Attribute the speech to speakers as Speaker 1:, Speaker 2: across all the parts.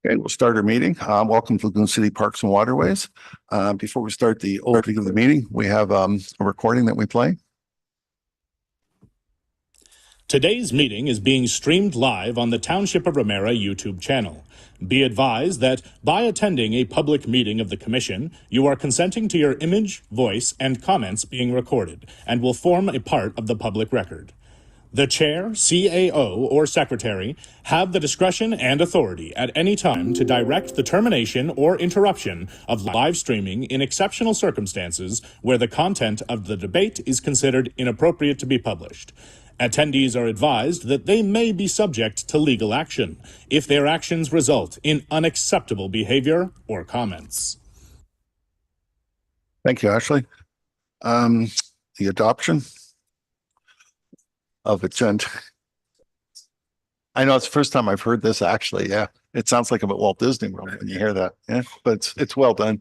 Speaker 1: Okay, we'll start our meeting. Welcome to Lagoon City Parks and Waterways. Before we start the opening of the meeting, we have a recording that we play.
Speaker 2: Today's meeting is being streamed live on the Township of Ramara YouTube channel. Be advised that by attending a public meeting of the Commission, you are consenting to your image, voice, and comments being recorded and will form a part of the public record. The chair, CAO, or secretary have the discretion and authority at any time to direct the termination or interruption of live streaming in exceptional circumstances where the content of the debate is considered inappropriate to be published. Attendees are advised that they may be subject to legal action if their actions result in unacceptable behavior or comments.
Speaker 1: Thank you, Ashley. The adoption of agenda. I know it's the first time I've heard this actually. Yeah, it sounds like I'm at Walt Disney World when you hear that. Yeah, but it's well done.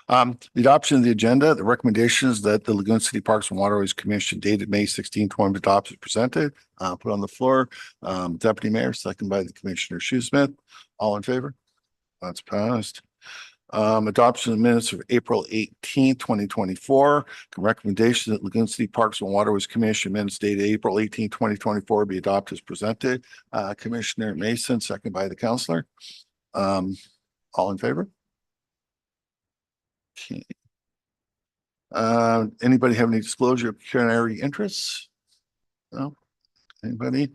Speaker 1: The adoption of the agenda, the recommendations that the Lagoon City Parks and Waterways Commission dated May 16, 20 adopted is presented, put on the floor. Deputy Mayor, second by the Commissioner Shoesmith. All in favor? That's passed. Adoption of minutes of April 18, 2024. Recommendation that Lagoon City Parks and Waterways Commission minutes dated April 18, 2024 be adopted as presented. Commissioner Mason, second by the counselor. All in favor? Okay. Anybody have any disclosure of pecuniary interests? No? Anybody?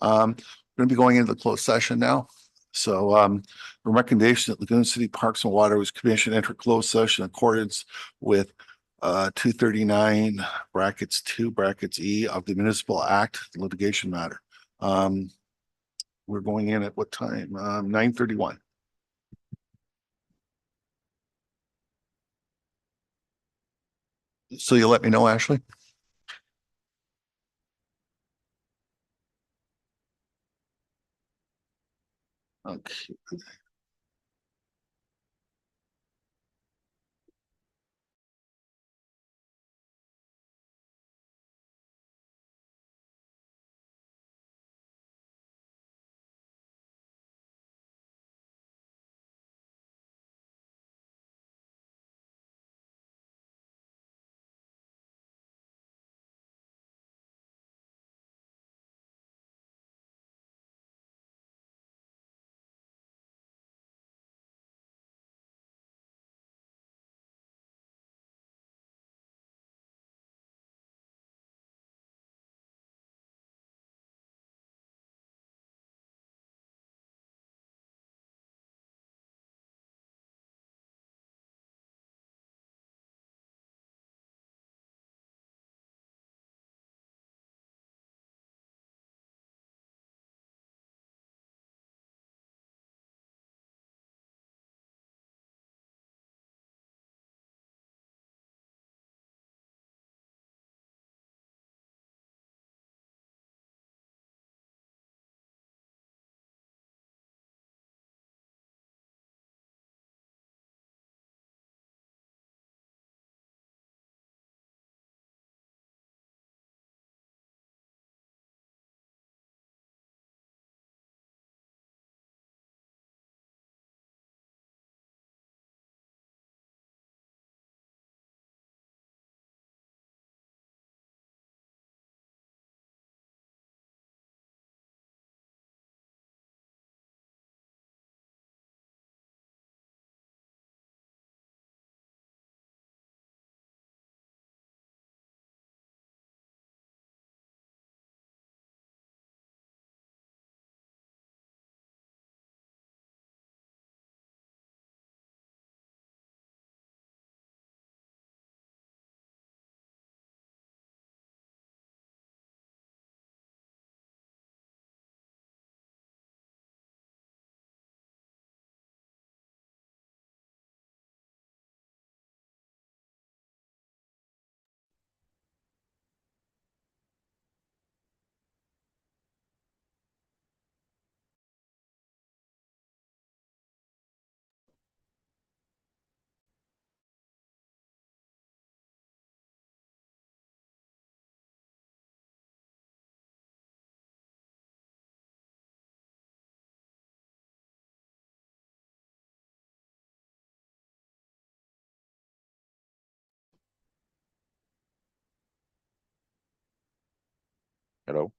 Speaker 1: We're going to be going into the closed session now. So the recommendation that Lagoon City Parks and Waterways Commission enter closed session in accordance with 239 brackets 2 brackets E of the Municipal Act litigation matter. We're going in at what time? 9:31. So you'll let me know, Ashley? Okay.
Speaker 3: Hello?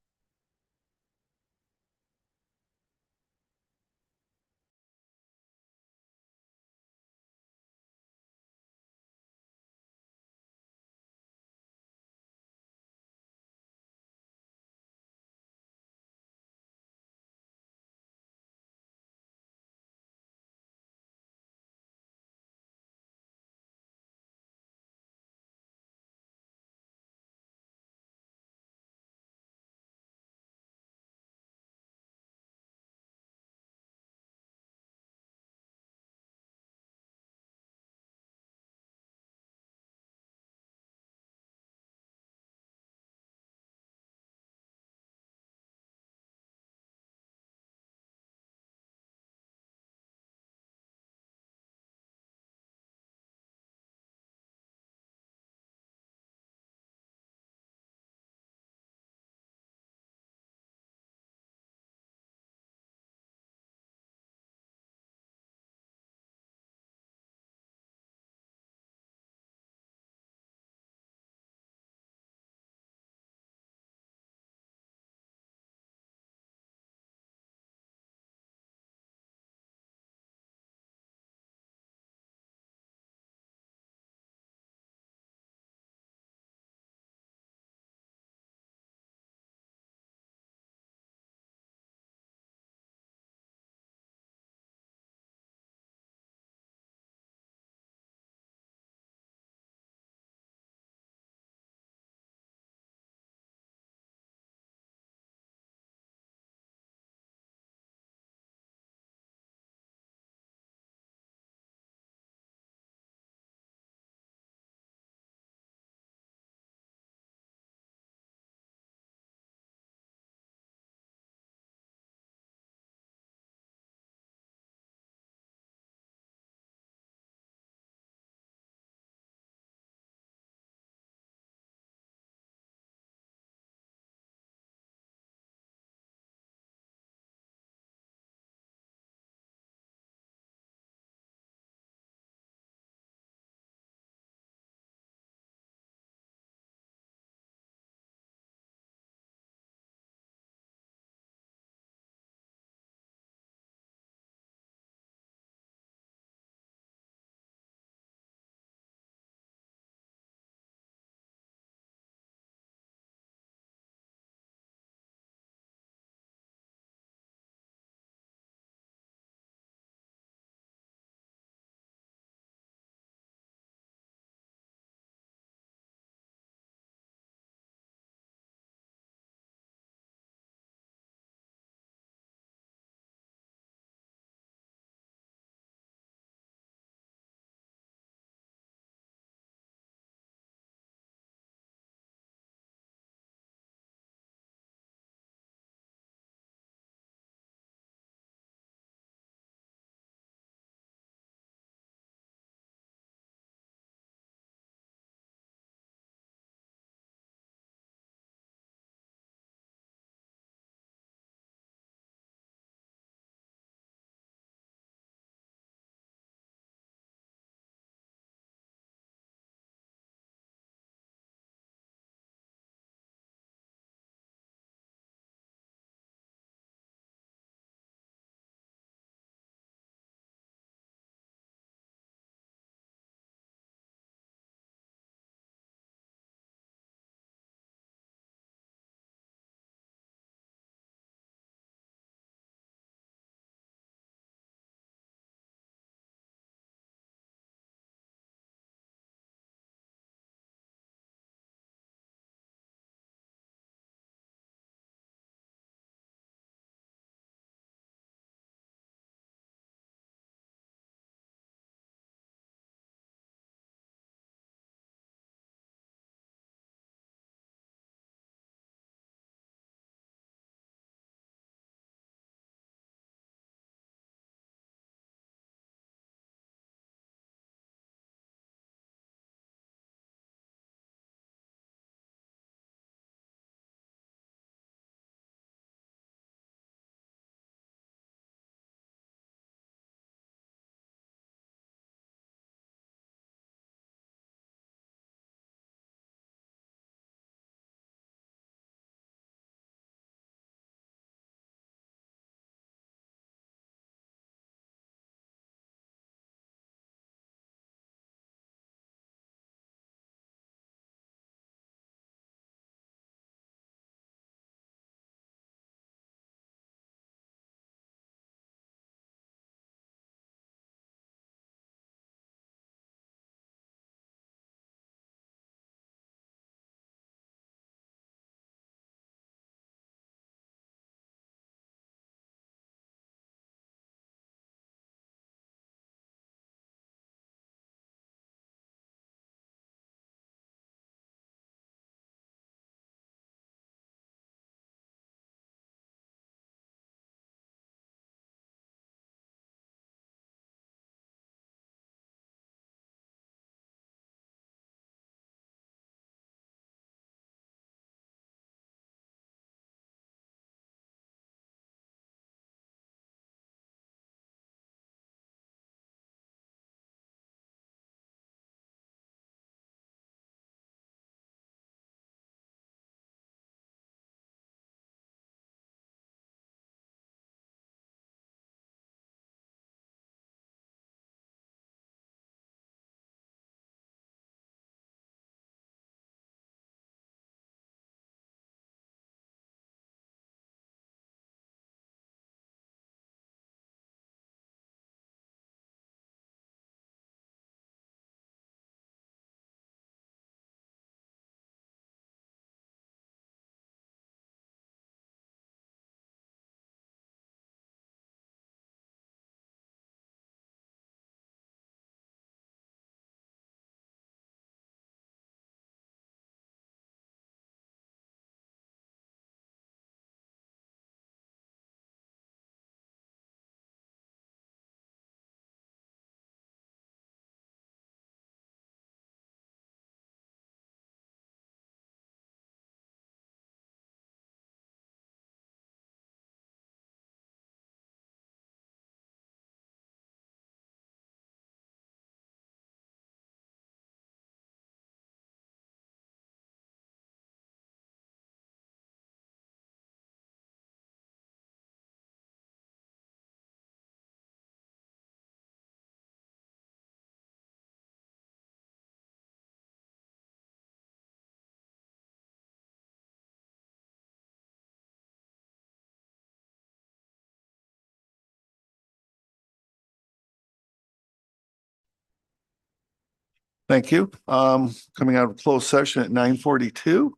Speaker 1: Thank you. Coming out of closed session at 9:42.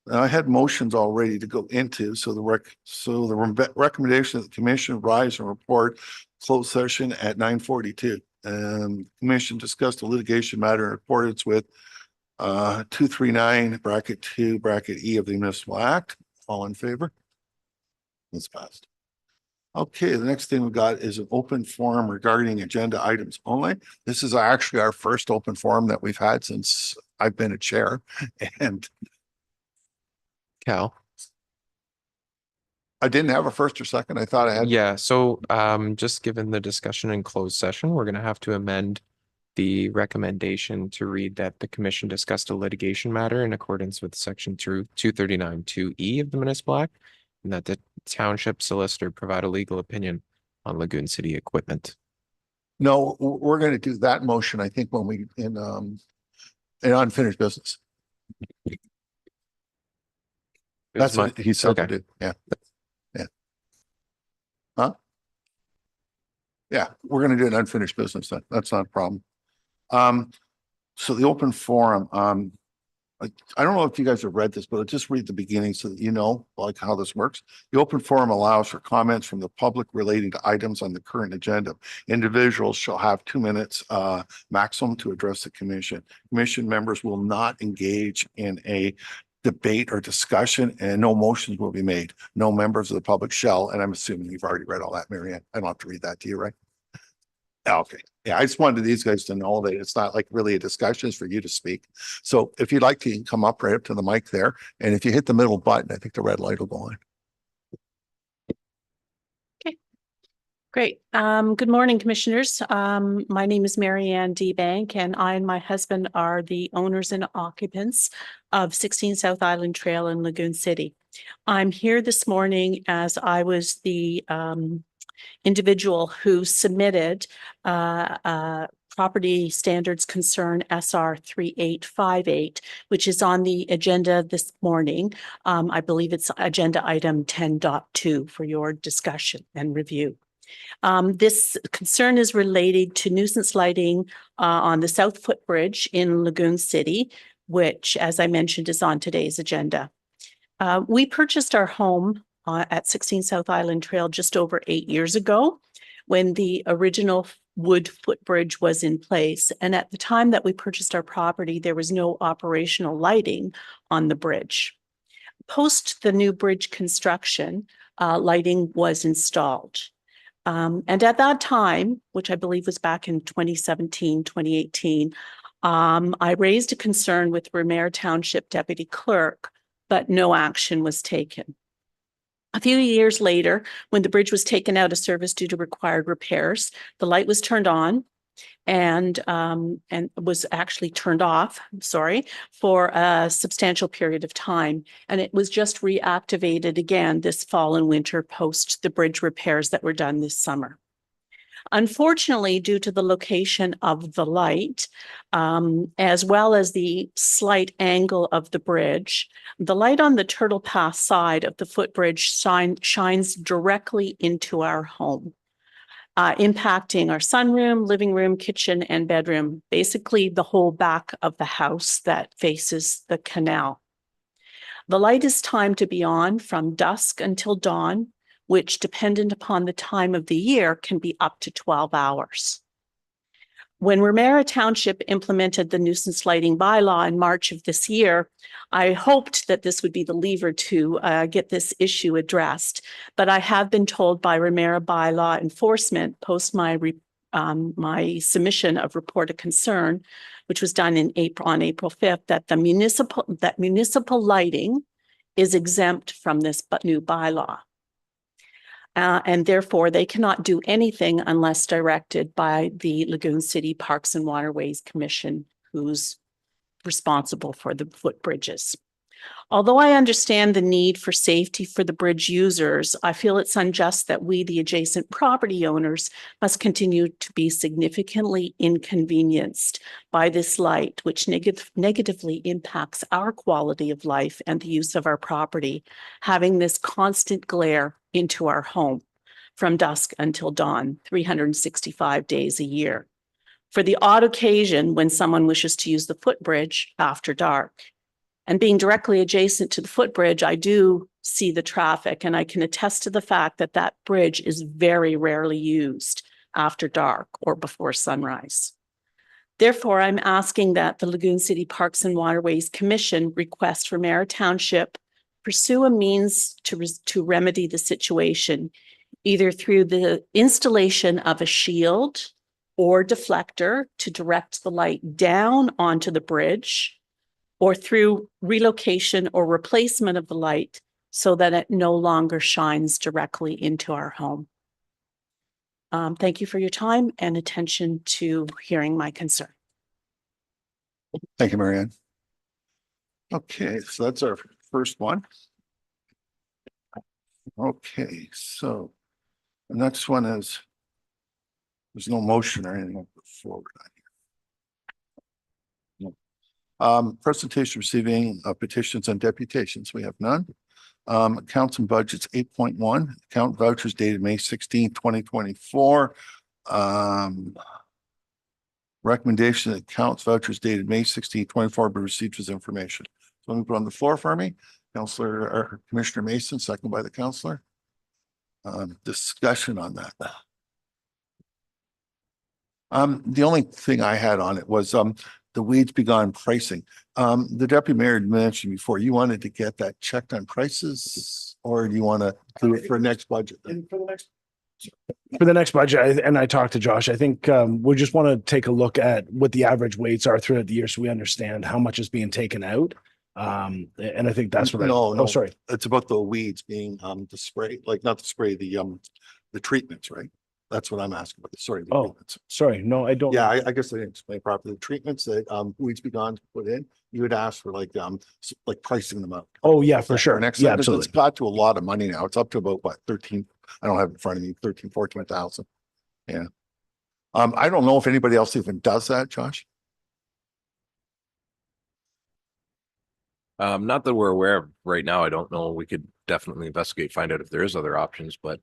Speaker 1: I had motions all ready to go into, so the recommendation of the commission rise and report closed session at 9:42. Commission discussed a litigation matter in accordance with 239 bracket 2 bracket E of the Municipal Act. All in favor? It's passed. Okay, the next thing we got is an open forum regarding agenda items only. This is actually our first open forum that we've had since I've been a chair. And
Speaker 3: Cal.
Speaker 1: I didn't have a first or second. I thought I had.
Speaker 3: Yeah, so just given the discussion in closed session, we're gonna have to amend the recommendation to read that the commission discussed a litigation matter in accordance with section 239 2E of the Municipal Act, and that the township solicitor provide a legal opinion on Lagoon City equipment.
Speaker 1: No, we're going to do that motion, I think, when we in unfinished business. That's what he said to
Speaker 3: okay.
Speaker 1: do. Yeah. Yeah. Huh? Yeah, we're going to do an unfinished business then. That's not a problem. So the open forum, I don't know if you guys have read this, but I'll just read the beginning so that you know like how this works. The open forum allows for comments from the public relating to items on the current agenda. Individuals shall have 2 minutes maximum to address the commission. Commission members will not engage in a debate or discussion, and no motions will be made. No members of the public shall, and I'm assuming you've already read all that, Marianne. I don't have to read that to you, right? Okay. Yeah, I just wanted these guys to know that it's not like really a discussion, it's for you to speak. So if you'd like to, you can come up right up to the mic there. And if you hit the middle button, I think the red light will go on.
Speaker 4: Okay, great. Good morning, commissioners. My name is Marianne D. Bank, and I and my husband are the owners and occupants of 16 South Island Trail in Lagoon City. I'm here this morning as I was the individual who submitted property standards concern SR 3858, which is on the agenda this morning. I believe it's agenda item 10.2 for your discussion and review. This concern is related to nuisance lighting on the South Footbridge in Lagoon City, which, as I mentioned, is on today's agenda. We purchased our home at 16 South Island Trail just over 8 years ago when the original wood footbridge was in place. And at the time that we purchased our property, there was no operational lighting on the bridge. Post the new bridge construction, lighting was installed. And at that time, which I believe was back in 2017, 2018, I raised a concern with Ramara Township Deputy Clerk, but no action was taken. A few years later, when the bridge was taken out of service due to required repairs, the light was turned on and was actually turned off, for a substantial period of time. And it was just reactivated again this fall and winter post the bridge repairs that were done this summer. Unfortunately, due to the location of the light, as well as the slight angle of the bridge, the light on the Turtle Path side of the footbridge shines directly into our home, impacting our sunroom, living room, kitchen, and bedroom, basically the whole back of the house that faces the canal. The light is timed to be on from dusk until dawn, which, dependent upon the time of the year, can be up to 12 hours. When Ramara Township implemented the nuisance lighting bylaw in March of this year, I hoped that this would be the lever to get this issue addressed. But I have been told by Ramara bylaw enforcement post my submission of report of concern, which was done on April 5th, that municipal lighting is exempt from this new bylaw. And therefore, they cannot do anything unless directed by the Lagoon City Parks and Waterways Commission, who's responsible for the footbridges. Although I understand the need for safety for the bridge users, I feel it's unjust that we, the adjacent property owners, must continue to be significantly inconvenienced by this light, which negatively impacts our quality of life and the use of our property, having this constant glare into our home from dusk until dawn, 365 days a year. for the odd occasion when someone wishes to use the footbridge after dark. And being directly adjacent to the footbridge, I do see the traffic, and I can attest to the fact that that bridge is very rarely used after dark or before sunrise. Therefore, I'm asking that the Lagoon City Parks and Waterways Commission request Ramara Township pursue a means to remedy the situation, either through the installation of a shield or deflector to direct the light down onto the bridge, or through relocation or replacement of the light so that it no longer shines directly into our home. Thank you for your time and attention to hearing my concern.
Speaker 1: Thank you, Marianne. Okay, so that's our first one. Okay, so the next one is, there's no motion or anything forward on here. No. Presentation receiving petitions and deputations. We have none. Accounts and budgets 8.1, account vouchers dated May 16, 2024. Recommendation that accounts vouchers dated May 16, 2024 be received as information. So let me put on the floor for me. Councillor or Commissioner Mason, second by the councillor. Discussion on that. The only thing I had on it was the weeds begone pricing. The deputy mayor had mentioned before, you wanted to get that checked on prices, or do you want to do it for next budget?
Speaker 5: For the next budget, and I talked to Josh, I think we just want to take a look at what the average weights are throughout the year so we understand how much is being taken out. And I think that's what
Speaker 1: No,
Speaker 5: sorry.
Speaker 1: It's about the weeds being the spray, like not the spray, the treatments, right? That's what I'm asking about. Sorry. The treatments.
Speaker 5: Sorry. No, I don't.
Speaker 1: Yeah, I guess I didn't explain properly. The treatments that weeds be gone to put in, you would ask for like pricing them out.
Speaker 5: Oh, yeah, for sure.
Speaker 1: Next,
Speaker 5: Yeah,
Speaker 1: it's
Speaker 5: absolutely.
Speaker 1: got to a lot of money now. It's up to about what, 13, I don't have it in front of me, 13, 14,000. Yeah. I don't know if anybody else even does that, Josh.
Speaker 6: Not that we're aware of right now. I don't know. We could definitely investigate, find out if there is other options, but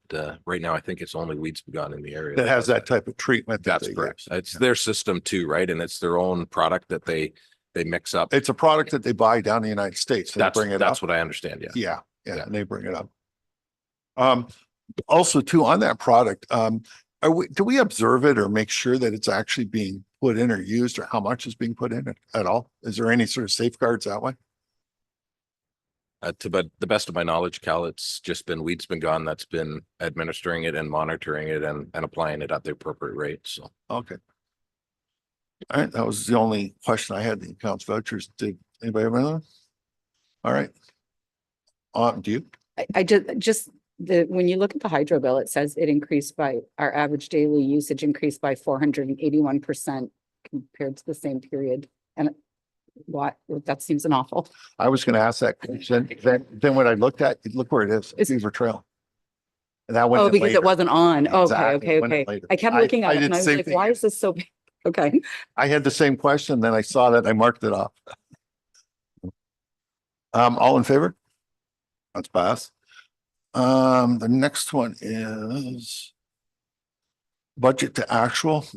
Speaker 6: right now I think it's only Weeds Begun in the area
Speaker 1: That has that type of treatment.
Speaker 6: That's correct. It's their system too, right? And it's their own product that they mix up.
Speaker 1: It's a product that they buy down in the United States. They bring it
Speaker 6: That's
Speaker 1: up.
Speaker 6: what I understand. Yeah.
Speaker 1: Yeah. And they bring it up. Also too, on that product, do we observe it or make sure that it's actually being put in or used, or how much is being put in it at all? Is there any sort of safeguards that way?
Speaker 6: To the best of my knowledge, Cal, it's just been Weeds Begun that's been administering it and monitoring it and applying it at the appropriate rate. So
Speaker 1: Okay. All right, that was the only question I had. The accounts vouchers. Did anybody have another? All right. Do you?
Speaker 7: I just when you look at the hydro bill, it says it increased by, our average daily usage increased by 481% compared to the same period. And what, that seems an awful.
Speaker 1: I was going to ask that question. Then when I looked at, look where it is,
Speaker 7: It's
Speaker 1: Beaver Trail. And that went
Speaker 7: Oh,
Speaker 1: in
Speaker 7: because
Speaker 1: later.
Speaker 7: it wasn't on.
Speaker 1: Exactly,
Speaker 7: Okay.
Speaker 1: went in later.
Speaker 7: I kept looking
Speaker 1: I
Speaker 7: at it
Speaker 1: did
Speaker 7: and I
Speaker 1: the
Speaker 7: was
Speaker 1: same
Speaker 7: like,
Speaker 1: thing.
Speaker 7: why is this so big? Okay.
Speaker 1: I had the same question, then I saw that, I marked it off. All in favor? That's passed. The next one is budget to actuals,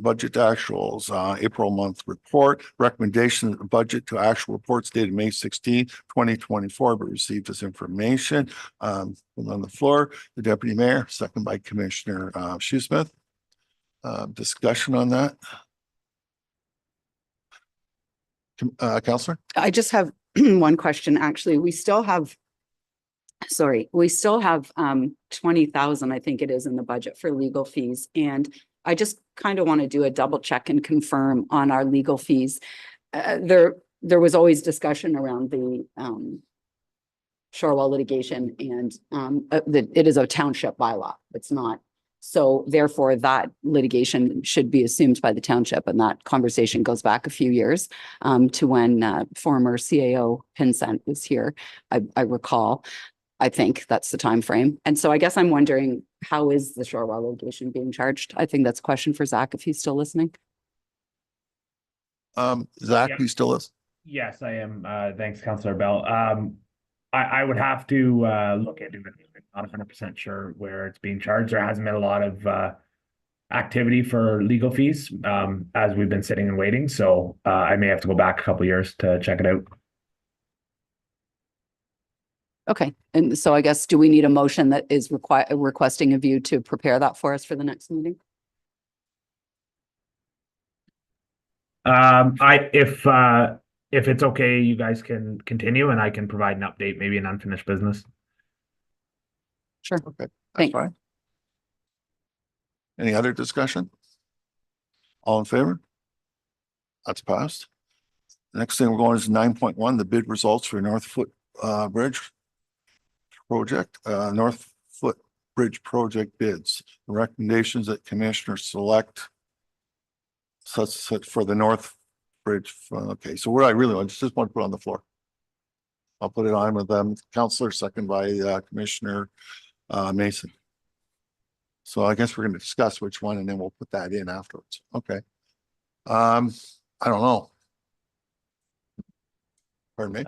Speaker 1: April month report, recommendation of the budget to actual reports dated May 16, 2024, but received as information. On the floor, the deputy mayor, second by Commissioner Shoesmith. Discussion on that. Counselor?
Speaker 7: I just have one question, actually. We still have 20,000, I think it is, in the budget for legal fees. And I just kind of want to do a double check and confirm on our legal fees. There was always discussion around the Shorewell litigation, and it is a township bylaw. It's not. So therefore, that litigation should be assumed by the township, and that conversation goes back a few years to when former CAO Pinsent was here. I recall. I think that's the time frame. And so I guess I'm wondering, how is the Shorewell litigation being charged? I think that's a question for Zach, if he's still listening.
Speaker 1: Zach,
Speaker 8: Yep.
Speaker 1: you still is?
Speaker 8: Yes, I am. Thanks, Councillor Bell. I would have to look into it. I'm not 100% sure where it's being charged. There hasn't been a lot of activity for legal fees, as we've been sitting and waiting. So I may have to go back a couple years to check it out.
Speaker 7: Okay, and so I guess, do we need a motion that is requesting of you to prepare that for us for the next meeting?
Speaker 8: If it's okay, you guys can continue and I can provide an update, maybe an unfinished business.
Speaker 7: Sure.
Speaker 1: Okay, that's
Speaker 7: Thanks.
Speaker 1: fine. Any other discussion? All in favor? That's passed. Next thing we're going is 9.1, the bid results for North Foot Bridge project, North Foot Bridge project bids. Recommendations that commissioners select such for the North Bridge. Okay, so what I really want, just want to put on the floor. I'll put it on with Councillor, second by Commissioner Mason. So I guess we're going to discuss which one and then we'll put that in afterwards. Okay. I don't know. Pardon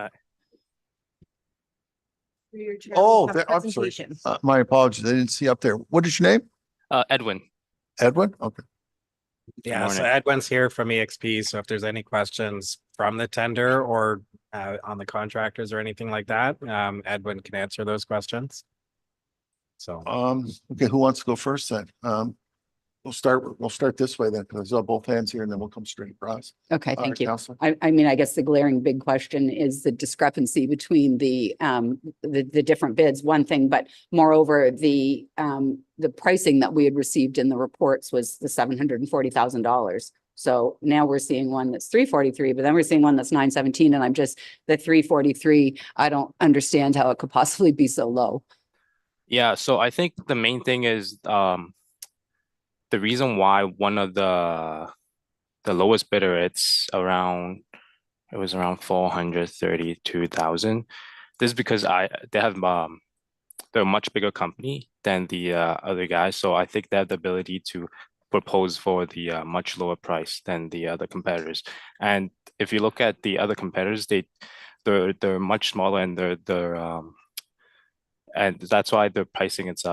Speaker 1: me. Oh, I'm sorry. My apologies. I didn't see up there. What is your name?
Speaker 9: Edwin.
Speaker 1: Edwin? Okay.
Speaker 9: Yeah, so
Speaker 10: morning.
Speaker 9: Edwin's here from EXP, so if there's any questions from the tender or on the contractors or anything like that, Edwin can answer those questions. So,
Speaker 1: Okay, who wants to go first then? We'll start this way then, because there's both hands here and then we'll come straight across.
Speaker 7: Okay, thank you.
Speaker 1: Councillor.
Speaker 7: I mean, I guess the glaring big question is the discrepancy between the different bids, one thing, but moreover, the pricing that we had received in the reports was the $740,000. So now we're seeing one that's 343, but then we're seeing one that's 917, and I'm just, the 343, I don't understand how it could possibly be so low.
Speaker 10: Yeah, so I think the main thing is the reason why one of the lowest bidder, it was around 432,000. This is because they're a much bigger company than the other guys, so I think they have the ability to propose for the much lower price than the other competitors. And if you look at the other competitors, they're much smaller and and that's why the pricing is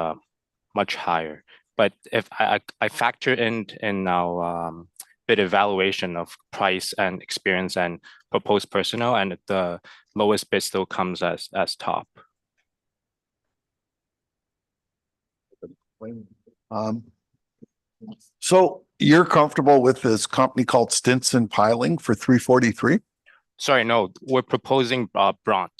Speaker 10: much higher. But if I factor in our bid evaluation of price and experience and proposed personnel, and the lowest bid still comes as top.
Speaker 1: So you're comfortable with this company called Stinson Piling for 343?
Speaker 10: Sorry, no, we're proposing Bront.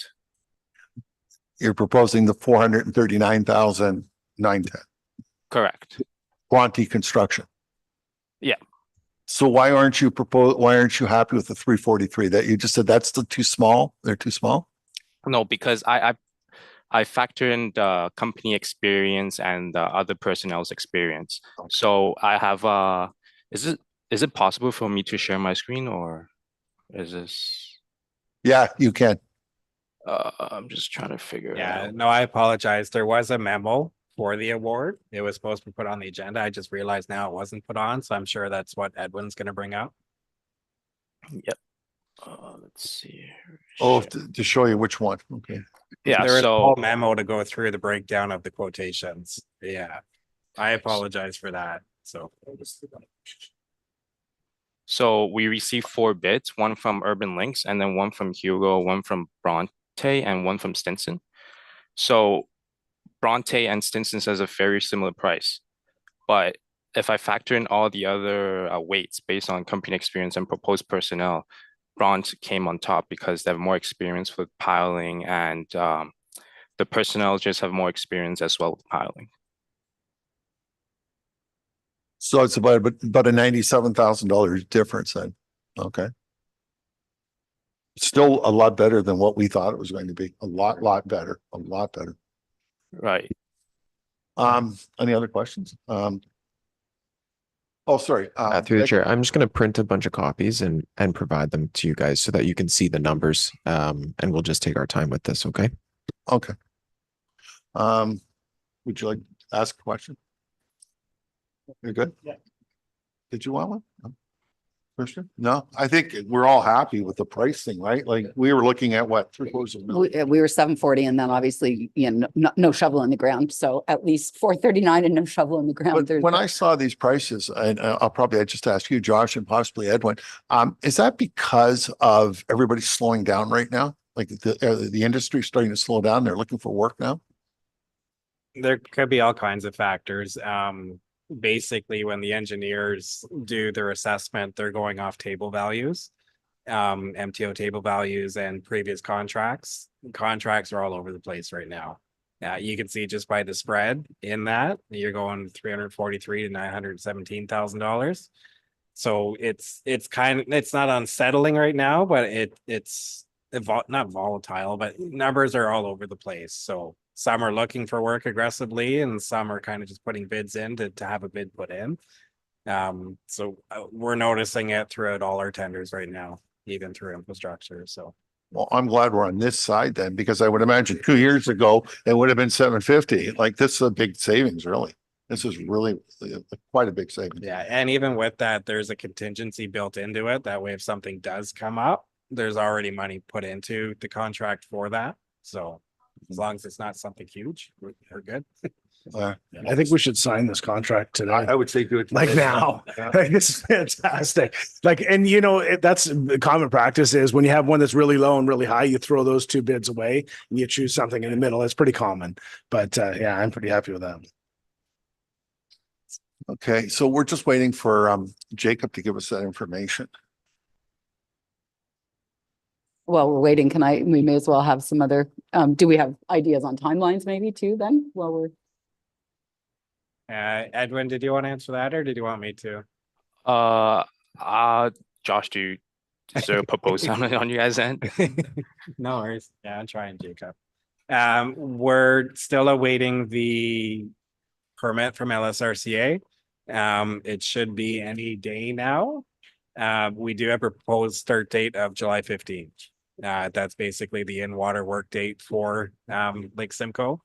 Speaker 1: You're proposing the 439,910.
Speaker 10: Correct.
Speaker 1: Quantity Construction.
Speaker 10: Yeah.
Speaker 1: So why aren't you happy with the 343? That you just said that's too small? They're too small?
Speaker 10: No, because I factor in the company experience and the other personnel's experience.
Speaker 1: Okay.
Speaker 10: So I have is it possible for me to share my screen, or is this?
Speaker 1: Yeah, you can.
Speaker 10: I'm just trying to figure it
Speaker 9: yeah,
Speaker 10: out.
Speaker 9: no, I apologize. There was a memo for the award. It was supposed to be put on the agenda. I just realized now it wasn't put on, so I'm sure that's what Edwin's going to bring up.
Speaker 10: Yep. Let's see.
Speaker 1: Oh,
Speaker 10: Share.
Speaker 1: to show you which one. Okay.
Speaker 10: Yeah,
Speaker 9: There was a
Speaker 10: so
Speaker 9: whole memo to go through the breakdown of the quotations. Yeah, I apologize for that.
Speaker 10: So we received 4 bids, one from Urban Links, and then one from Hugo, one from Bronte, and one from Stinson. So Bronte and Stinson says a very similar price, but if I factor in all the other weights based on company experience and proposed personnel, Bronte came on top because they have more experience with piling, and the personnel just have more experience as well with piling.
Speaker 1: So it's about a $97,000 difference then. Okay. Still a lot better than what we thought it was going to be. A lot better.
Speaker 10: Right.
Speaker 1: Any other questions? Oh, sorry.
Speaker 3: Through the chair, I'm just going to print a bunch of copies and provide them to you guys so that you can see the numbers. And we'll just take our time with this. Okay.
Speaker 1: Okay. Would you like to ask a question? You're good?
Speaker 8: Yeah.
Speaker 1: Did you want one? No? Commissioner? No, I think we're all happy with the pricing, right? Like we were looking at what, 750,000.
Speaker 7: We were 740 and then obviously, no shovel in the ground. So at least 439 and no shovel in the ground.
Speaker 1: But
Speaker 7: There's
Speaker 1: when I saw these prices, and I just ask you, Josh, and possibly Edwin, is that because of everybody slowing down right now? Like the industry starting to slow down, they're looking for work now?
Speaker 9: There could be all kinds of factors. Basically, when the engineers do their assessment, they're going off table values, MTO table values and previous contracts. Contracts are all over the place right now. You can see just by the spread in that you're going 343 to $917,000. So it's not unsettling right now, but it's not volatile, but numbers are all over the place. So some are looking for work aggressively and some are kind of just putting bids in to have a bid put in. So we're noticing it throughout all our tenders right now, even through infrastructure. So
Speaker 1: Well, I'm glad we're on this side then, because I would imagine 2 years ago, it would have been 750. Like this is a big savings, really. This is really quite a big savings.
Speaker 9: yeah, and even with that, there's a contingency built into it. That way, if something does come up, there's already money put into the contract for that. So as long as it's not something huge, we're good.
Speaker 5: I think we should sign this contract today.
Speaker 1: I would say do it
Speaker 5: Like
Speaker 1: today.
Speaker 5: now.
Speaker 1: Yeah.
Speaker 5: Like, this is fantastic. Like, and that's the common practice is when you have one that's really low and really high, you throw those two bids away and you choose something in the middle. It's pretty common, but yeah, I'm pretty happy with that.
Speaker 1: Okay, so we're just waiting for Jacob to give us that information.
Speaker 7: Well, we're waiting. We may as well have some other, do we have ideas on timelines maybe too then? While we're,
Speaker 9: Edwin, did you want to answer that or did you want me to?
Speaker 10: Josh, is there a proposal on you guys' end?
Speaker 9: No worries. Yeah, I'm trying, Jacob. We're still awaiting the permit from LSRCA. It should be any day now. We do have a proposed start date of July 15th. That's basically the in-water work date for Lake Simcoe.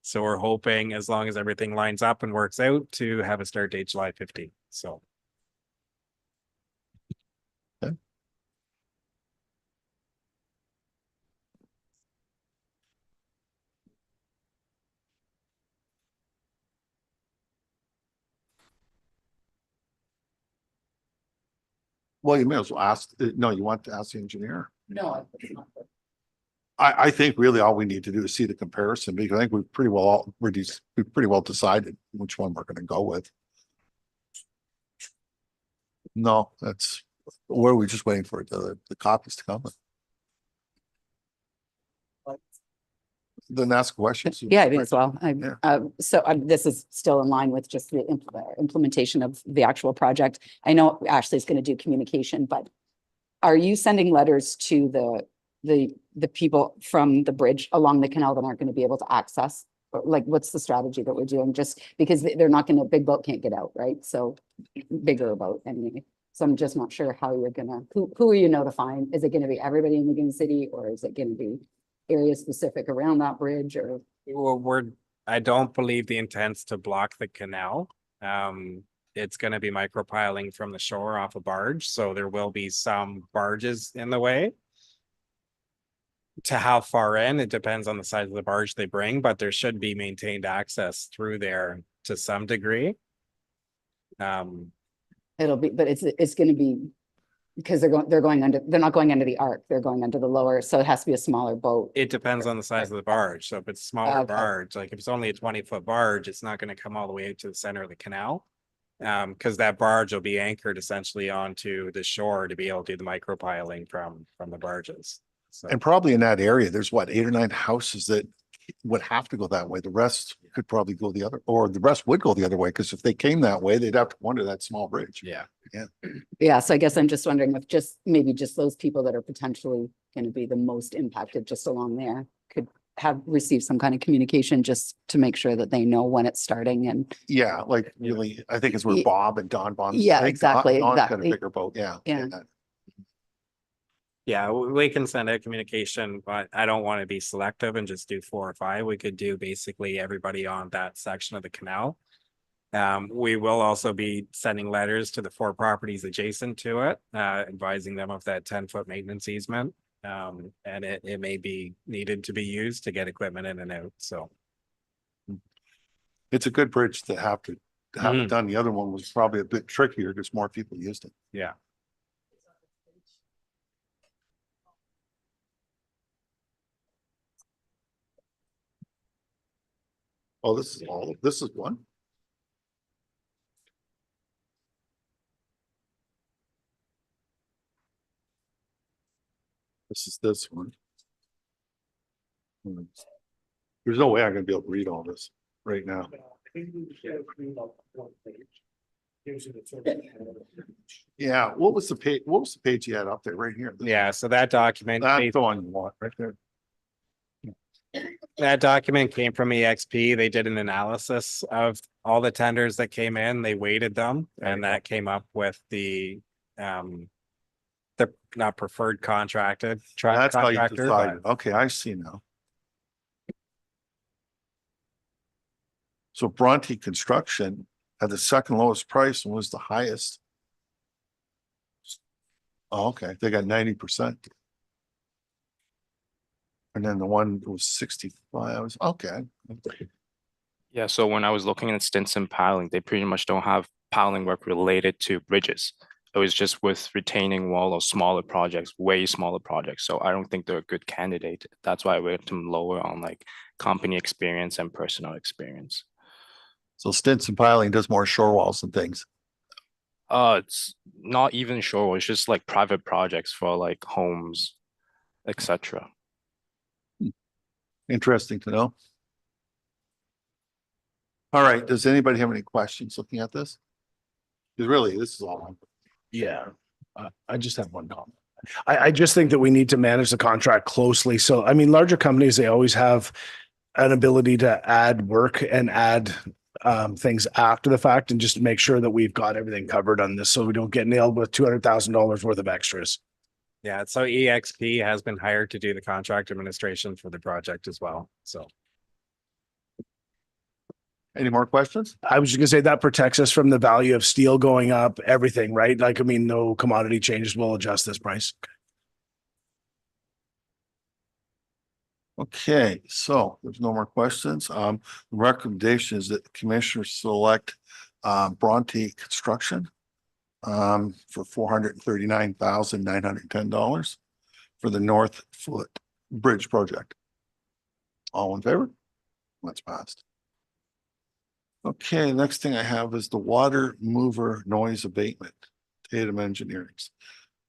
Speaker 9: So we're hoping, as long as everything lines up and works out, to have a start date July 15th. So.
Speaker 1: Okay. Well, you may as well ask, no, you want to ask the engineer?
Speaker 7: no.
Speaker 1: I think really all we need to do is see the comparison, because I think we've pretty well decided which one we're going to go with. No, where are we just waiting for the copies to come? Then ask questions.
Speaker 7: Yeah, I think as well.
Speaker 1: Yeah.
Speaker 7: So this is still in line with just the implementation of the actual project. I know Ashley's going to do communication, but are you sending letters to the people from the bridge along the canal that aren't going to be able to access? Or, like, what's the strategy that we're doing? Just because they're not going to, big boat can't get out, right? So bigger boat anyway. So I'm just not sure how you're gonna, who are you notifying? Is it going to be everybody in Lagoon City, or is it going to be area specific around that bridge? Or
Speaker 9: Well, I don't believe the intent's to block the canal. It's going to be micropiling from the shore off a barge, so there will be some barges in the way. To how far in, it depends on the size of the barge they bring, but there should be maintained access through there to some degree.
Speaker 7: it'll be, but it's going to be, because they're not going under the arc, they're going under the lower, so it has to be a smaller boat.
Speaker 9: It depends on the size of the barge. So if it's a smaller
Speaker 7: Okay.
Speaker 9: barge, like if it's only a 20-foot barge, it's not going to come all the way out to the center of the canal. Because that barge will be anchored essentially onto the shore to be able to do the micropiling from the barges. So
Speaker 1: And probably in that area, there's what, 8 or 9 houses that would have to go that way. The rest could probably go the other, or the rest would go the other way, because if they came that way, they'd have to go under that small bridge.
Speaker 9: yeah.
Speaker 7: Yeah, so I guess I'm just wondering if maybe those people that are potentially going to be the most impacted just along there could have received some kind of communication just to make sure that they know when it's starting. And
Speaker 1: Yeah, like really, I think it's where
Speaker 7: Ye-
Speaker 1: Bob and Don Bond.
Speaker 7: Yeah, exactly,
Speaker 1: Don's got a
Speaker 7: exactly.
Speaker 1: bigger boat, yeah.
Speaker 7: Yeah.
Speaker 9: Yeah, we can send out communication, but I don't want to be selective and just do 4 or 5. We could do basically everybody on that section of the canal. We will also be sending letters to the 4 properties adjacent to it, advising them of that 10-foot maintenance easement. And it may be needed to be used to get equipment in and out, so.
Speaker 1: It's a good bridge to have it done. The other one was probably a bit trickier because more people used it.
Speaker 9: Yeah.
Speaker 1: Oh, this is one. This is this one. There's no way I'm gonna be able to read all this right now. Yeah, what was the page? What was the page you had up there right here?
Speaker 9: Yeah, so that document.
Speaker 1: That's the one you want right there.
Speaker 9: That document came from EXP. They did an analysis of all the tenders that came in. They weighted them, and that came up with the not preferred contracted.
Speaker 1: That's how you
Speaker 9: contractor,
Speaker 1: decide.
Speaker 9: but-
Speaker 1: Okay, I see now. So Bronte Construction had the second lowest price and was the highest. Oh, okay, they got 90%. And then the one that was 65, was okay.
Speaker 10: Yeah, so when I was looking at Stinson piling, they pretty much don't have piling work related to bridges. It was just with retaining wall or smaller projects, way smaller projects. So I don't think they're a good candidate. That's why I went them lower on like company experience and personal experience.
Speaker 1: So Stinson Piling does more shore walls and things.
Speaker 10: It's not even sure. It's just like private projects for like homes, etc.
Speaker 1: Interesting to know. All right, does anybody have any questions looking at this? Because really, this is all.
Speaker 5: Yeah, I just have one comment. I just think that we need to manage the contract closely. So, I mean, larger companies, they always have an ability to add work and add things after the fact and just make sure that we've got everything covered on this so we don't get nailed with $200,000 worth of extras.
Speaker 9: Yeah, so EXP has been hired to do the contract administration for the project as well, so.
Speaker 1: Any more questions?
Speaker 5: I was just gonna say that protects us from the value of steel going up, everything, right? Like, I mean, no commodity changes will adjust this price.
Speaker 1: Okay, so there's no more questions. The recommendation is that the commissioners select Bronte Construction for $439,910 for the North Foot Bridge project. All in favor? That's passed. Okay, next thing I have is the water mover noise abatement, Tatum Engineering's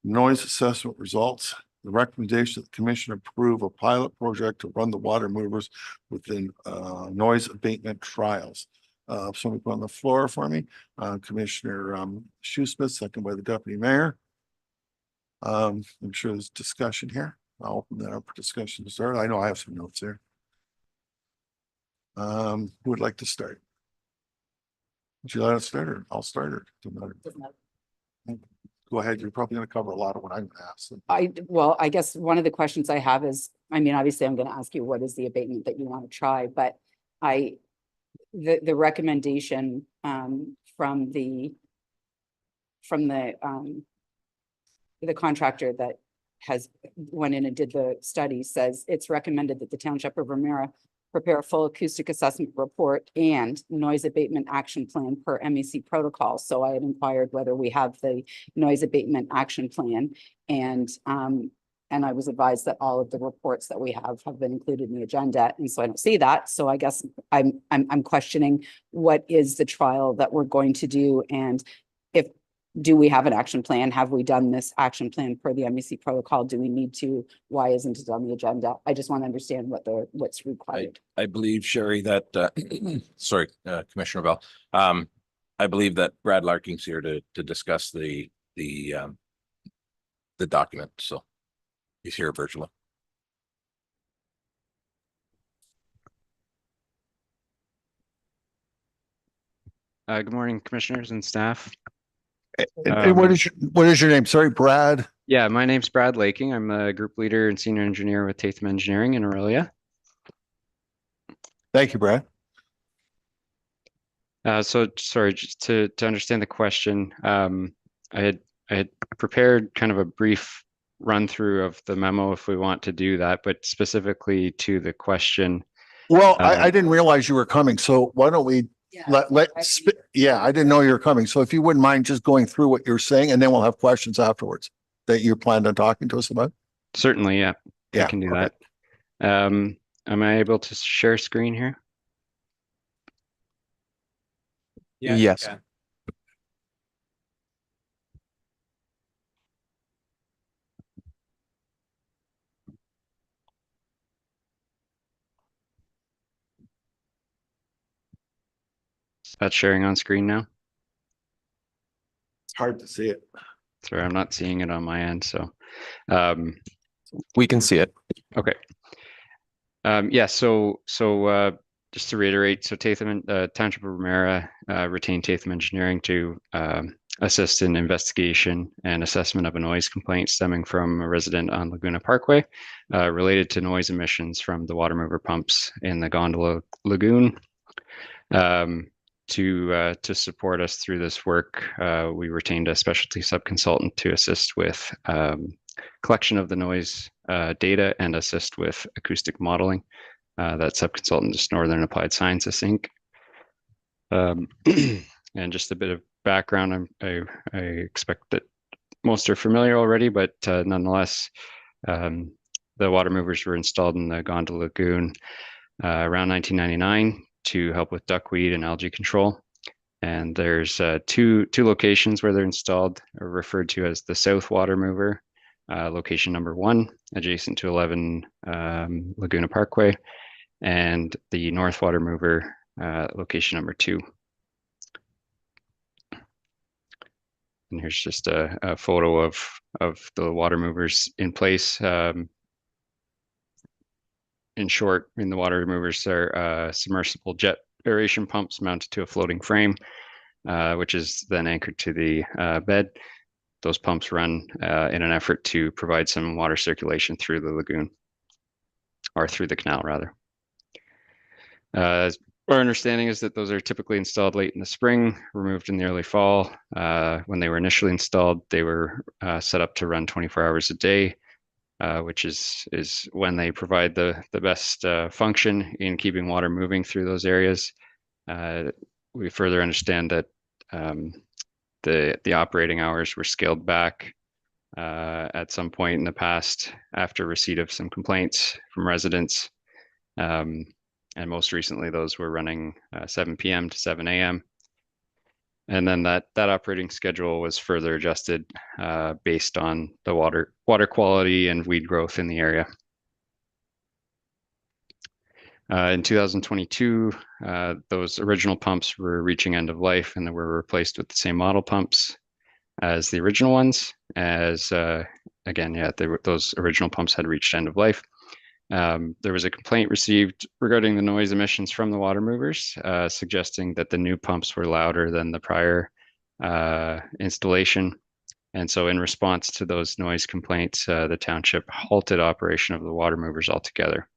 Speaker 1: noise assessment results. The recommendation that the commission approve a pilot project to run the water movers within noise abatement trials. Somebody put on the floor for me, Commissioner Shoesmith, second by the deputy mayor. I'm sure there's discussion here. I'll open that up for discussion to start. I know I have some notes here. Who would like to start? Would you let us start or I'll start or?
Speaker 7: Doesn't matter.
Speaker 1: Go ahead. You're probably going to cover a lot of what I'm going to ask.
Speaker 7: Well, I guess one of the questions I have is, I mean, obviously I'm going to ask you, what is the abatement that you want to try? But the recommendation from the contractor that has went in and did the study says it's recommended that the Township of Ramara prepare a full acoustic assessment report and noise abatement action plan per MEC protocol. So I had inquired whether we have the noise abatement action plan, and I was advised that all of the reports that we have been included in the agenda, and so I don't see that. So I guess I'm questioning what is the trial that we're going to do, and do we have an action plan? Have we done this action plan per the MEC protocol? Do we need to? Why isn't it on the agenda? I just want to understand what's required.
Speaker 6: I believe, Sherry, that, sorry, Commissioner Bell, I believe that Brad Larking's here to discuss the document, so he's here virtually.
Speaker 11: Good morning, commissioners and staff.
Speaker 1: And what is your name? Sorry, Brad.
Speaker 11: Yeah, my name's Brad Laking. I'm a group leader and senior engineer with Tatham Engineering in Aurelia.
Speaker 1: Thank you, Brad.
Speaker 11: So sorry, just to understand the question, I had prepared kind of a brief run through of the memo if we want to do that, but specifically to the question.
Speaker 1: Well, I didn't realize you were coming, so why don't we yeah, I didn't know you were coming. So if you wouldn't mind just going through what you're saying, and then we'll have questions afterwards that you planned on talking to us about.
Speaker 11: Certainly, yeah, I
Speaker 1: Yeah,
Speaker 11: can do
Speaker 1: okay.
Speaker 11: that. Am I able to share screen here?
Speaker 9: Yeah,
Speaker 3: Yes.
Speaker 9: yeah.
Speaker 11: That's sharing on screen now.
Speaker 1: It's hard to see it.
Speaker 11: Sorry, I'm not seeing it on my end, so um,
Speaker 3: We can see it.
Speaker 11: okay. Yeah, so just to reiterate, so Township of Ramara retained Tatham Engineering to assist in investigation and assessment of a noise complaint stemming from a resident on Laguna Parkway related to noise emissions from the water mover pumps in the Gondola Lagoon. To support us through this work, we retained a specialty subconsultant to assist with collection of the noise data and assist with acoustic modeling. That subconsultant is Northern Applied Sciences, Inc. And just a bit of background, I expect that most are familiar already, but nonetheless, the water movers were installed in the Gondola Lagoon around 1999 to help with duckweed and algae control. And there's two locations where they're installed, are referred to as the South Water Mover, location number 1, adjacent to 11 Laguna Parkway, and the North Water Mover, location number 2. And here's just a photo of the water movers in place. In short, the water movers are submersible jet aeration pumps mounted to a floating frame, which is then anchored to the bed. Those pumps run in an effort to provide some water circulation through the lagoon, or through the canal, rather. Our understanding is that those are typically installed late in the spring, removed in the early fall. When they were initially installed, they were set up to run 24 hours a day, which is when they provide the best function in keeping water moving through those areas. We further understand that the operating hours were scaled back at some point in the past after receipt of some complaints from residents. And most recently, those were running 7 p.m. to 7 a.m. And then that operating schedule was further adjusted based on the water quality and weed growth in the area. In 2022, those original pumps were reaching end of life, and they were replaced with the same model pumps as the original ones. As again, yeah, those original pumps had reached end of life. There was a complaint received regarding the noise emissions from the water movers, suggesting that the new pumps were louder than the prior installation. And so in response to those noise complaints, the township halted operation of the water movers altogether.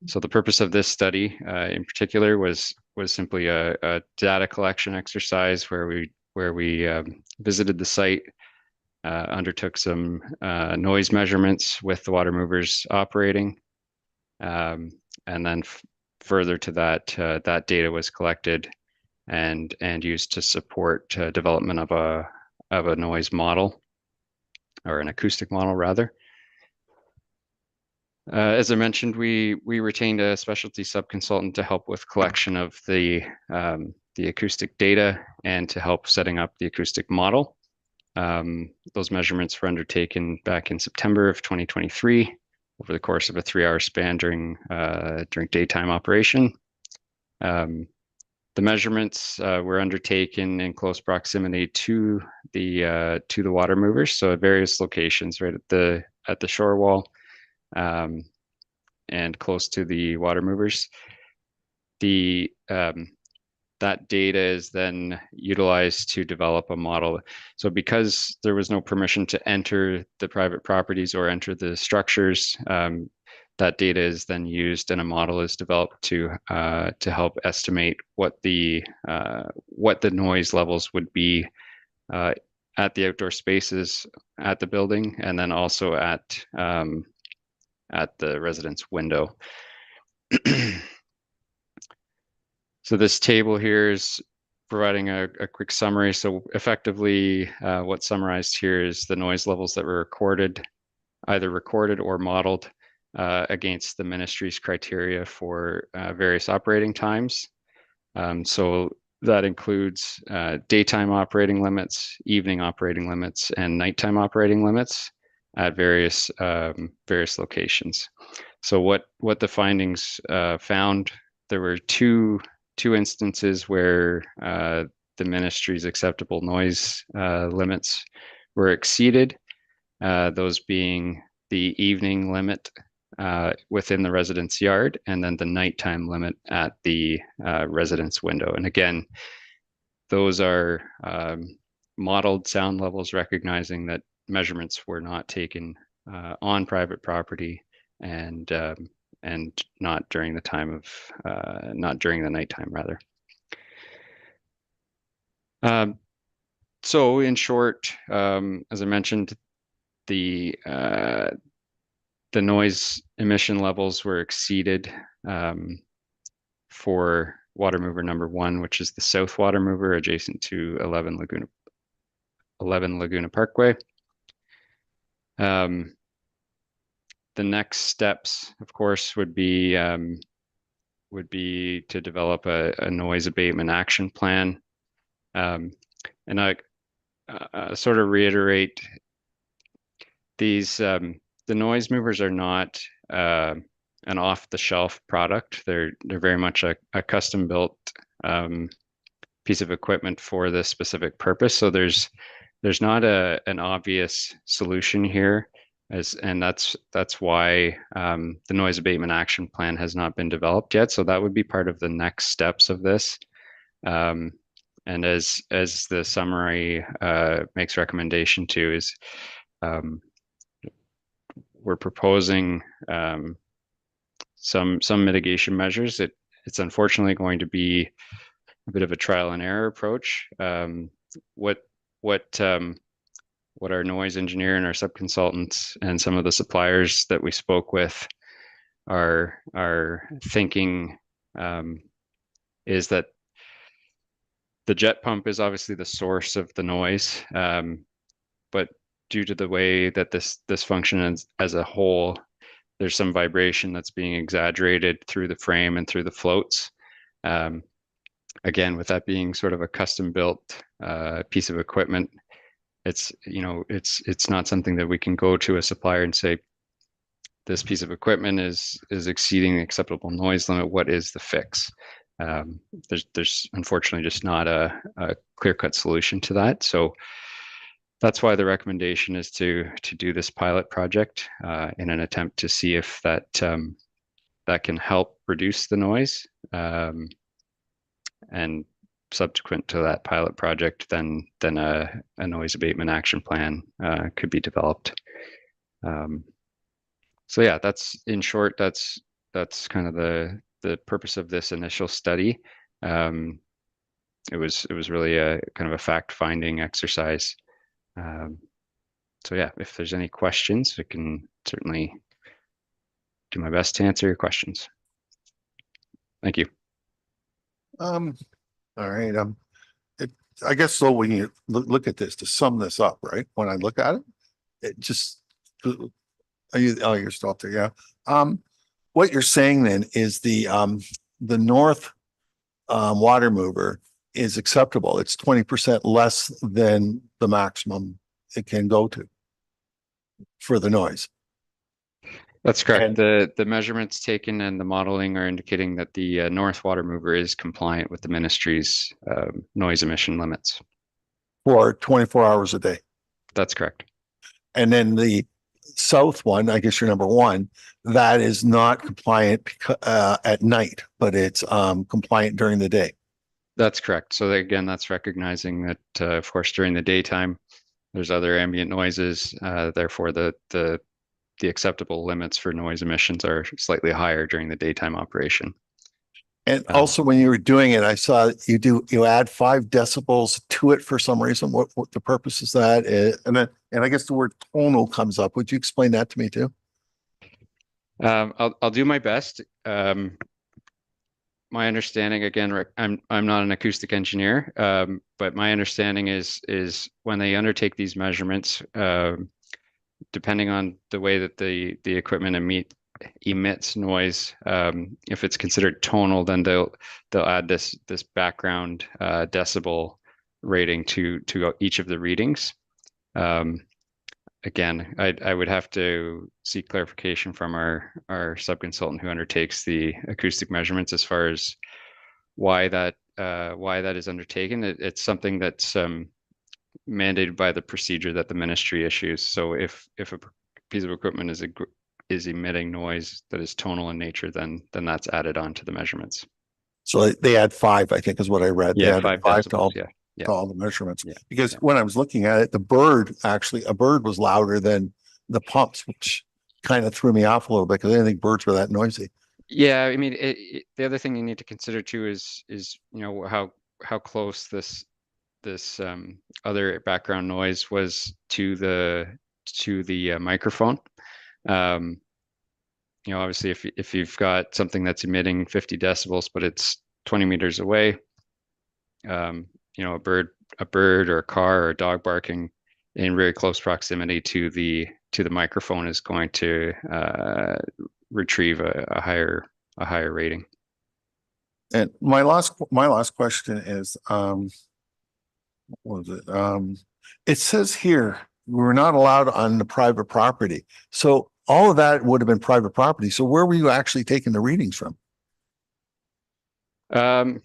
Speaker 11: So the purpose of this study in particular was simply a data collection exercise where we visited the site, undertook some noise measurements with the water movers operating. And then further to that, that data was collected and used to support development of a noise model, or an acoustic model rather. As I mentioned, we retained a specialty subconsultant to help with collection of the acoustic data and to help setting up the acoustic model. Those measurements were undertaken back in September of 2023 over the course of a 3-hour span during daytime operation. The measurements were undertaken in close proximity to the water movers, so at various locations, right at the shore wall, and close to the water movers. That data is then utilized to develop a model. So because there was no permission to enter the private properties or enter the structures, that that data is then used and a model is developed to help estimate what the noise levels would be at the outdoor spaces at the building, and then also at the residence window. So this table here is providing a quick summary. So effectively, what's summarized here is the noise levels that were recorded, either recorded or modeled against the ministry's criteria for various operating times. So that includes daytime operating limits, evening operating limits, and nighttime operating limits at various locations. So what the findings found, there were two instances where the ministry's acceptable noise limits were exceeded, those being the evening limit within the residence yard, and then the nighttime limit at the residence window. And again, those are modeled sound levels, recognizing that measurements were not taken on private property and not during the time of not during the nighttime, rather. So in short, as I mentioned, the noise emission levels were exceeded for water mover number 1, which is the south water mover adjacent to 11 Laguna Parkway. The next steps, of course, would be to develop a noise abatement action plan. And I sort of reiterate, these the noise movers are not an off-the-shelf product. They're very much a custom-built piece of equipment for this specific purpose. So there's not an obvious solution here, and that's why the noise abatement action plan has not been developed yet. So that would be part of the next steps of this. And as the summary makes recommendation to, is we're proposing some mitigation measures. It's unfortunately going to be a bit of a trial and error approach. What our noise engineer and our subconsultants and some of the suppliers that we spoke with are thinking is that the jet pump is obviously the source of the noise, but due to the way that this functions as a whole, there's some vibration that's being exaggerated through the frame and through the floats. Again, with that being sort of a custom-built piece of equipment, it's not something that we can go to a supplier and say, this piece of equipment is exceeding the acceptable noise limit. What is the fix? There's unfortunately just not a clear-cut solution to that. So that's why the recommendation is to do this pilot project in an attempt to see if that can help reduce the noise. And subsequent to that pilot project, then a noise abatement action plan could be developed. So yeah, that's in short, that's kind of the purpose of this initial study. It was really a kind of a fact-finding exercise. So yeah, if there's any questions, I can certainly do my best to answer your questions. Thank you.
Speaker 1: All right. I guess so. When you look at this, to sum this up, right? When I look at it, it just, you're still up there. Yeah. What you're saying then is the north water mover is acceptable. It's 20% less than the maximum it can go to for the noise.
Speaker 11: That's correct.
Speaker 1: And-
Speaker 11: The measurements taken and the modeling are indicating that the north water mover is compliant with the ministry's noise emission limits.
Speaker 1: For 24 hours a day.
Speaker 11: That's correct.
Speaker 1: And then the south one, I guess you're number 1, that is not compliant at night, but it's compliant during the day.
Speaker 11: That's correct. So again, that's recognizing that, of course, during the daytime, there's other ambient noises. Therefore, the the acceptable limits for noise emissions are slightly higher during the daytime operation.
Speaker 1: And also when you were doing it, I saw you add 5 decibels to it for some reason. What the purpose is that? And I guess the word tonal comes up. Would you explain that to me too?
Speaker 11: I'll do my best. My understanding, again, Rick, I'm not an acoustic engineer, but my understanding is when they undertake these measurements, depending on the way that the equipment emits noise, if it's considered tonal, then they'll add this background decibel rating to each of the readings. Again, I would have to seek clarification from our sub-consultant who undertakes the acoustic measurements as far as why that is undertaken. It's something that's mandated by the procedure that the ministry issues. So if a piece of equipment is emitting noise that is tonal in nature, then that's added on to the measurements.
Speaker 1: So they add 5, I think is what I read.
Speaker 11: Yeah,
Speaker 1: they
Speaker 11: 5
Speaker 1: 5
Speaker 11: decibels.
Speaker 1: to all the measurements.
Speaker 11: Yeah.
Speaker 1: Because when I was looking at it, a bird was louder than the pumps, which kind of threw me off a little bit because I didn't think birds were that noisy.
Speaker 11: Yeah, I mean, the other thing you need to consider too is how close this other background noise was to the microphone. Obviously, if you've got something that's emitting 50 decibels, but it's 20 meters away, a bird or a car or a dog barking in very close proximity to the microphone is going to retrieve a higher rating.
Speaker 1: And my last question is, what was it? It says here we're not allowed on the private property. So all of that would have been private property. So where were you actually taking the readings from?
Speaker 11: Let's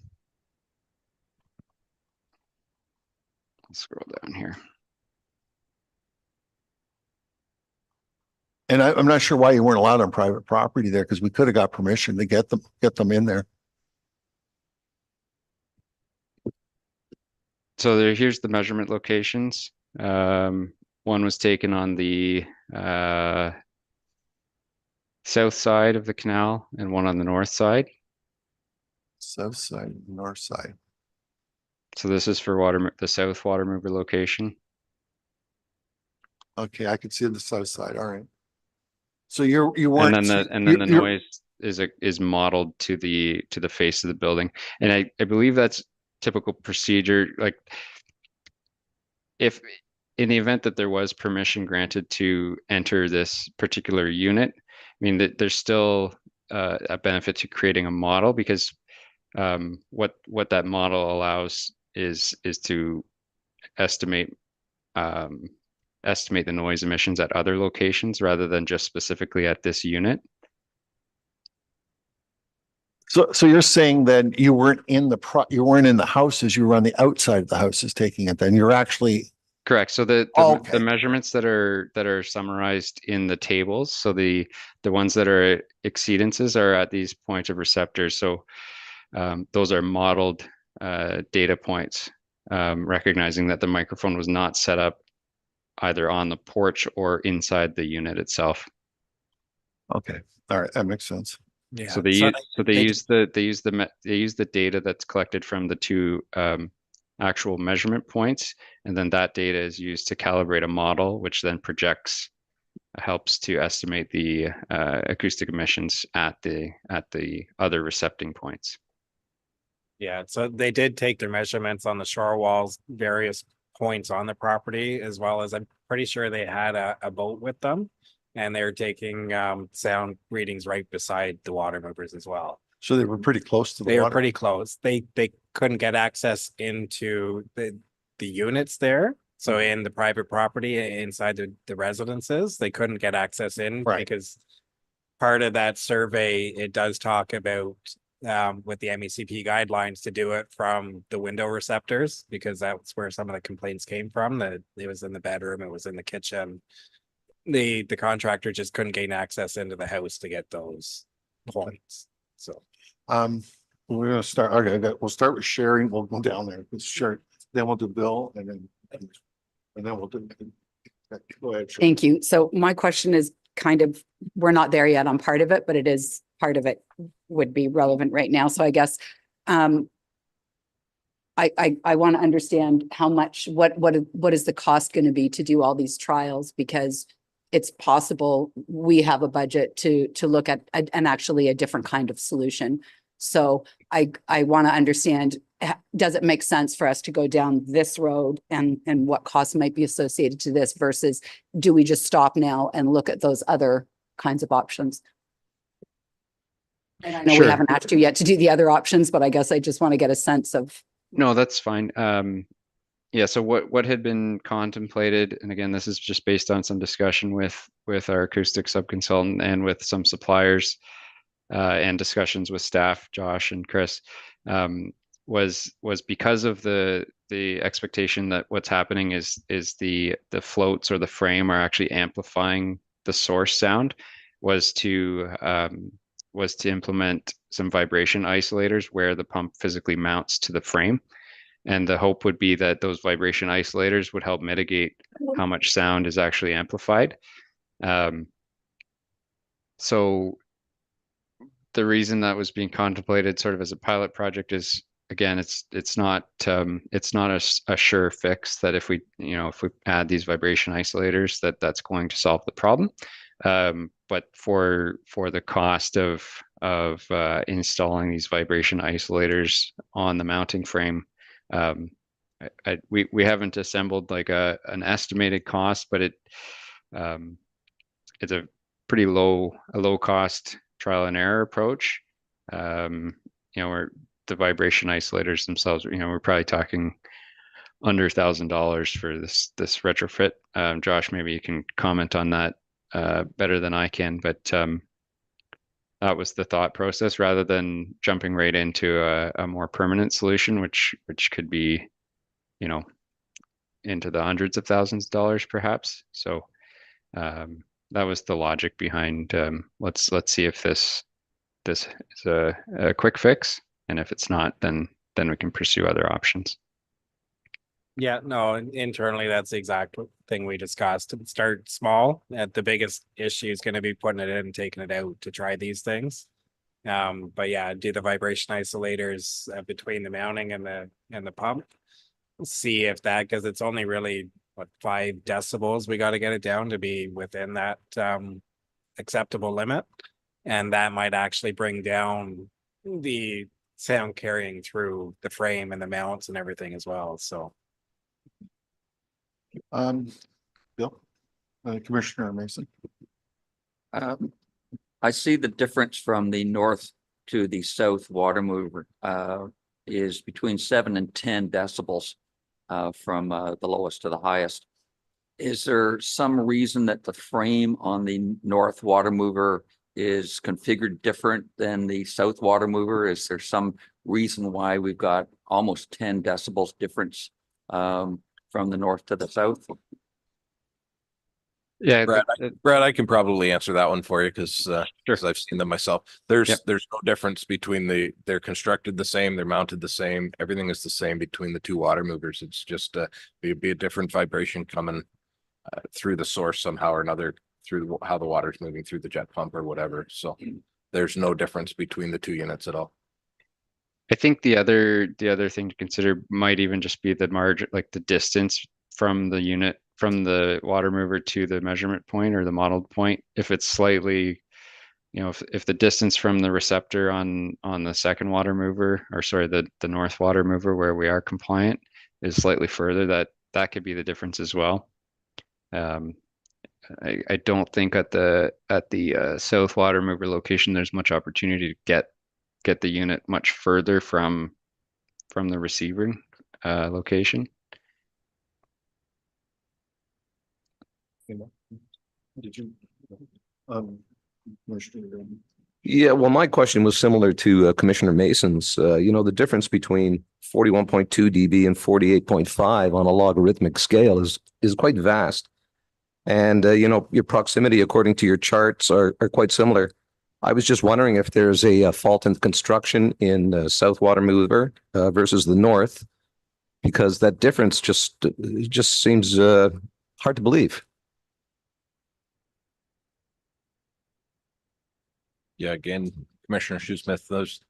Speaker 11: scroll down here.
Speaker 1: And I'm not sure why you weren't allowed on private property there, because we could have got permission to get them in there.
Speaker 11: So here's the measurement locations. One was taken on the south side of the canal and one on the north side.
Speaker 1: South side, north side.
Speaker 11: So this is for the south water mover location.
Speaker 1: Okay, I could see the south side. All right. So you weren't.
Speaker 11: And then the noise is modeled to the face of the building, and I believe that's typical procedure. Like, if in the event that there was permission granted to enter this particular unit, I mean that there's still a benefit to creating a model, because what that model allows is to estimate the noise emissions at other locations rather than just specifically at this unit.
Speaker 1: So you're saying that you weren't in the houses, you were on the outside of the houses taking it, then you're actually
Speaker 11: correct. So the
Speaker 1: okay.
Speaker 11: measurements that are summarized in the tables, so the ones that are exceedances are at these points of receptors. So those are modeled data points, recognizing that the microphone was not set up either on the porch or inside the unit itself.
Speaker 1: Okay. All right. That makes sense.
Speaker 9: Yeah.
Speaker 11: So they use the data that's collected from the 2 actual measurement points, and then that data is used to calibrate a model, which then helps to estimate the acoustic emissions at the other recepting points.
Speaker 9: Yeah, so they did take their measurements on the shore walls, various points on the property, as well as I'm pretty sure they had a boat with them, and they're taking sound readings right beside the water movers as well.
Speaker 1: So they were pretty close to the
Speaker 9: They
Speaker 1: water.
Speaker 9: were pretty close. They couldn't get access into the units there. So in the private property inside the residences, they couldn't get access in,
Speaker 1: Right.
Speaker 9: because part of that survey, it does talk about with the MECP guidelines to do it from the window receptors, because that's where some of the complaints came from. That it was in the bedroom, it was in the kitchen. The contractor just couldn't gain access into the house to get those points. So
Speaker 1: we're gonna start. Okay, we'll start with sharing. We'll go down there. Let's share. Then we'll do Bill, and then we'll do. Go ahead. Sharon.
Speaker 7: Thank you. So my question is kind of, we're not there yet on part of it, but it is part of it would be relevant right now. So I guess I want to understand how much, what is the cost going to be to do all these trials? Because it's possible we have a budget to look at an actually a different kind of solution. So I want to understand, does it make sense for us to go down this road and what costs might be associated to this versus do we just stop now and look at those other kinds of options? And I know we
Speaker 11: Sure.
Speaker 7: haven't asked you yet to do the other options, but I guess I just want to get a sense of.
Speaker 11: No, that's fine. Yeah, so what had been contemplated, and again, this is just based on some discussion with our acoustic subconsultant and with some suppliers, and discussions with staff, Josh and Chris, was because of the expectation that what's happening is the floats or the frame are actually amplifying the source sound, was to implement some vibration isolators where the pump physically mounts to the frame. And the hope would be that those vibration isolators would help mitigate how much sound is actually amplified. So the reason that was being contemplated sort of as a pilot project is, again, it's not a sure fix that if we add these vibration isolators that's going to solve the problem. But for the cost of installing these vibration isolators on the mounting frame, we haven't assembled like an estimated cost, but it's a pretty low cost trial and error approach. Where the vibration isolators themselves, we're probably talking under $1,000 for this retrofit. Josh, maybe you can comment on that better than I can, but that was the thought process rather than jumping right into a more permanent solution, which could be, into the hundreds of thousands of dollars perhaps. So that was the logic behind let's see if this is a quick fix, and if it's not, then we can pursue other options.
Speaker 9: Yeah, no, internally, that's the exact thing we discussed. Start small. The biggest issue is going to be putting it in and taking it out to try these things. But yeah, do the vibration isolators between the mounting and the pump. See if that, because it's only really 5 decibels. We got to get it down to be within that acceptable limit, and that might actually bring down the sound carrying through the frame and the mounts and everything as well. So.
Speaker 1: Bill, Commissioner Mason.
Speaker 12: I see the difference from the north to the south water mover is between 7 and 10 decibels from the lowest to the highest. Is there some reason that the frame on the north water mover is configured different than the south water mover? Is there some reason why we've got almost 10 decibels difference from the north to the south?
Speaker 11: Yeah,
Speaker 6: Brad, I can probably answer that one for you because I've seen them myself. There's no difference between they're constructed the same, they're mounted the same, everything is the same between the 2 water movers. It's just be a different vibration coming through the source somehow or another, through how the water's moving through the jet pump or whatever. So there's no difference between the 2 units at all.
Speaker 11: I think the other thing to consider might even just be the margin, like the distance from the unit, from the water mover to the measurement point or the modeled point. If it's slightly, if the distance from the receptor on the second water mover, or sorry, the north water mover where we are compliant, is slightly further, that could be the difference as well. I don't think at the south water mover location there's much opportunity to get the unit much further from the receiving location.
Speaker 1: Did you?
Speaker 13: Yeah, well, my question was similar to Commissioner Mason's. The difference between 41.2 dB and 48.5 on a logarithmic scale is quite vast. And, your proximity, according to your charts, are quite similar. I was just wondering if there's a fault in construction in the south water mover versus the north, because that difference just seems hard to believe.
Speaker 6: Yeah, again, Commissioner Shoesmith,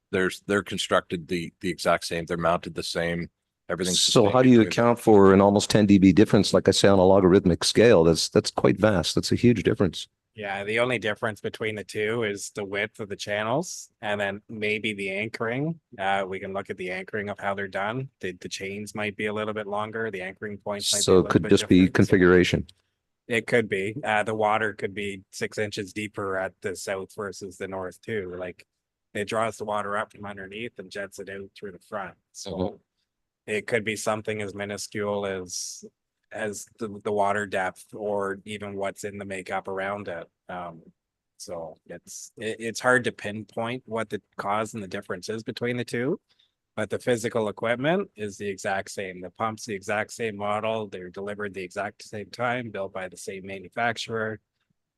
Speaker 6: they're constructed the exact same, they're mounted the same, everything's. the
Speaker 13: So
Speaker 6: same
Speaker 13: how do you
Speaker 6: between them.
Speaker 13: account for an almost 10 dB difference, like I say, on a logarithmic scale? That's quite vast. That's a huge difference.
Speaker 9: Yeah, the only difference between the two is the width of the channels and then maybe the anchoring. We can look at the anchoring of how they're done. The chains might be a little bit longer. The anchoring points might be a
Speaker 13: So it
Speaker 9: little
Speaker 13: could
Speaker 9: bit
Speaker 13: just be
Speaker 9: different.
Speaker 13: configuration.
Speaker 9: It could be. The water could be 6 inches deeper at the south versus the north too. Like it draws the water up from underneath and jets it out through the front. So it could be something as minuscule as the water depth or even what's in the makeup around it. So it's hard to pinpoint what the cause and the difference is between the two, but the physical equipment is the exact same. The pump's the exact same model. They're delivered the exact same time, built by the same manufacturer.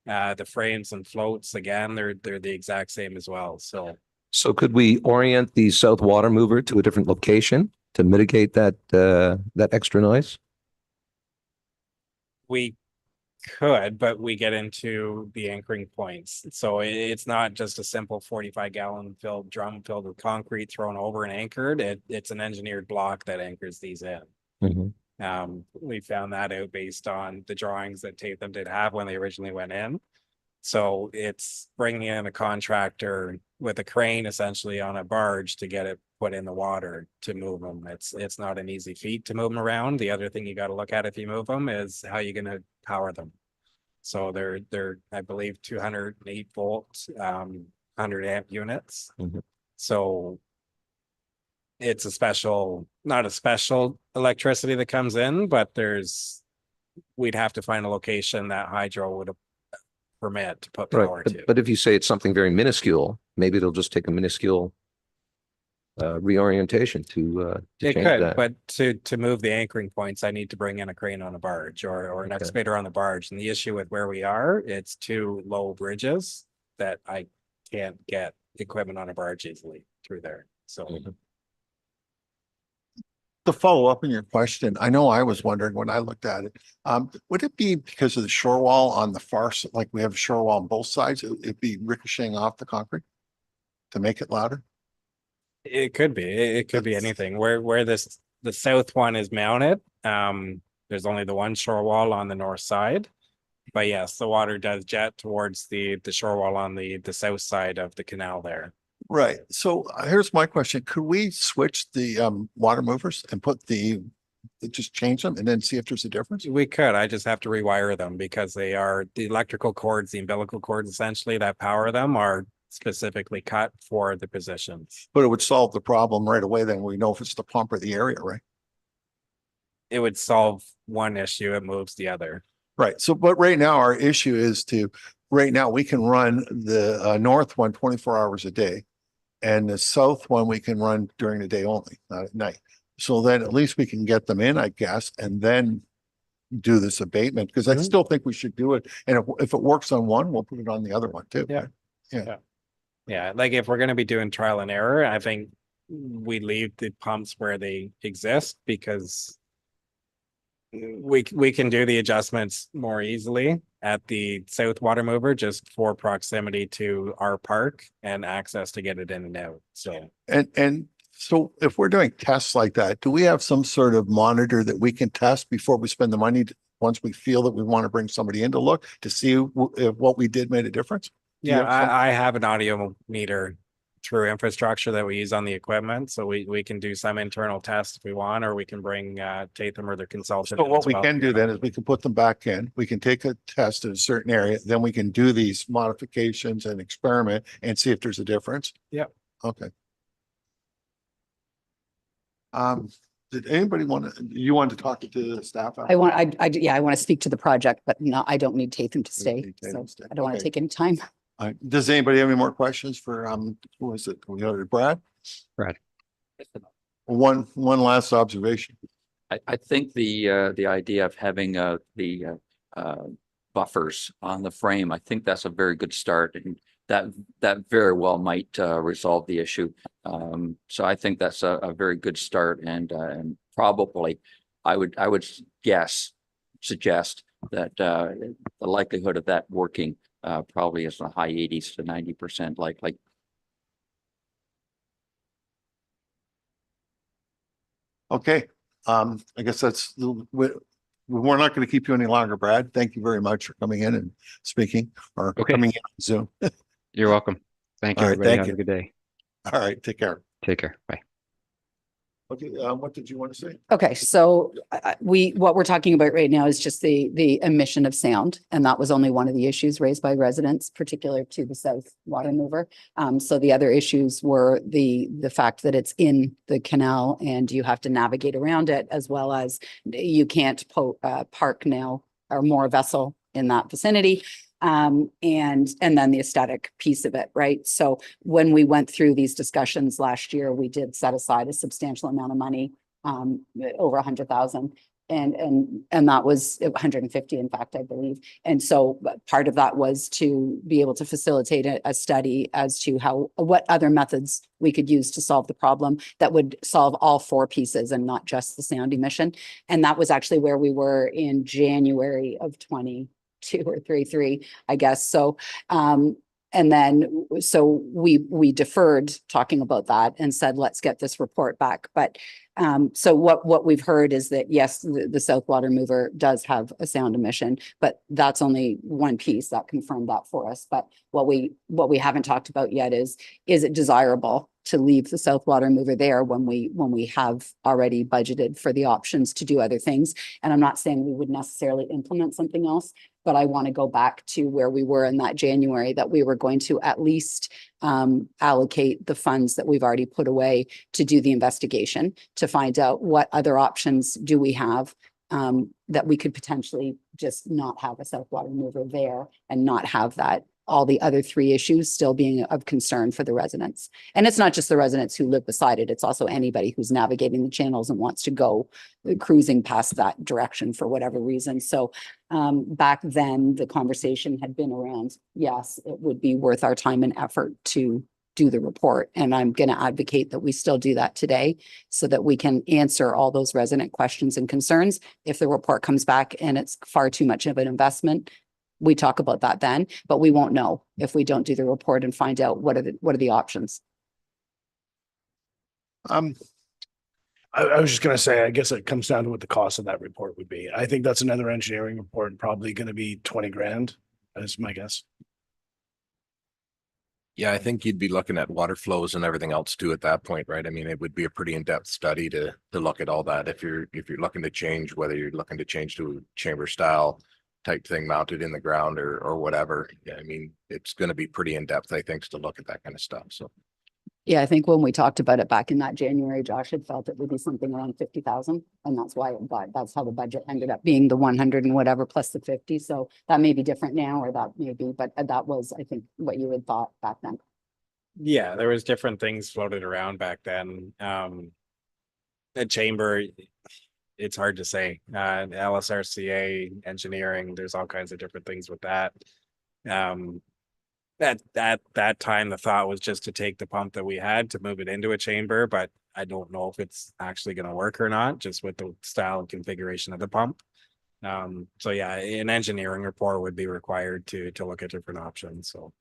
Speaker 9: The frames and floats, again, they're the exact same as well.
Speaker 13: So could we orient the south water mover to a different location to mitigate that extra noise?
Speaker 9: We could, but we get into the anchoring points. So it's not just a simple 45-gallon filled drum filled with concrete thrown over and anchored. It's an engineered block that anchors these in. We found that out based on the drawings that Tatham did have when they originally went in. So it's bringing in a contractor with a crane essentially on a barge to get it put in the water to move them. It's not an easy feat to move them around. The other thing you got to look at if you move them is how you're going to power them. So they're I believe 208 volt, 100 amp units. So it's not a special electricity that comes in, but we'd have to find a location that hydro would permit to put power to.
Speaker 13: But if you say it's something very minuscule, maybe it'll just take a minuscule reorientation to
Speaker 9: It
Speaker 13: change
Speaker 9: could,
Speaker 13: that.
Speaker 9: but to move the anchoring points, I need to bring in a crane on a barge or an excavator on the barge. And the issue with where we are, it's two low bridges that I can't get equipment on a barge easily through there. So
Speaker 1: To follow up on your question, I know I was wondering when I looked at it, would it be because of the shore wall on the far side, like we have a shore wall on both sides, it'd be ricocheting off the concrete to make it louder?
Speaker 9: it could be, it could be anything. Where the south one is mounted, there's only the one shore wall on the north side. But yes, the water does jet towards the shore wall on the south side of the canal there.
Speaker 1: Right. So here's my question. Could we switch the water movers and just change them and then see if there's a difference?
Speaker 9: We could. I just have to rewire them because they are the electrical cords, the umbilical cords essentially that power them are specifically cut for the positions.
Speaker 1: But it would solve the problem right away. Then we know if it's the pump or the area, right?
Speaker 9: It would solve one issue, it moves the other.
Speaker 1: Right. So, but right now our issue is right now we can run the north one 24 hours a day. And the south one we can run during the day only, not at night. So then at least we can get them in, I guess, and then do this abatement, because I still think we should do it. And if it works on one, we'll put it on the other one too.
Speaker 9: Yeah. Like if we're going to be doing trial and error, I think we leave the pumps where they exist because we can do the adjustments more easily at the south water mover just for proximity to our park and access to get it in and out. So
Speaker 1: And so if we're doing tests like that, do we have some sort of monitor that we can test before we spend the money once we feel that we want to bring somebody in to look to see if what we did made a difference?
Speaker 9: yeah, I have an audio meter through infrastructure that we use on the equipment. So we can do some internal tests if we want, or we can bring Tatham or their consultant.
Speaker 1: So what we can do then is we can put them back in, we can take a test in a certain area, then we can do these modifications and experiment and see if there's a difference.
Speaker 9: Yeah.
Speaker 1: Okay. Did anybody you wanted to talk to the staff?
Speaker 7: I want to speak to the project, but no, I don't need Tatham to stay. So I don't want to take any time.
Speaker 1: Does anybody have any more questions for, who was it? We know Brad?
Speaker 11: Brad.
Speaker 1: One last observation.
Speaker 12: I think the idea of having the buffers on the frame, I think that's a very good start, and that very well might resolve the issue. So I think that's a very good start, and probably I would suggest that the likelihood of that working probably is the high 80s to 90% likely.
Speaker 1: Okay, I guess we're not going to keep you any longer, Brad. Thank you very much for coming in and speaking or
Speaker 11: Okay.
Speaker 1: coming in on Zoom.
Speaker 11: You're welcome. Thank you,
Speaker 1: All right,
Speaker 11: everybody.
Speaker 1: thank
Speaker 11: Have
Speaker 1: you.
Speaker 11: a good day.
Speaker 1: All right, take care.
Speaker 11: Take care. Bye.
Speaker 1: Okay, what did you want to say?
Speaker 7: Okay, so what we're talking about right now is just the emission of sound. And that was only one of the issues raised by residents, particular to the south water mover. So the other issues were the fact that it's in the canal and you have to navigate around it, as well as you can't park now or more vessel in that vicinity. And then the aesthetic piece of it, right? So when we went through these discussions last year, we did set aside a substantial amount of money, over 100,000. And that was 150, in fact, I believe. And so part of that was to be able to facilitate a study as to what other methods we could use to solve the problem that would solve all four pieces and not just the sound emission. And that was actually where we were in January of 22 or 3, I guess. So, and then, so we deferred talking about that and said, let's get this report back. But so what we've heard is that, yes, the South Water Mover does have a sound emission, but that's only one piece that confirmed that for us. But what we haven't talked about yet is it desirable to leave the South Water Mover there when we have already budgeted for the options to do other things? And I'm not saying we would necessarily implement something else, but I want to go back to where we were in that January, that we were going to at least allocate the funds that we've already put away to do the investigation, to find out what other options do we have, that we could potentially just not have a South Water Mover there and not have that, all the other three issues still being of concern for the residents. And it's not just the residents who live beside it, it's also anybody who's navigating the channels and wants to go cruising past that direction for whatever reason. So back then, the conversation had been around, yes, it would be worth our time and effort to do the report. And I'm going to advocate that we still do that today so that we can answer all those resident questions and concerns. If the report comes back and it's far too much of an investment, we talk about that then, but we won't know if we don't do the report and find out what are the options.
Speaker 5: I was just gonna say, I guess it comes down to what the cost of that report would be. I think that's another engineering report, probably gonna be 20 grand, is my guess.
Speaker 6: Yeah, I think you'd be looking at water flows and everything else too at that point, right? I mean, it would be a pretty in-depth study to look at all that. If you're looking to change, whether you're looking to change to a chamber style type thing mounted in the ground or whatever. Yeah, I mean, it's going to be pretty in-depth, I think, to look at that kind of stuff. So
Speaker 7: yeah, I think when we talked about it back in that January, Josh had felt it would be something around 50,000. And that's why that's how the budget ended up being the 100 and whatever plus the 50. So that may be different now, or that may be, but that was, I think, what you had thought back then.
Speaker 9: Yeah, there was different things floated around back then. A chamber, it's hard to say. LSRCA engineering, there's all kinds of different things with that. At that time, the thought was just to take the pump that we had to move it into a chamber, but I don't know if it's actually going to work or not, just with the style and configuration of the pump. So yeah, an engineering report would be required to look at different options. So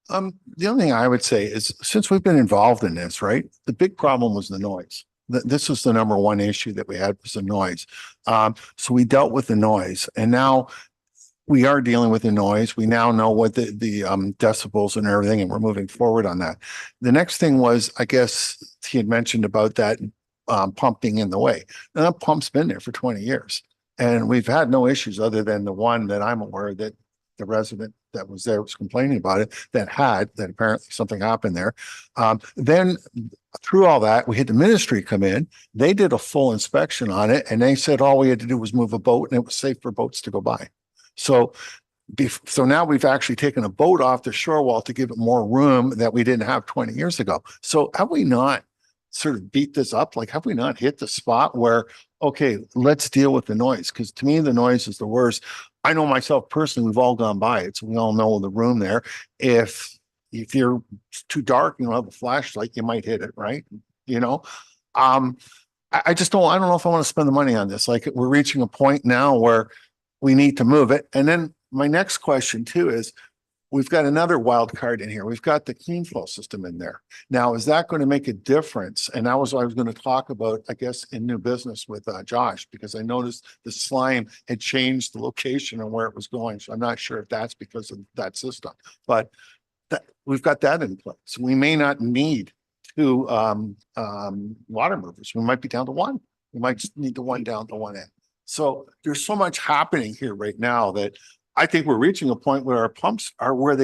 Speaker 1: the only thing I would say is, since we've been involved in this, right, the big problem was the noise. This was the number one issue that we had, was the noise. So we dealt with the noise, and now we are dealing with the noise. We now know what the decibels and everything, and we're moving forward on that. The next thing was, I guess he had mentioned about that pump being in the way. And that pump's been there for 20 years. And we've had no issues other than the one that I'm aware that the resident that was there was complaining about it, that apparently something happened there. Then through all that, we had the ministry come in. They did a full inspection on it, and they said all we had to do was move a boat and it was safe for boats to go by. So now we've actually taken a boat off the shore wall to give it more room that we didn't have 20 years ago. So have we not sort of beat this up? Like, have we not hit the spot where, okay, let's deal with the noise? Because to me, the noise is the worst. I know myself personally, we've all gone by it. So we all know the room there. If you're too dark, you don't have a flashlight, you might hit it, right? You know, I just I don't know if I want to spend the money on this. Like, we're reaching a point now where we need to move it. And then my next question too is, we've got another wild card in here. We've got the clean flow system in there. Now, is that going to make a difference? And that was what I was going to talk about, I guess, in new business with Josh, because I noticed the slime had changed the location and where it was going. So I'm not sure if that's because of that system, but we've got that in place. We may not need two water movers. We might be down to one. We might just need the one down to one end. So there's so much happening here right now that I think we're reaching a point where our pumps are where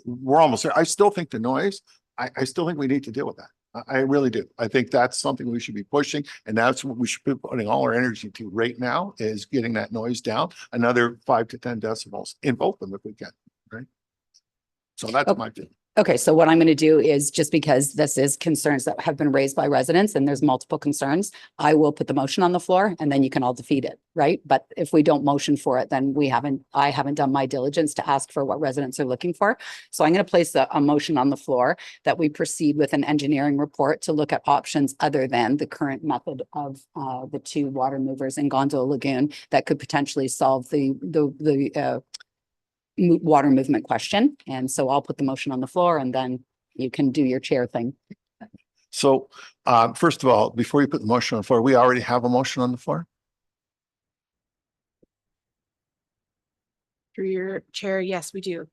Speaker 1: we're almost there. I still think the noise, I still think we need to deal with that. I really do. I think that's something we should be pushing, and that's what we should be putting all our energy to right now, is getting that noise down another 5 to 10 decibels in both of them if we can, right? So that's my feeling.
Speaker 7: Okay, so what I'm going to do is, just because this is concerns that have been raised by residents and there's multiple concerns, I will put the motion on the floor and then you can all defeat it, right? But if we don't motion for it, then I haven't done my diligence to ask for what residents are looking for. So I'm going to place a motion on the floor that we proceed with an engineering report to look at options other than the current method of the two water movers in Gondola Lagoon that could potentially solve the water movement question. And so I'll put the motion on the floor and then you can do your chair thing.
Speaker 1: So first of all, before you put the motion on the floor, we already have a motion on the floor.
Speaker 14: Through your chair, yes, we do.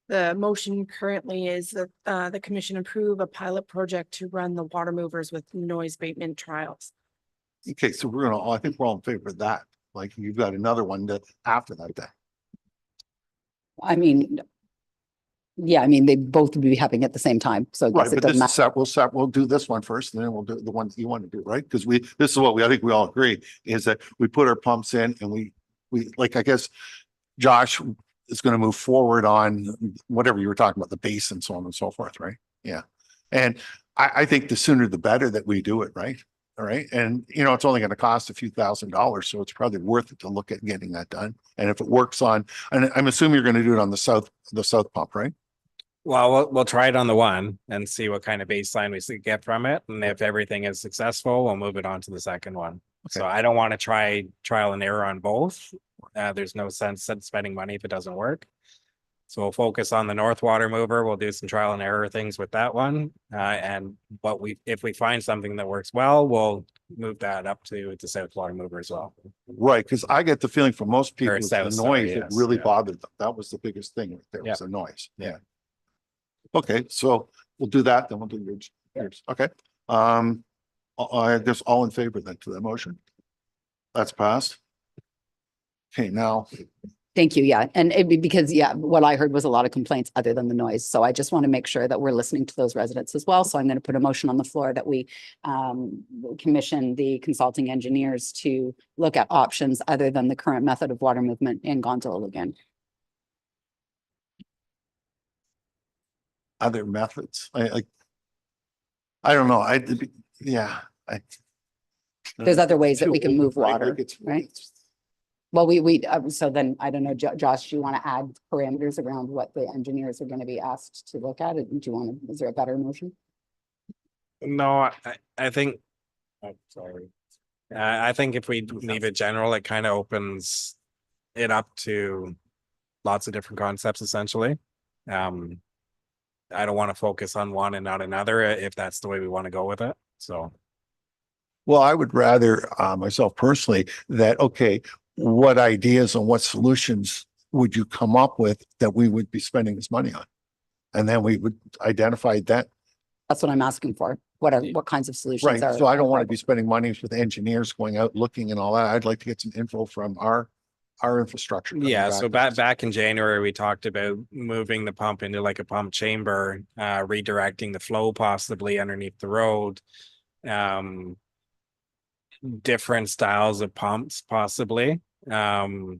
Speaker 14: The motion currently is that the commission approve a pilot project to run the water movers with noise abatement trials.
Speaker 1: Okay, so I think we're all in favor of that. Like, you've got another one that after that then.
Speaker 7: I mean, yeah, I mean, they both would be happening at the same time. So I
Speaker 1: Right,
Speaker 7: guess it
Speaker 1: but
Speaker 7: doesn't
Speaker 1: this
Speaker 7: matter.
Speaker 1: is we'll do this one first, and then we'll do the one that you want to do, right? Because this is what I think we all agree, is that we put our pumps in and we like, I guess Josh is going to move forward on whatever you were talking about, the base and so on and so forth, right? Yeah. And I think the sooner the better that we do it, right? All right. And it's only going to cost a few $1,000s. So it's probably worth it to look at getting that done. And if it works and I'm assuming you're going to do it on the south pump, right?
Speaker 9: Well, we'll try it on the one and see what kind of baseline we get from it. And if everything is successful, we'll move it on to the second one.
Speaker 1: Okay.
Speaker 9: So I don't want to try trial and error on both. There's no sense in spending money if it doesn't work. So we'll focus on the north water mover. We'll do some trial and error things with that one. If we find something that works well, we'll move that up to the south water mover as well.
Speaker 1: Right. Because I get the feeling from most people, it's the
Speaker 9: south,
Speaker 1: noise
Speaker 9: sorry,
Speaker 1: that
Speaker 9: yes,
Speaker 1: really
Speaker 9: yeah.
Speaker 1: bothered them. That was the biggest thing right there, was
Speaker 9: Yeah.
Speaker 1: the noise.
Speaker 9: Yeah.
Speaker 1: Okay, so we'll do that, then we'll do yours. Okay. I guess all in favor then to that motion. That's passed. Okay, now,
Speaker 7: Thank you. Yeah. And because what I heard was a lot of complaints other than the noise. So I just want to make sure that we're listening to those residents as well. So I'm going to put a motion on the floor that we commission the consulting engineers to look at options other than the current method of water movement in Gondola Lagoon.
Speaker 1: other methods. I don't know.
Speaker 7: There's other ways that we can move
Speaker 1: Right,
Speaker 7: water,
Speaker 1: like it's-
Speaker 7: right?
Speaker 1: it's-
Speaker 7: Well, so then I don't know, Josh, do you want to add parameters around what the engineers are going to be asked to look at? Is there a better motion?
Speaker 9: No, I think, oh, sorry. I think if we leave it general, it kind of opens it up to lots of different concepts essentially. I don't want to focus on one and not another if that's the way we want to go with it. So.
Speaker 1: Well, I would rather, myself personally, that, okay, what ideas and what solutions would you come up with that we would be spending this money on? And then we would identify that.
Speaker 7: That's what I'm asking for. What kinds of solutions
Speaker 1: Right.
Speaker 7: are?
Speaker 1: So I don't want to be spending money with engineers going out looking and all that. I'd like to get some info from our infrastructure. coming
Speaker 9: Yeah, so
Speaker 1: to us.
Speaker 9: back in January, we talked about moving the pump into like a pump chamber, redirecting the flow possibly underneath the road. Different styles of pumps possibly. I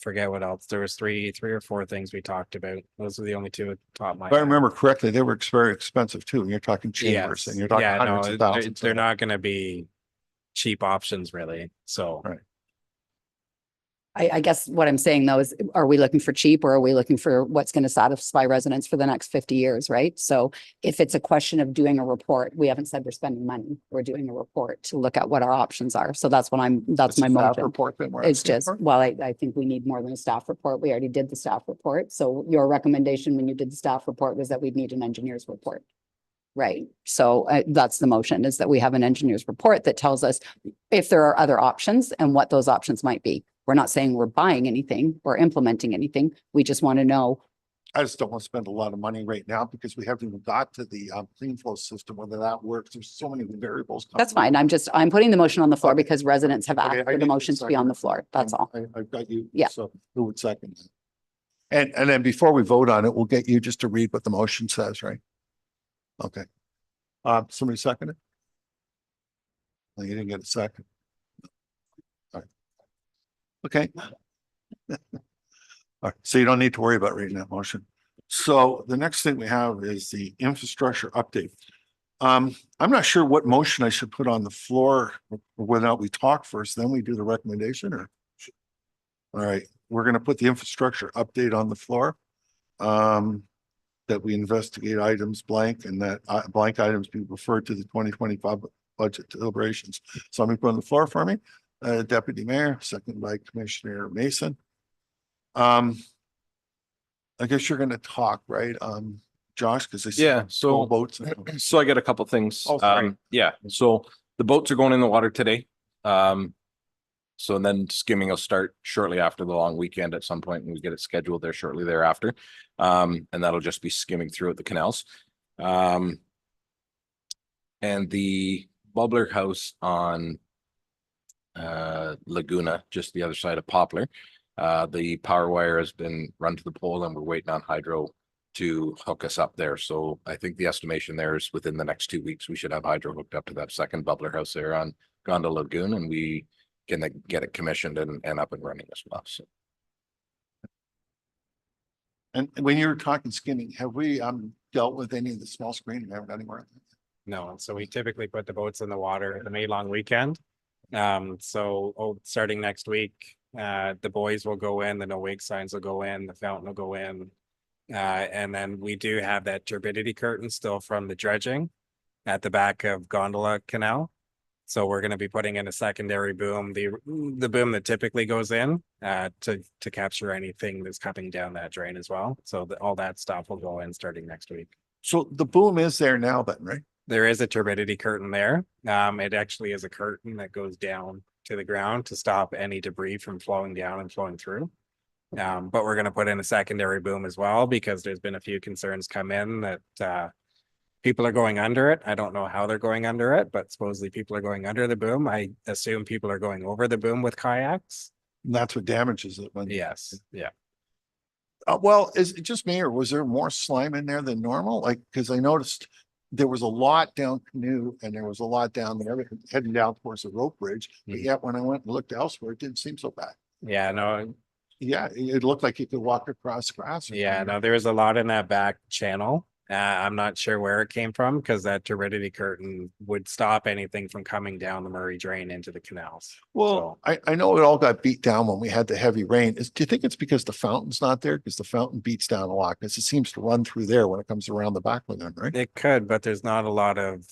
Speaker 9: forget what else. There was three or four things we talked about. Those are the only two at the top of my
Speaker 1: If I
Speaker 9: head.
Speaker 1: remember correctly, they were very expensive too. And you're talking chambers and you're talking
Speaker 9: Yeah,
Speaker 1: hundreds
Speaker 9: no,
Speaker 1: of thousands.
Speaker 9: they're not going to be cheap options really. So.
Speaker 1: Right.
Speaker 7: I guess what I'm saying though is, are we looking for cheap or are we looking for what's going to satisfy residents for the next 50 years, right? So if it's a question of doing a report, we haven't said we're spending money. We're doing a report to look at what our options are. So that's what that's my motion.
Speaker 1: Report that we're
Speaker 7: It's
Speaker 1: asking
Speaker 7: just,
Speaker 1: for?
Speaker 7: well, I think we need more than a staff report. We already did the staff report. So your recommendation when you did the staff report was that we'd need an engineer's report. Right. So that's the motion, is that we have an engineer's report that tells us if there are other options and what those options might be. We're not saying we're buying anything or implementing anything. We just want to know.
Speaker 1: I just don't want to spend a lot of money right now because we haven't even got to the clean flow system, whether that works. There's so many variables.
Speaker 7: That's fine. I'm putting the motion on the floor because residents have
Speaker 1: Okay,
Speaker 7: asked
Speaker 1: I
Speaker 7: for
Speaker 1: need
Speaker 7: the
Speaker 1: a
Speaker 7: motion to be on the
Speaker 1: second.
Speaker 7: floor. That's all.
Speaker 1: I've got you.
Speaker 7: Yeah.
Speaker 1: So who would second that? And then before we vote on it, we'll get you just to read what the motion says, right? Okay. Somebody second it? No, you didn't get a second. All right. Okay. All right, so you don't need to worry about reading that motion. So the next thing we have is the infrastructure update. I'm not sure what motion I should put on the floor, or whether or not we talk first, then we do the recommendation, or. All right, we're gonna put the infrastructure update on the floor. That we investigate items blank and that blank items be referred to the 2025 budget deliberations. So I'm gonna put on the floor for me, Deputy Mayor, second by Commissioner Mason. I guess you're gonna talk, right? Josh, because I see
Speaker 6: Yeah, so
Speaker 1: boats.
Speaker 6: so I got a couple things.
Speaker 1: Oh, sorry.
Speaker 6: Yeah, so the boats are going in the water today. So then skimming will start shortly after the long weekend at some point, and we get it scheduled there shortly thereafter. And that'll just be skimming throughout the canals. And the bubbler house on Laguna, just the other side of Poplar. The power wire has been run to the pole and we're waiting on hydro to hook us up there. So I think the estimation there is within the next 2 weeks, we should have hydro hooked up to that second bubbler house there on Gondola Lagoon, and we can get it commissioned and up and running as well. So.
Speaker 1: And when you were talking skimming, have we dealt with any of the small screen? We haven't done anywhere.
Speaker 9: No, so we typically put the boats in the water the May long weekend. Starting next week, the buoys will go in, the no wake signs will go in, the fountain will go in. And then we do have that turbidity curtain still from the dredging at the back of Gondola Canal. So we're going to be putting in a secondary boom, the boom that typically goes in to capture anything that's coming down that drain as well. So all that stuff will go in starting next week.
Speaker 1: So the boom is there now then, right?
Speaker 9: There is a turbidity curtain there. It actually is a curtain that goes down to the ground to stop any debris from flowing down and flowing through. But we're going to put in a secondary boom as well, because there's been a few concerns come in that people are going under it. I don't know how they're going under it, but supposedly people are going under the boom. I assume people are going over the boom with kayaks.
Speaker 1: And that's what damages it.
Speaker 9: Yes. Yeah.
Speaker 1: Well, is it just me or was there more slime in there than normal? Like, because I noticed there was a lot down Canoe and there was a lot down there heading down towards the rope bridge. But yet when I went and looked elsewhere, it didn't seem so bad.
Speaker 9: Yeah, no.
Speaker 1: Yeah, it looked like you could walk across grass.
Speaker 9: Yeah, no, there was a lot in that back channel. I'm not sure where it came from, because that turbidity curtain would stop anything from coming down the Murray drain into the canals.
Speaker 1: Well, I know it all got beat down when we had the heavy rain. Do you think it's because the fountain's not there? Because the fountain beats down a lot, because it seems to run through there when it comes around the back lagoon, right?
Speaker 9: It could, but there's not a lot of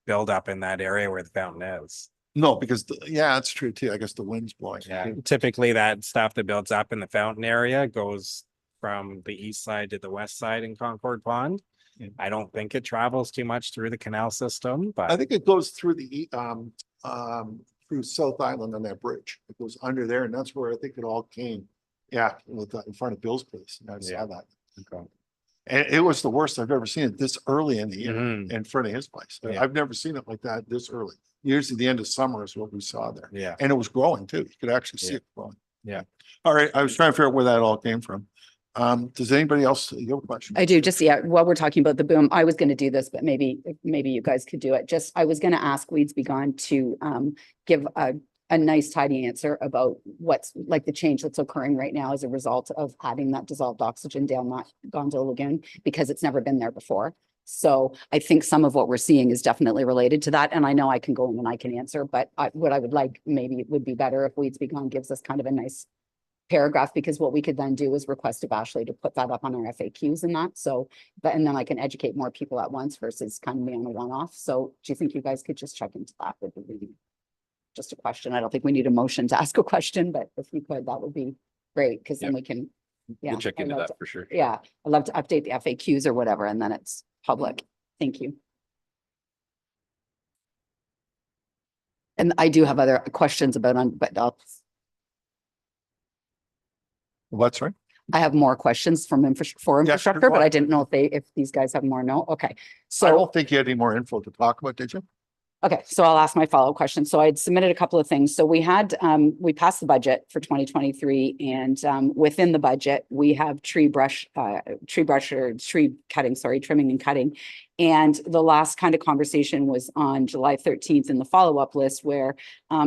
Speaker 9: buildup in that area where the fountain is.
Speaker 1: No, because yeah, that's true too. I guess the wind's blowing.
Speaker 9: Yeah, typically that stuff that builds up in the fountain area goes from the east side to the west side in Concord Pond. I don't think it travels too much through the canal system, but
Speaker 1: I think it goes through the through South Island on that bridge. It goes under there, and that's where I think it all came. Yeah, with in front of Bill's place. I saw that.
Speaker 9: Okay.
Speaker 1: And it was the worst I've ever seen it this early in the year
Speaker 9: Mm-hmm.
Speaker 1: in front of his place.
Speaker 9: Yeah.
Speaker 1: I've never seen it like that this early. Usually the end of summer is what we saw there.
Speaker 9: Yeah.
Speaker 1: And it was growing too. You could actually see
Speaker 9: Yeah.
Speaker 1: it growing.
Speaker 9: Yeah.
Speaker 1: All right. I was trying to figure out where that all came from. Does anybody else, you have a question?
Speaker 7: I do, just, yeah, while we're talking about the boom, I was gonna do this, but maybe you guys could do it. Just, I was gonna ask Weeds Be Gone to give a nice tidy answer about what's like the change that's occurring right now as a result of adding that dissolved oxygen down that Gondola Lagoon, because it's never been there before. So I think some of what we're seeing is definitely related to that. And I know I can go in and I can answer, but what I would like, maybe it would be better if Weeds Be Gone gives us kind of a nice paragraph, because what we could then do is request of Ashley to put that up on our FAQs and that. So, but, and then I can educate more people at once versus kind of being a one-off. So do you think you guys could just check into that? Would be just a question. I don't think we need a motion to ask a question, but if you could, that would be great, because then we can, yeah.
Speaker 6: We'll check
Speaker 7: I'd
Speaker 6: into
Speaker 7: love
Speaker 6: that
Speaker 7: to-
Speaker 6: for sure.
Speaker 7: Yeah, I'd love to update the FAQs or whatever, and then it's public. Thank you. And I do have other questions about but
Speaker 1: What's right?
Speaker 7: I have more questions from infrastructure,
Speaker 1: go
Speaker 7: but
Speaker 1: on.
Speaker 7: I didn't know if these guys have more. No, okay.
Speaker 1: I
Speaker 7: So,
Speaker 1: don't think you had any more info to talk about, did you?
Speaker 7: okay, so I'll ask my follow-up question. So I'd submitted a couple of things. So we had, we passed the budget for 2023, and within the budget, we have tree trimming and cutting. And the last kind of conversation was on July 13th in the follow-up list, where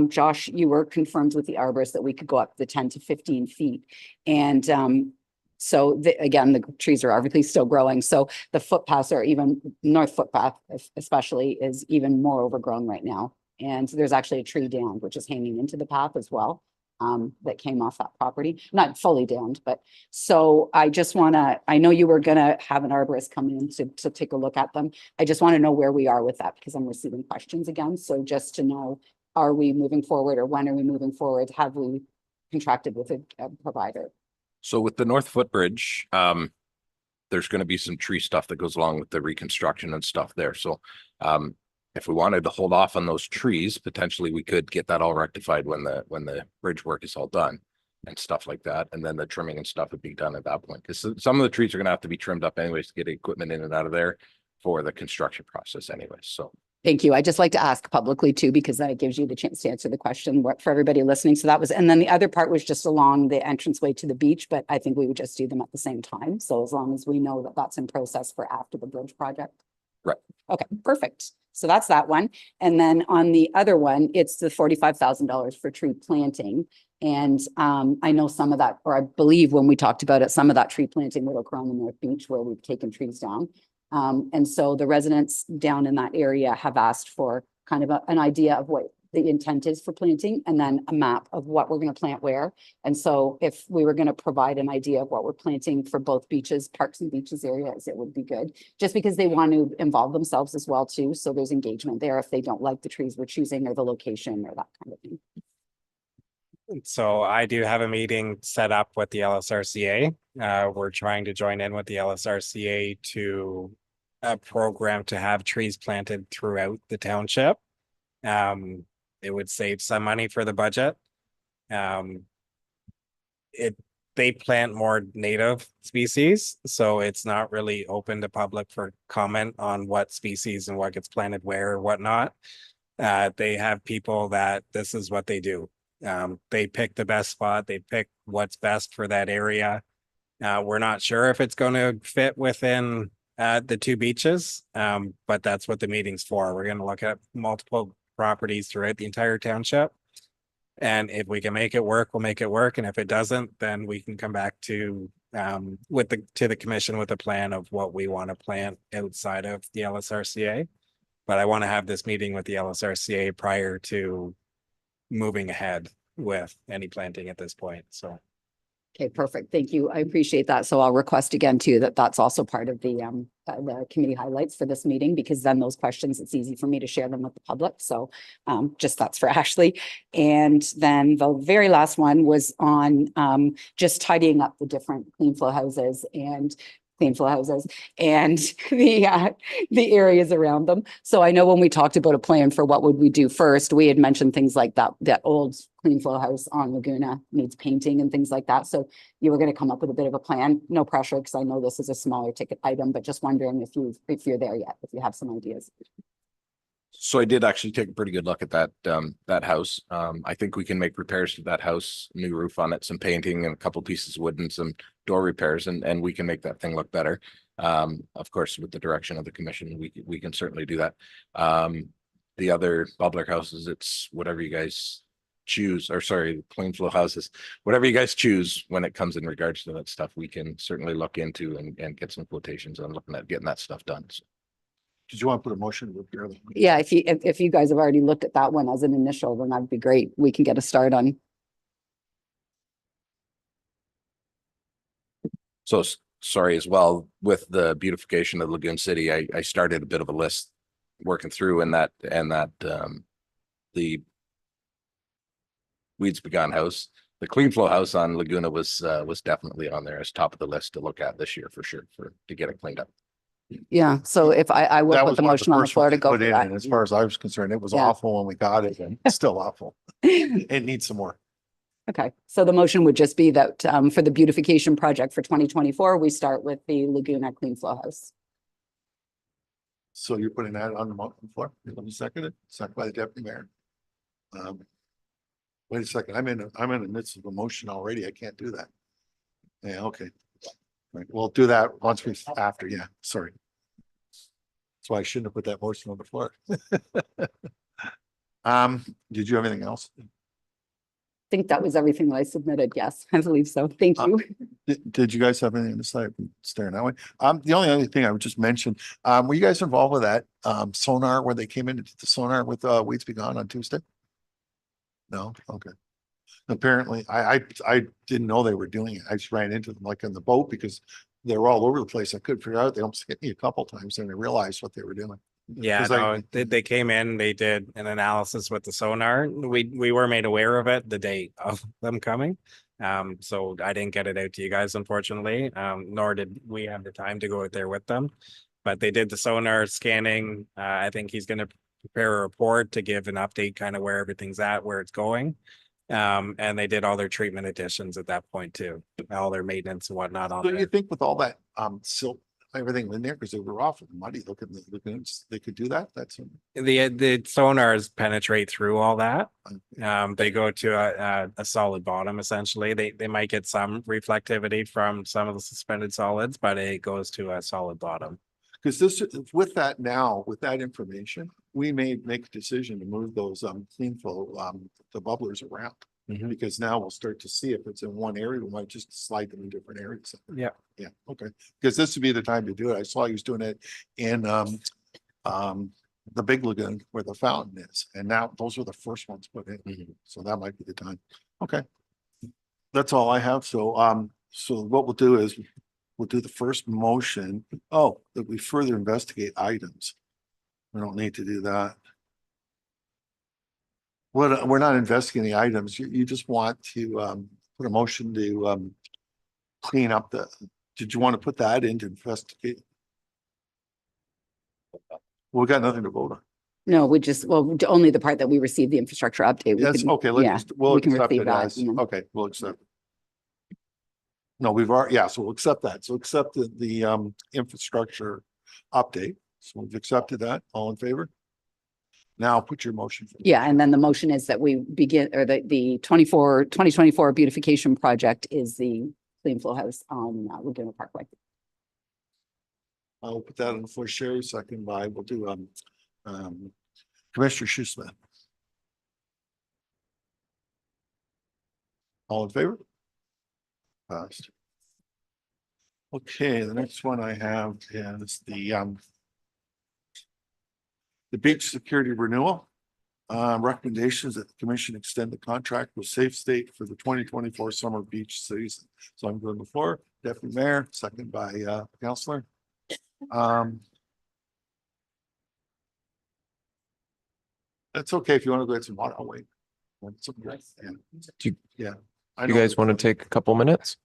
Speaker 7: Josh, you were confirmed with the arborist that we could go up to 10 to 15 feet. And so again, the trees are obviously still growing. So the footpaths are even, north footpath especially, is even more overgrown right now. And there's actually a tree downed, which is hanging into the path as well, that came off that property, not fully downed, but so I just want to, I know you were going to have an arborist come in to take a look at them. I just want to know where we are with that, because I'm receiving questions again. So just to know, are we moving forward, or when are we moving forward? Have we contracted with a provider?
Speaker 6: So with the North Footbridge, there's going to be some tree stuff that goes along with the reconstruction and stuff there. So if we wanted to hold off on those trees, potentially we could get that all rectified when the bridge work is all done and stuff like that. And then the trimming and stuff would be done at that point, because some of the trees are going to have to be trimmed up anyways to get equipment in and out of there for the construction process anyway. So
Speaker 7: Thank you. I just like to ask publicly too, because then it gives you the chance to answer the question for everybody listening. So that was, and then the other part was just along the entranceway to the beach, but I think we would just do them at the same time. So as long as we know that that's in process for after the bridge project.
Speaker 6: Right.
Speaker 7: Okay, perfect. So that's that one. And then on the other one, it's the $45,000 for tree planting. And I know some of that, or I believe when we talked about it, some of that tree planting would occur on the North Beach where we've taken trees down. And so the residents down in that area have asked for kind of an idea of what the intent is for planting, and then a map of what we're going to plant where. And so if we were going to provide an idea of what we're planting for both beaches, parks and beaches areas, it would be good, just because they want to involve themselves as well too. So there's engagement there if they don't like the trees we're choosing or the location or that kind of thing.
Speaker 9: So I do have a meeting set up with the LSRCA. We're trying to join in with the LSRCA to a program to have trees planted throughout the township. It would save some money for the budget. They plant more native species, so it's not really open to public for comment on what species and what gets planted where or whatnot. They have people that this is what they do. They pick the best spot, they pick what's best for that area. We're not sure if it's going to fit within the two beaches, but that's what the meeting's for. We're going to look at multiple properties throughout the entire township. And if we can make it work, we'll make it work. And if it doesn't, then we can come back to the commission with a plan of what we want to plant outside of the LSRCA. But I want to have this meeting with the LSRCA prior to moving ahead with any planting at this point. So
Speaker 7: Okay, perfect. Thank you. I appreciate that. So I'll request again too, that that's also part of the committee highlights for this meeting, because then those questions, it's easy for me to share them with the public. So just that's for Ashley. And then the very last one was on just tidying up the different clean flow houses and the areas around them. So I know when we talked about a plan for what would we do first, we had mentioned things like that old clean flow house on Laguna needs painting and things like that. So you were going to come up with a bit of a plan. No pressure, because I know this is a smaller ticket item, but just wondering if you're there yet, if you have some ideas.
Speaker 6: So I did actually take a pretty good look at that house. I think we can make repairs to that house, new roof on it, some painting and a couple pieces of wood and some door repairs, and we can make that thing look better. Of course, with the direction of the commission, we can certainly do that. The other bubbler houses, it's whatever you guys choose, or sorry, clean flow houses, whatever you guys choose when it comes in regards to that stuff, we can certainly look into and get some quotations on looking at getting that stuff done. So.
Speaker 1: Did you want to put a motion to repair them?
Speaker 7: Yeah, if you guys have already looked at that one as an initial, then that'd be great. We can get a start on.
Speaker 6: So sorry as well, with the beautification of Lagoon City, I started a bit of a list working through the Weeds Begun house. The Clean Flow house on Laguna was definitely on there as top of the list to look at this year for sure, to get it cleaned up.
Speaker 7: Yeah, so if I will
Speaker 1: That
Speaker 7: put
Speaker 1: was
Speaker 7: the
Speaker 1: one of
Speaker 7: motion on the
Speaker 1: first
Speaker 7: floor
Speaker 1: ones
Speaker 7: to
Speaker 1: we
Speaker 7: go
Speaker 1: put
Speaker 7: for
Speaker 1: in,
Speaker 7: that.
Speaker 1: and as far as I was concerned, it was
Speaker 7: Yeah.
Speaker 1: awful when we got it, and it's still awful. It needs some more.
Speaker 7: Okay, so the motion would just be that for the beautification project for 2024, we start with the Laguna Clean Flow House.
Speaker 1: So you're putting that on the floor? Let me second it. Second by the deputy mayor. Wait a second, I'm in the midst of a motion already. I can't do that. Yeah, okay. Right, we'll do that once after, yeah, sorry. That's why I shouldn't have put that motion on the floor. Did you have anything else?
Speaker 7: I think that was everything that I submitted. Yes, I believe so. Thank you.
Speaker 1: Did you guys have anything to say? I'm staring that way. The only other thing I would just mention, were you guys involved with that sonar where they came in to do the sonar with Weeds Be Gone on Tuesday? No? Okay. Apparently, I didn't know they were doing it. I just ran into them like in the boat because they were all over the place. I couldn't figure out. They almost hit me a couple times and I realized what they were doing.
Speaker 9: Yeah,
Speaker 1: 'Cause
Speaker 9: no, they came in, they did an analysis with the sonar. We were made aware of it the day of them coming. So I didn't get it out to you guys, unfortunately. Nor did we have the time to go out there with them. But they did the sonar scanning. I think he's gonna prepare a report to give an update, kind of where everything's at, where it's going. And they did all their treatment additions at that point too, all their maintenance and whatnot on
Speaker 1: So you
Speaker 9: there.
Speaker 1: think with all that silt, everything in there, because they were awful muddy looking, the lagoons, they could do that? That's
Speaker 9: The sonars penetrate through all that. They go to a solid bottom essentially. They might get some reflectivity from some of the suspended solids, but it goes to a solid bottom.
Speaker 1: because this, with that now, with that information, we may make a decision to move those clean flow the bubblers around. Because now we'll start to see if it's in one area, we might just slide them in different areas.
Speaker 9: Yeah.
Speaker 1: Yeah, okay. Because this would be the time to do it. I saw he was doing it in the big lagoon where the fountain is. And now those were the first ones put in. So that might be the time. Okay. That's all I have. So so what we'll do is we'll do the first motion. Oh, that we further investigate items. We don't need to do that. What, we're not investigating items. You just want to put a motion to clean up the, did you want to put that in to investigate? We got nothing to vote on.
Speaker 7: No, we just, well, only the part that we received the infrastructure update. We
Speaker 1: Yes,
Speaker 7: can-
Speaker 1: okay,
Speaker 7: yeah,
Speaker 1: let's, we'll
Speaker 7: we can
Speaker 1: accept
Speaker 7: receive
Speaker 1: it
Speaker 7: that
Speaker 1: as,
Speaker 7: and then-
Speaker 1: okay, we'll accept. No, we've already, yeah, so we'll accept that. So accept the infrastructure update. So we've accepted that. All in favor? Now put your motion.
Speaker 7: Yeah, and then the motion is that we begin, or the 2024 beautification project is the clean flow house on Laguna Parkway.
Speaker 1: I'll put that on the floor. Sherry, second by, we'll do Commissioner Schussman. All in favor? Passed. Okay, the next one I have is the beach security renewal. Recommendations that the commission extend the contract with Safe State for the 2024 summer beach season. So I'm going before Deputy Mayor, second by Councillor. That's okay if you want to go get some water. I'll wait. Yeah. Yeah. I
Speaker 3: You
Speaker 1: know.
Speaker 3: guys want to take a couple minutes?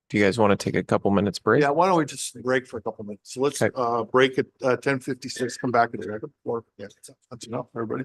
Speaker 3: Do you guys want to take a couple minutes break?
Speaker 1: Yeah, why don't we just break for a couple minutes? So let's break at 10:56, come back at the record. Or yeah, that's enough, everybody.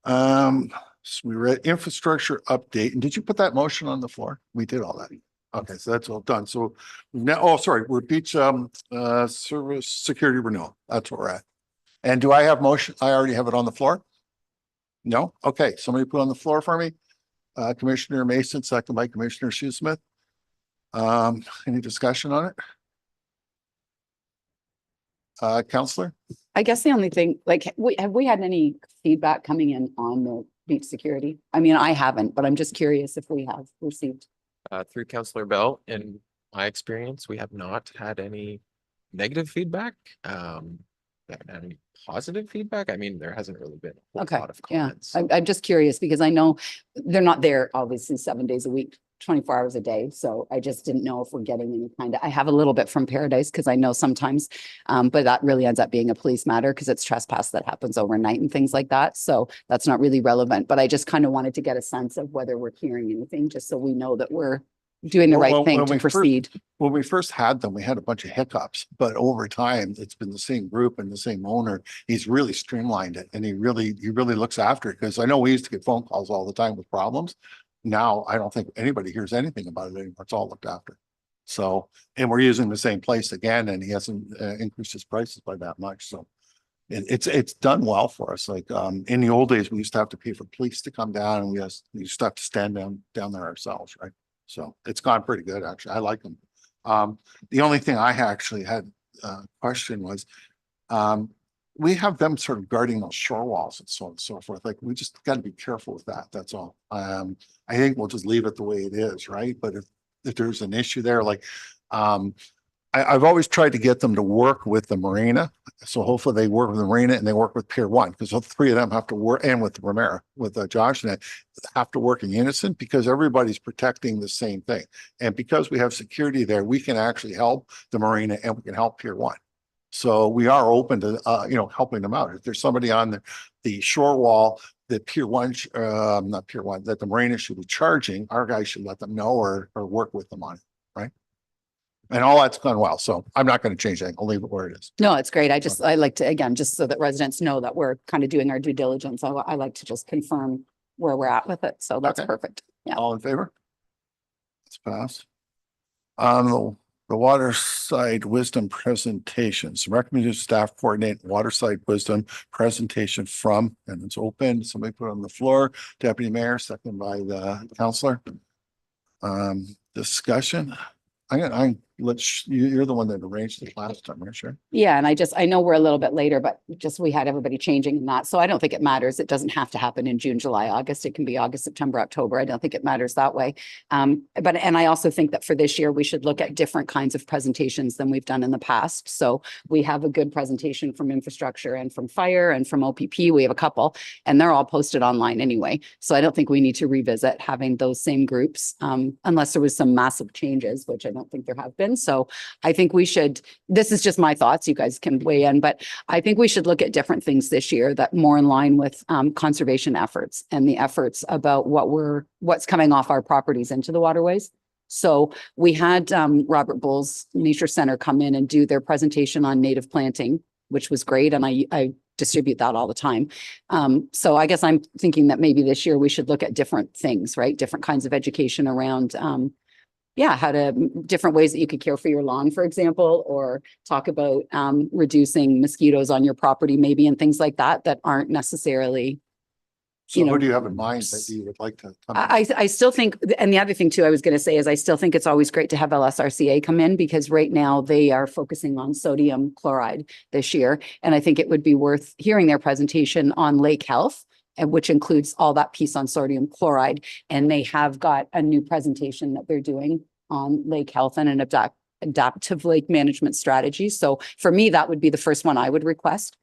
Speaker 1: So we read infrastructure update. And did you put that motion on the floor? We did all that. Okay, so that's all done. So now, oh, sorry, we're beach service security renewal. That's where we're at. And do I have motion? I already have it on the floor? No? Okay, somebody put on the floor for me. Commissioner Mason, second by Commissioner Shoesmith. Any discussion on it? Counselor?
Speaker 7: I guess the only thing, like, have we had any feedback coming in on the beach security? I mean, I haven't, but I'm just curious if we have received.
Speaker 3: Through Councillor Bell, in my experience, we have not had any negative feedback. Any positive feedback? I mean, there hasn't really been a whole
Speaker 7: Okay,
Speaker 3: lot of
Speaker 7: yeah,
Speaker 3: comments.
Speaker 7: I'm just curious because I know they're not there obviously 7 days a week, 24 hours a day. So I just didn't know if we're getting any kind of, I have a little bit from Paradise because I know sometimes, but that really ends up being a police matter because it's trespass that happens overnight and things like that. So that's not really relevant, but I just kind of wanted to get a sense of whether we're hearing anything, just so we know that we're doing the right thing to proceed.
Speaker 1: When we first had them, we had a bunch of hiccups, but over time, it's been the same group and the same owner. He's really streamlined it and he really looks after it. Because I know we used to get phone calls all the time with problems. Now, I don't think anybody hears anything about it anymore. It's all looked after. So, and we're using the same place again, and he hasn't increased his prices by that much. So it's done well for us. Like in the old days, we used to have to pay for police to come down, and we used to have to stand down there ourselves, right? So it's gone pretty good, actually. I like them. The only thing I actually had a question was, we have them sort of guarding those shore walls and so on and so forth. Like we just got to be careful with that. That's all. I think we'll just leave it the way it is, right? But if there's an issue there, like I've always tried to get them to work with the marina. So hopefully they work with the marina and they work with Pier 1, because all three of them have to work, and with Ramara, with Josh, and I have to work in unison because everybody's protecting the same thing. And because we have security there, we can actually help the marina and we can help Pier 1. So we are open to, helping them out. If there's somebody on the shore wall that Pier 1, not Pier 1, that the marina should be charging, our guys should let them know or work with them on it, right? And all that's gone well. So I'm not going to change anything. I'll leave it where it is.
Speaker 7: No, it's great. I like to, again, just so that residents know that we're kind of doing our due diligence. I like to just confirm where we're at with it. So that's
Speaker 1: Okay.
Speaker 7: perfect. Yeah.
Speaker 1: All in favor? It's passed. The waterside wisdom presentations, recommended staff coordinate waterside wisdom presentation from, and it's open. Somebody put it on the floor. Deputy Mayor, second by the counselor. Discussion. You're the one that arranged it last time, right? Sure.
Speaker 7: Yeah, and I know we're a little bit later, but just we had everybody changing and that. So I don't think it matters. It doesn't have to happen in June, July, August. It can be August, September, October. I don't think it matters that way. And I also think that for this year, we should look at different kinds of presentations than we've done in the past. So we have a good presentation from infrastructure and from fire and from OPP. We have a couple, and they're all posted online anyway. So I don't think we need to revisit having those same groups unless there was some massive changes, which I don't think there have been. So I think we should, this is just my thoughts, you guys can weigh in, but I think we should look at different things this year that more in line with conservation efforts and the efforts about what's coming off our properties into the waterways. So we had Robert Bull's Nature Center come in and do their presentation on native planting, which was great. And I distribute that all the time. So I guess I'm thinking that maybe this year we should look at different things, right? Different kinds of education around different ways that you could care for your lawn, for example, or talk about reducing mosquitoes on your property, maybe, and things like that, that aren't necessarily.
Speaker 1: So who do you have in mind that you would like to come in?
Speaker 7: I still think, and the other thing too, I was going to say is I still think it's always great to have LSRCA come in, because right now they are focusing on sodium chloride this year. And I think it would be worth hearing their presentation on lake health, and which includes all that piece on sodium chloride. And they have got a new presentation that they're doing on lake health and an adaptive lake management strategy. So for me, that would be the first one I would request.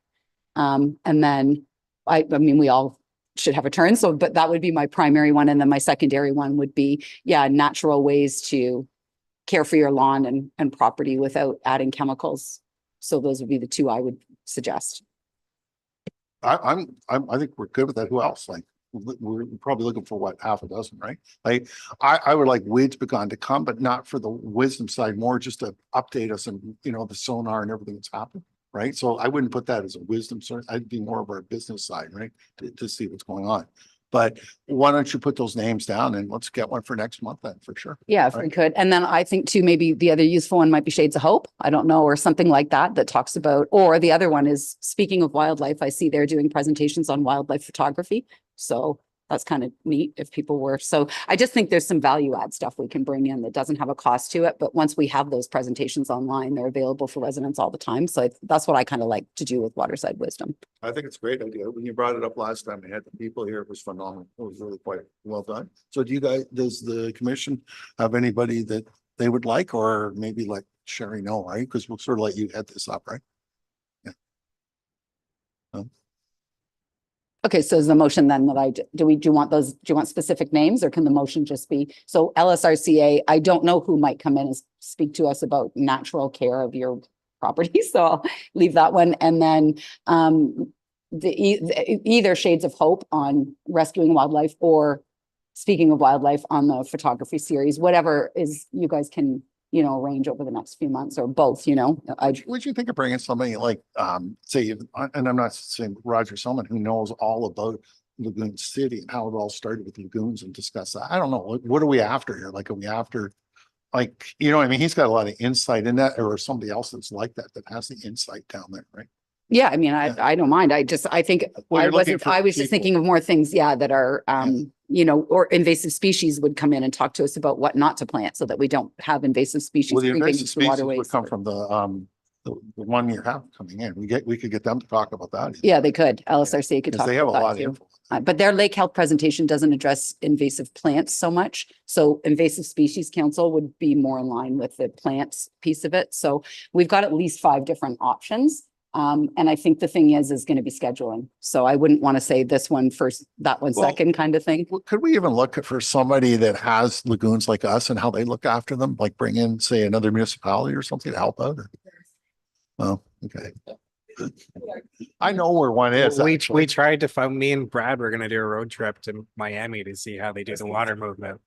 Speaker 7: And then I mean, we all should have a turn. So, but that would be my primary one. And then my secondary one would be, natural ways to care for your lawn and property without adding chemicals. So those would be the two I would suggest.
Speaker 1: I think we're good with that. Who else? Like, we're probably looking for what, half a dozen, right? Like, I would like Weeds Begun to come, but not for the wisdom side, more just to update us and, the sonar and everything that's happened. right? So I wouldn't put that as a wisdom center. I'd be more of our business side, right? To see what's going on. But why don't you put those names down and let's get one for next month then, for sure.
Speaker 7: Yeah, if we could. And then I think too, maybe the other useful one might be Shades of Hope. I don't know, or something like that that talks about, or the other one is speaking of wildlife. I see they're doing presentations on wildlife photography. So that's kind of neat if people were. So I just think there's some value add stuff we can bring in that doesn't have a cost to it. But once we have those presentations online, they're available for residents all the time. So that's what I kind of like to do with Waterside Wisdom.
Speaker 1: I think it's a great idea. When you brought it up last time, I had the people here. It was phenomenal. It was really quite well done. So do you guys, does the commission have anybody that they would like, or maybe like Sherry know, right? Because we'll sort of let you head this up, right? Yeah.
Speaker 7: Okay, so is the motion then that do you want those, do you want specific names, or can the motion just be, so LSRCA, I don't know who might come in and speak to us about natural care of your property, so I'll leave that one. And then either Shades of Hope on rescuing wildlife, or Speaking of Wildlife on the photography series, whatever is, you guys can, you know, arrange over the next few months, or both, you know.
Speaker 1: Would you think of bringing somebody like, say, and I'm not saying Roger Selman, who knows all about Lagoon City and how it all started with lagoons, and discuss that? I don't know. What are we after here? Like, are we after, like, you know, I mean, he's got a lot of insight in that, or somebody else that's like that, that has the insight down there, right?
Speaker 7: Yeah, I mean, I don't mind. I think
Speaker 1: Well,
Speaker 7: I
Speaker 1: you're looking
Speaker 7: wasn't,
Speaker 1: for
Speaker 7: I was just
Speaker 1: people.
Speaker 7: thinking of more things, yeah, that are, you know, or invasive species would come in and talk to us about what not to plant so that we don't have invasive species
Speaker 1: Well, the
Speaker 7: creeping
Speaker 1: invasive
Speaker 7: into
Speaker 1: species
Speaker 7: waterways.
Speaker 1: would come from the one you have coming in. We could get them to talk about that.
Speaker 7: Yeah, they could. LSRC could
Speaker 1: Because
Speaker 7: talk
Speaker 1: they have a
Speaker 7: about
Speaker 1: lot
Speaker 7: that
Speaker 1: of
Speaker 7: too.
Speaker 1: info.
Speaker 7: But their lake health presentation doesn't address invasive plants so much. So Invasive Species Council would be more in line with the plants piece of it. So we've got at least 5 different options. And I think the thing is going to be scheduling. So I wouldn't want to say this one first, that one
Speaker 1: Well,
Speaker 7: second kind of thing.
Speaker 1: Could we even look for somebody that has lagoons like us and how they look after them? Like bring in, say, another municipality or something to help out? Oh, okay. I know where one is.
Speaker 9: We tried to find, me and Brad were gonna do a road trip to Miami to see how they do the water movement.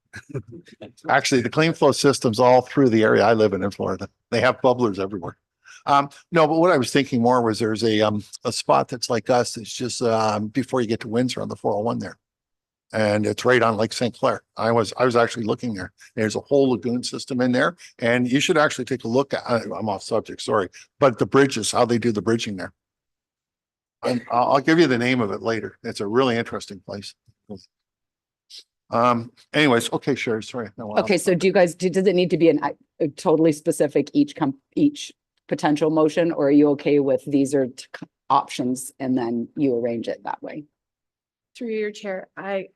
Speaker 1: Actually, the clean flow systems all through the area I live in Florida. They have bubblers everywhere. No, but what I was thinking more was there's a spot that's like us. It's just before you get to Windsor on the 401 there. And it's right on Lake St. Clair. I was actually looking there. There's a whole lagoon system in there, and you should actually take a look at, I'm off subject, sorry, but the bridges, how they do the bridging there. I'll give you the name of it later. It's a really interesting place. Anyways, okay, Sherry, sorry. No,
Speaker 7: Okay, so do you guys, does it need to be a totally specific each potential motion, or are you okay with these are options and then you arrange it that way?
Speaker 14: Through your chair, I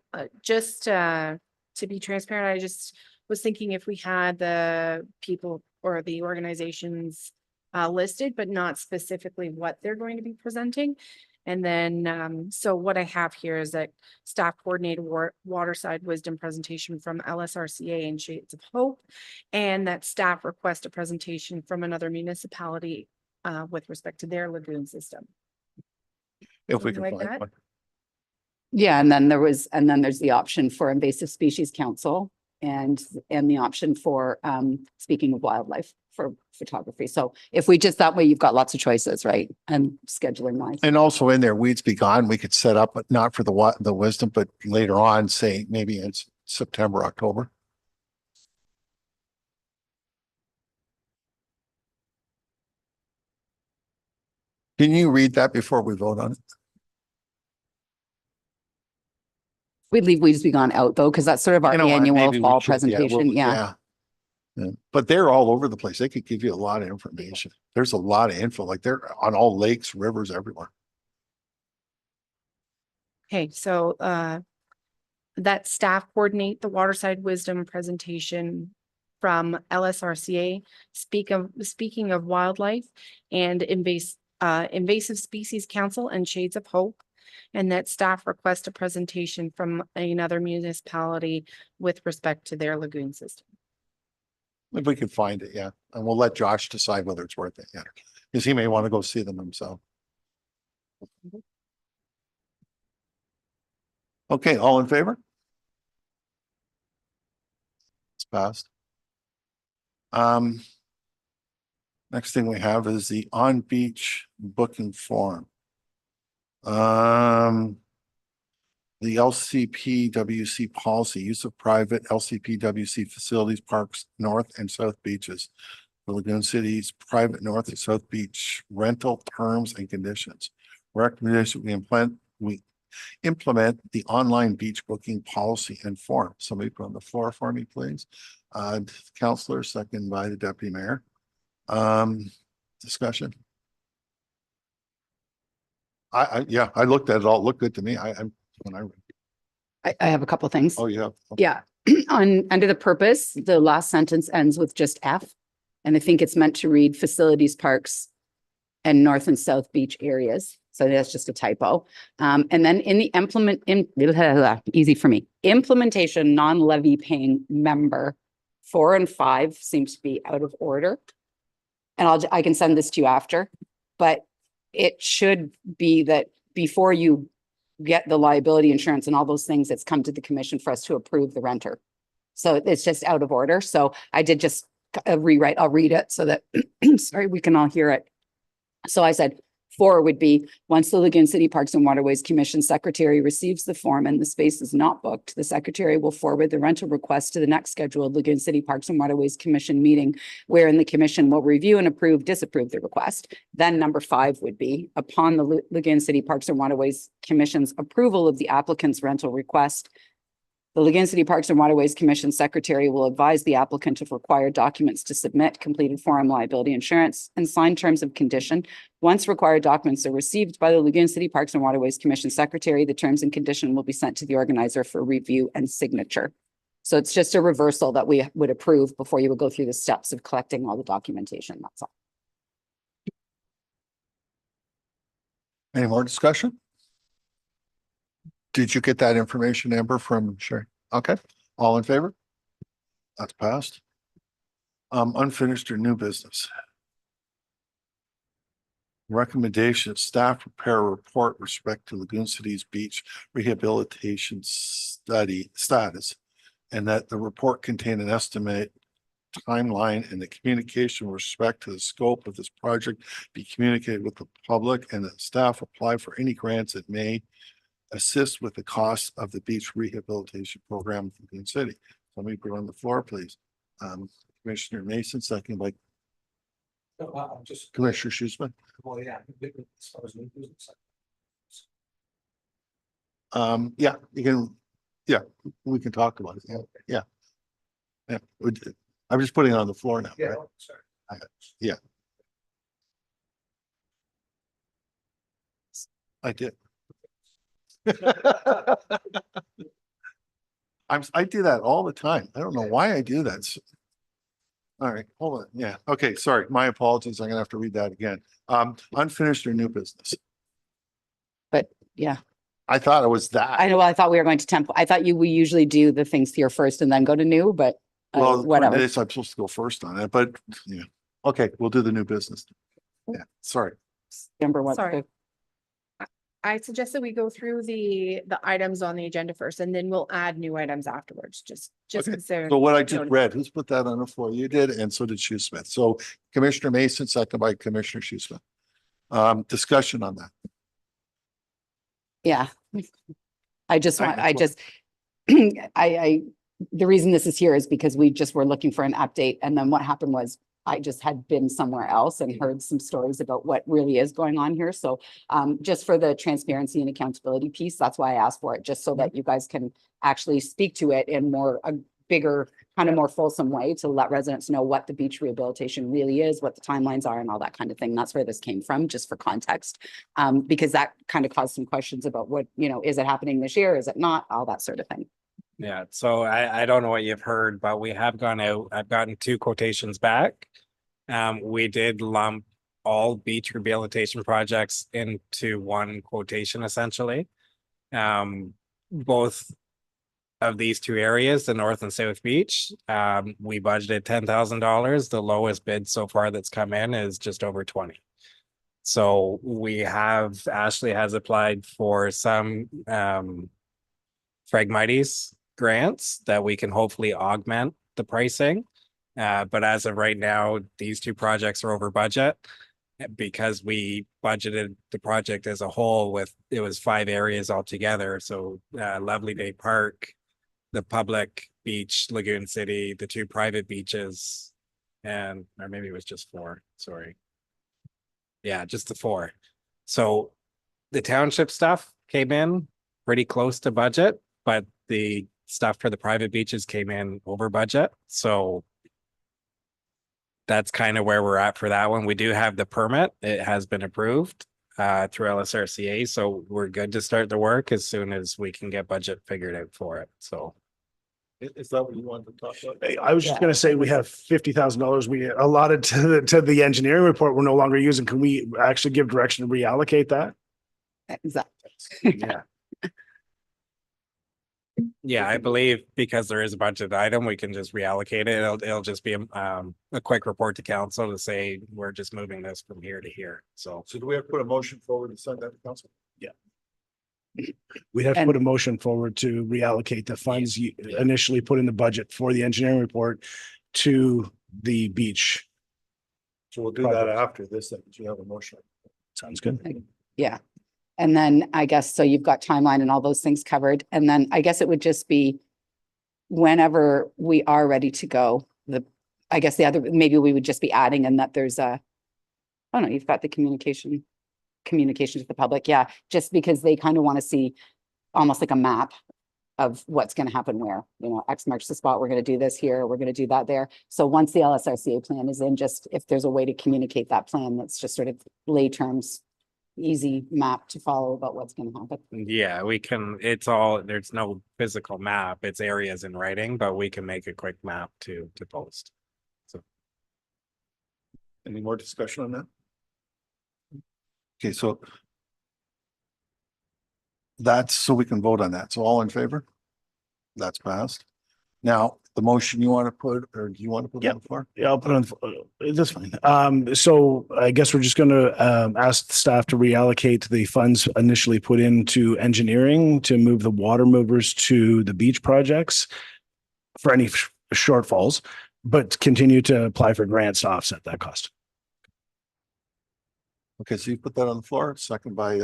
Speaker 14: just to be transparent, I just was thinking if we had the people or the organizations listed, but not specifically what they're going to be presenting. And then, so what I have here is that staff coordinated Waterside Wisdom presentation from LSRCA and Shades of Hope, and that staff request a presentation from another municipality with respect to their lagoon system.
Speaker 1: if we
Speaker 14: Something
Speaker 1: can
Speaker 14: like
Speaker 1: find
Speaker 14: that?
Speaker 1: one.
Speaker 7: Yeah, and then there's the option for Invasive Species Council and the option for Speaking of Wildlife for photography. So if we just, that way you've got lots of choices, right? And scheduling wise.
Speaker 1: And also in there, Weeds Be Gone, we could set up, but not for the wisdom, but later on, say maybe in September, October. Can you read that before we vote on it?
Speaker 7: We'd leave Weeds Be Gone out though, because that's sort of our
Speaker 1: You know what,
Speaker 7: annual
Speaker 1: maybe we
Speaker 7: fall
Speaker 1: should,
Speaker 7: presentation. Yeah.
Speaker 1: Yeah. But they're all over the place. They could give you a lot of information. There's a lot of info, like they're on all lakes, rivers, everywhere.
Speaker 14: Okay, so that staff coordinate the Waterside Wisdom presentation from LSRCA, speaking of wildlife and Invasive Species Council and Shades of Hope, and that staff request a presentation from another municipality with respect to their lagoon system.
Speaker 1: If we could find it, yeah. And we'll let Josh decide whether it's worth it, yeah. Because he may want to go see them himself. Okay, all in favor? It's passed. Next thing we have is the on-beach booking form. The LCPWC policy, use of private LCPWC facilities, parks, north and south beaches. The Lagoon City's private north and south beach rental terms and conditions. Recommendation, we implement the online beach booking policy and form. Somebody put on the floor for me, please. Councillor, second by the deputy mayor. Discussion. Yeah, I looked at it all. It looked good to me.
Speaker 7: I have a couple things.
Speaker 1: Oh, yeah.
Speaker 7: Yeah, under the purpose, the last sentence ends with just F. And I think it's meant to read facilities, parks, and north and south beach areas. So that's just a typo. And then in the easy for me, implementation, non-levy paying member, 4 and 5 seems to be out of order. And I can send this to you after, but it should be that before you get the liability insurance and all those things, it's come to the commission for us to approve the renter. So it's just out of order. So I did just rewrite, I'll read it so that, sorry, we can all hear it. So I said 4 would be, once the Lagoon City Parks and Waterways Commission secretary receives the form and the space is not booked, the secretary will forward the rental request to the next scheduled Lagoon City Parks and Waterways Commission meeting, wherein the commission will review and disapprove the request. Then number 5 would be, upon the Lagoon City Parks and Waterways Commission's approval of the applicant's rental request, the Lagoon City Parks and Waterways Commission secretary will advise the applicant of required documents to submit, completed form liability insurance, and signed terms of condition. Once required documents are received by the Lagoon City Parks and Waterways Commission secretary, the terms and condition will be sent to the organizer for review and signature. So it's just a reversal that we would approve before you would go through the steps of collecting all the documentation. That's all.
Speaker 1: Any more discussion? Did you get that information, Amber, from Sherry? Okay, all in favor? That's passed. Unfinished or new business. Recommendation, staff prepare a report respect to Lagoon City's beach rehabilitation study status, and that the report contain an estimate timeline and the communication with respect to the scope of this project be communicated with the public, and that staff apply for any grants that may assist with the cost of the beach rehabilitation program in Lagoon City. Somebody put on the floor, please. Commissioner Mason, second by Commissioner Schussman.
Speaker 15: Well, yeah.
Speaker 1: Yeah, you can, yeah, we can talk about it. Yeah. Yeah. I'm just putting it on the floor now.
Speaker 15: Yeah,
Speaker 1: right?
Speaker 15: sorry.
Speaker 1: Yeah. I did. I do that all the time. I don't know why I do that. All right, hold on. Yeah. Okay. Sorry. My apologies. I'm gonna have to read that again. Unfinished or new business.
Speaker 7: But yeah,
Speaker 1: I thought it was that.
Speaker 7: I know. I thought we were going to tempo. I thought we usually do the things here first and then go to new, but
Speaker 1: Well,
Speaker 7: whatever.
Speaker 1: I'm supposed to go first on it, but yeah. Okay, we'll do the new business. Yeah, sorry.
Speaker 7: Amber wants
Speaker 14: Sorry.
Speaker 7: to.
Speaker 14: I suggest that we go through the items on the agenda first, and then we'll add new items afterwards, just
Speaker 1: Okay.
Speaker 14: because they're.
Speaker 1: So what I just
Speaker 14: noted.
Speaker 1: read, who's put that on the floor? You did, and so did Sue Smith. So Commissioner Mason, second by Commissioner Sue Smith. Discussion on that.
Speaker 7: Yeah. I just want,
Speaker 1: I-
Speaker 7: I just, the reason this is here is because we just were looking for an update. And then what happened was I just had been somewhere else and heard some stories about what really is going on here. So just for the transparency and accountability piece, that's why I asked for it, just so that you guys can actually speak to it in a bigger, kind of more fulsome way to let residents know what the beach rehabilitation really is, what the timelines are and all that kind of thing. That's where this came from, just for context. Because that kind of caused some questions about what, is it happening this year? Is it not? All that sort of thing.
Speaker 9: Yeah, so I don't know what you've heard, but we have gone out. I've gotten 2 quotations back. We did lump all beach rehabilitation projects into one quotation, essentially. Both of these 2 areas, the North and South Beach, we budgeted $10,000. The lowest bid so far that's come in is just over 20. So Ashley has applied for some Phragmites grants that we can hopefully augment the pricing. But as of right now, these two projects are over budget. Because we budgeted the project as a whole it was 5 areas altogether. So Lovely Day Park, the public beach, Lagoon City, the 2 private beaches, or maybe it was just 4, sorry. Yeah, just the 4. So the township stuff came in pretty close to budget, but the stuff for the private beaches came in over budget. So that's kind of where we're at for that one. We do have the permit. It has been approved through LSRCA. So we're good to start the work as soon as we can get budget figured out for it. So
Speaker 1: Is that what you wanted to talk about?
Speaker 5: I was just gonna say, we have $50,000 we allotted to the engineering report we're no longer using. Can we actually give direction to reallocate that?
Speaker 7: Exactly.
Speaker 9: yeah. Yeah, I believe because there is a budget item, we can just reallocate it. It'll just be a quick report to council to say we're just moving this from here to here. So
Speaker 1: do we have to put a motion forward to send that to council?
Speaker 5: We'd have to put a motion forward to reallocate the funds you initially put in the budget for the engineering report to the beach.
Speaker 1: So we'll do that after this, then, you have a motion.
Speaker 5: Sounds good.
Speaker 7: Yeah. And then I guess, so you've got timeline and all those things covered. And then I guess it would just be whenever we are ready to go, I guess maybe we would just be adding in that there's oh no, you've got the communication to the public. Yeah. Just because they kind of want to see almost like a map of what's going to happen where, X marks the spot. We're going to do this here. We're going to do that there. So once the LSRCA plan is in, just if there's a way to communicate that plan, that's just sort of lay terms, easy map to follow about what's going to happen.
Speaker 9: yeah, we can, there's no physical map. It's areas in writing, but we can make a quick map to post. So
Speaker 1: any more discussion on that? Okay, so that's so we can vote on that. So all in favor? That's passed. Now, the motion you want to put, or do you want to put on the floor?
Speaker 5: Yeah, I'll put it on, that's fine. So I guess we're just gonna ask the staff to reallocate the funds initially put into engineering to move the water movers to the beach projects for any shortfalls, but continue to apply for grants to offset that cost.
Speaker 1: Okay, so you put that on the floor, second by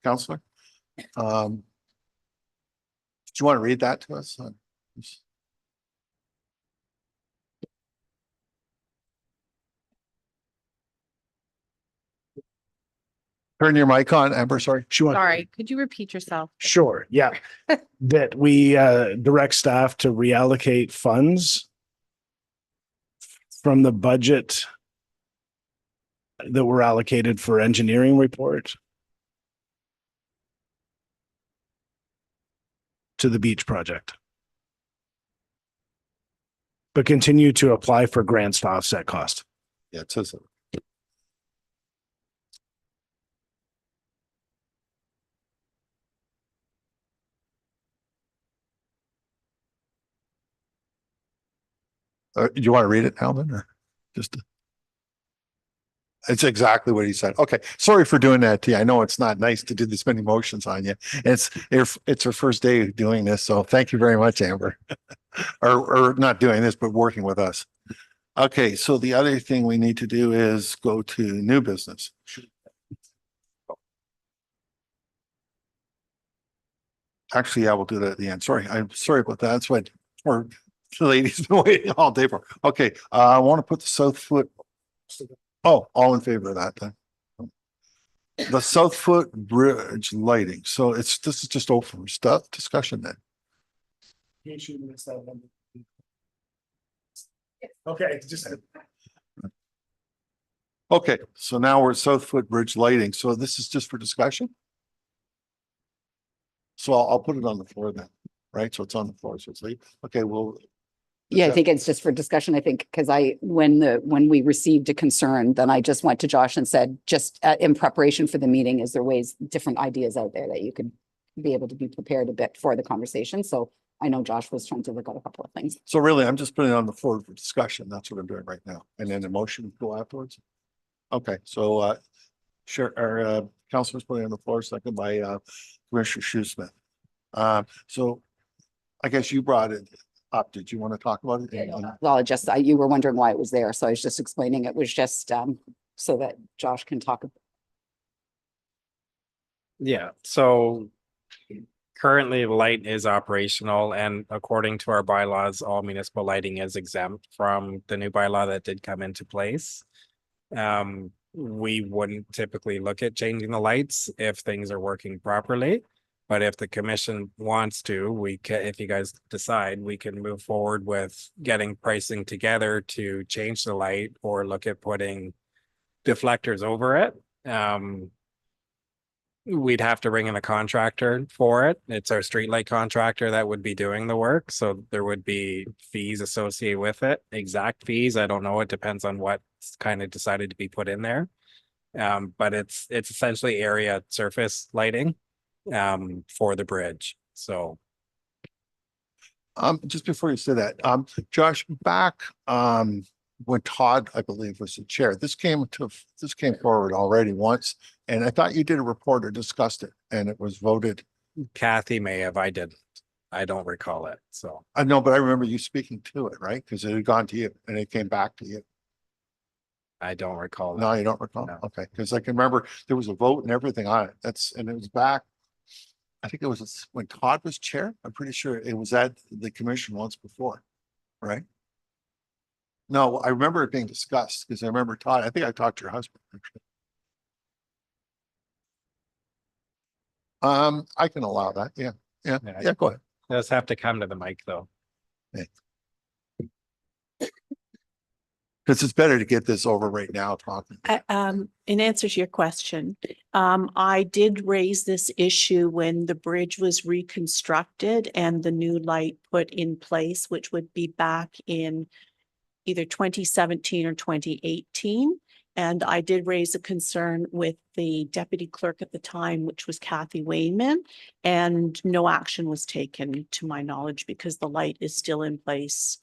Speaker 1: Counselor. Do you want to read that to us? Turn your mic on, Amber, sorry.
Speaker 14: Sorry, could you repeat yourself?
Speaker 5: Sure, yeah. That we direct staff to reallocate funds from the budget that were allocated for engineering report to the beach project. But continue to apply for grants to offset cost.
Speaker 1: Yeah, it says it. Do you want to read it, Alvin, or just? It's exactly what he said. Okay, sorry for doing that to you. I know it's not nice to do this many motions on you. It's her first day doing this, so thank you very much, Amber. or not doing this, but working with us. Okay, so the other thing we need to do is go to new business. Actually, I will do that at the end. Sorry, I'm sorry about that. That's what the lady's been waiting all day for. Okay, I want to put the South Foot. Oh, all in favor of that then. The South Foot Bridge lighting. So this is just open stuff discussion then.
Speaker 5: Okay, just.
Speaker 1: Okay, so now we're at South Foot Bridge lighting. So this is just for discussion. So I'll put it on the floor then, right? So it's on the floor. So it's late. Okay, well.
Speaker 7: Yeah, I think it's just for discussion. I think because when we received a concern, then I just went to Josh and said, just in preparation for the meeting, is there different ideas out there that you could be able to be prepared a bit for the conversation? So I know Josh was trying to look at a couple of things.
Speaker 1: So really, I'm just putting it on the floor for discussion. That's what I'm doing right now. And then the motion go afterwards. Okay, so sure, our councilor's putting it on the floor, second by Commissioner Shoesmith. So I guess you brought it. Did you want to talk about it?
Speaker 7: Well, you were wondering why it was there, so I was just explaining it was just so that Josh can talk.
Speaker 9: Yeah, so currently light is operational, and according to our bylaws, all municipal lighting is exempt from the new bylaw that did come into place. We wouldn't typically look at changing the lights if things are working properly. But if the commission wants to, we can, if you guys decide, we can move forward with getting pricing together to change the light or look at putting deflectors over it. We'd have to bring in a contractor for it. It's our streetlight contractor that would be doing the work. So there would be fees associated with it. Exact fees, I don't know. It depends on what's kind of decided to be put in there. But it's essentially area surface lighting for the bridge. So
Speaker 1: just before you say that, Josh, back when Todd, I believe, was the chair, this came forward already once, and I thought you did a report or discussed it, and it was voted.
Speaker 9: Kathy may have, I didn't. I don't recall it. So
Speaker 1: I know, but I remember you speaking to it, right? Because it had gone to you and it came back to you.
Speaker 9: I don't recall that.
Speaker 1: No, you don't recall?
Speaker 9: No.
Speaker 1: Okay, because I can remember there was a vote and everything on it. And it was back, I think it was when Todd was chair. I'm pretty sure it was at the commission once before, right? No, I remember it being discussed because I remember Todd, I think I talked to your husband, actually. I can allow that. Yeah. Yeah, go ahead.
Speaker 9: It does have to come to the mic though.
Speaker 1: Because it's better to get this over right now talking.
Speaker 4: In answer to your question, I did raise this issue when the bridge was reconstructed and the new light put in place, which would be back in either 2017 or 2018. And I did raise a concern with the deputy clerk at the time, which was Kathy Wayman, and no action was taken to my knowledge because the light is still in place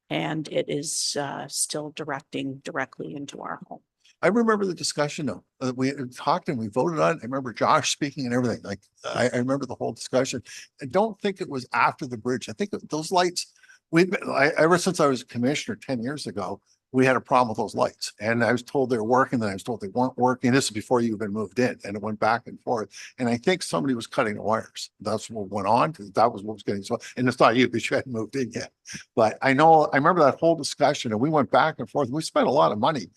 Speaker 4: and it is still directing directly into our home.
Speaker 1: I remember the discussion though. We talked and we voted on it. I remember Josh speaking and everything. Like I remember the whole discussion. I don't think it was after the bridge. I think those lights, ever since I was a commissioner 10 years ago, we had a problem with those lights. And I was told they were working, then I was told they weren't working. This is before you even moved in, and it went back and forth. And I think somebody was cutting the wires. That's what went on. That was what was getting so. And it's not you because you hadn't moved in yet. But I remember that whole discussion, and we went back and forth. We spent a lot of money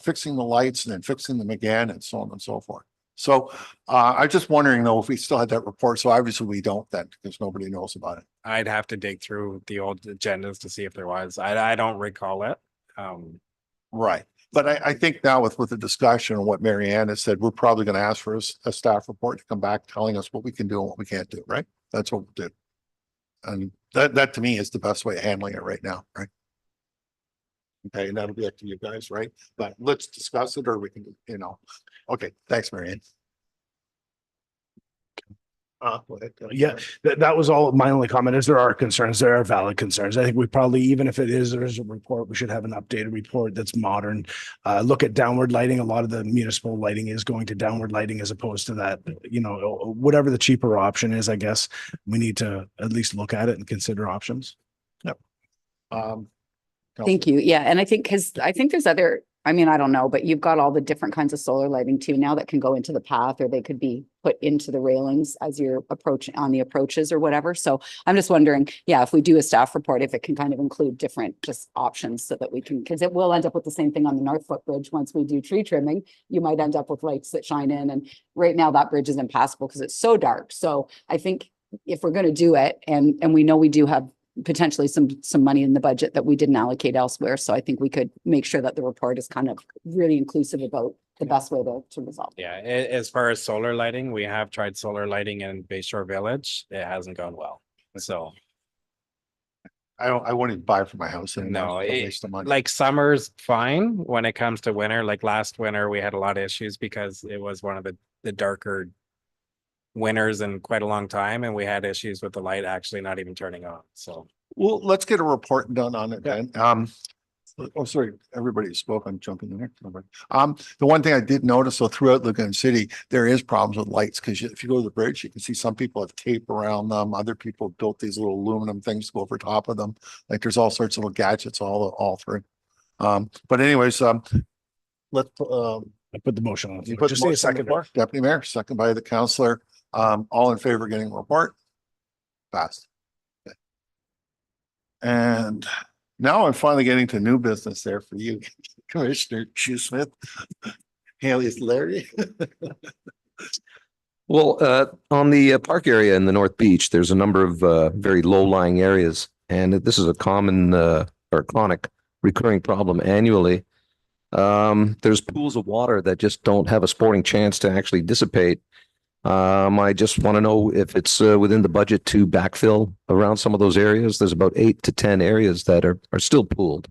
Speaker 1: fixing the lights and then fixing them again, and so on and so forth. So I'm just wondering though if we still had that report. So obviously we don't then because nobody knows about it.
Speaker 9: I'd have to dig through the old agendas to see if there was. I don't recall it.
Speaker 1: Right. But I think now with the discussion and what Mary Ann has said, we're probably going to ask for a staff report to come back telling us what we can do and what we can't do, right? That's what we'll do. And that to me is the best way of handling it right now, right? Okay, and that'll be up to you guys, right? But let's discuss it or we can, Okay, thanks, Mary Ann.
Speaker 5: Yeah, that was all my only comment is there are concerns. There are valid concerns. I think we probably, even if there's a report, we should have an updated report that's modern. Look at downward lighting. A lot of the municipal lighting is going to downward lighting as opposed to that, whatever the cheaper option is, I guess we need to at least look at it and consider options.
Speaker 1: Yep.
Speaker 7: Thank you. Yeah. And I think there's other, I don't know, but you've got all the different kinds of solar lighting too now that can go into the path or they could be put into the railings as you're approaching on the approaches or whatever. So I'm just wondering, if we do a staff report, if it can kind of include different just options so that we can, because it will end up with the same thing on the Northfoot Bridge. Once we do tree trimming, you might end up with lights that shine in. And right now that bridge is impassable because it's so dark. So I think if we're going to do it and we know we do have potentially some money in the budget that we didn't allocate elsewhere. So I think we could make sure that the report is kind of really inclusive about the best way to resolve.
Speaker 9: Yeah, as far as solar lighting, we have tried solar lighting in Bayshore Village. It hasn't gone well. So
Speaker 1: I wouldn't even buy it for my house anymore.
Speaker 9: no,
Speaker 1: Waste of money.
Speaker 9: like summer's fine. When it comes to winter, like last winter, we had a lot of issues because it was one of the darker winters in quite a long time, and we had issues with the light actually not even turning on. So
Speaker 1: well, let's get a report done on it then. Oh, sorry, everybody spoke. I'm jumping in there. The one thing I did notice, so throughout Lagoon City, there is problems with lights, because if you go to the bridge, you can see some people have tape around them. Other people built these little aluminum things to go over top of them. Like there's all sorts of little gadgets all through. But anyways, let's,
Speaker 5: I put the motion on.
Speaker 1: you
Speaker 5: the
Speaker 1: put
Speaker 5: floor. Just
Speaker 1: the
Speaker 5: say a
Speaker 1: motion on the
Speaker 5: second.
Speaker 1: floor. Deputy Mayor, second by the councillor. All in favor of getting a report? Passed. Okay. And now I'm finally getting to new business there for you, Commissioner Shoesmith. Haley's Larry.
Speaker 13: Well, on the park area in the North Beach, there's a number of very low-lying areas, and this is a common or chronic recurring problem annually. There's pools of water that just don't have a sporting chance to actually dissipate. I just want to know if it's within the budget to backfill around some of those areas. There's about 8 to 10 areas that are still pooled,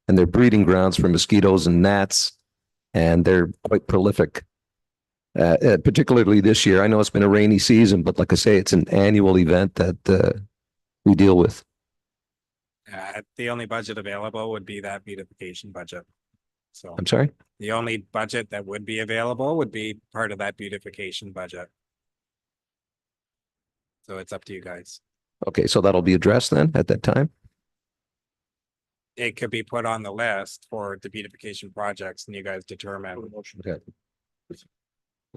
Speaker 13: and they're breeding grounds for mosquitoes and gnats, and they're quite prolific. Particularly this year. I know it's been a rainy season, but like I say, it's an annual event that we deal with.
Speaker 9: The only budget available would be that beautification budget. So
Speaker 13: I'm sorry?
Speaker 9: the only budget that would be available would be part of that beautification budget. So it's up to you guys.
Speaker 13: Okay, so that'll be addressed then at that time?
Speaker 9: It could be put on the list for the beautification projects and you guys determine.
Speaker 13: Okay.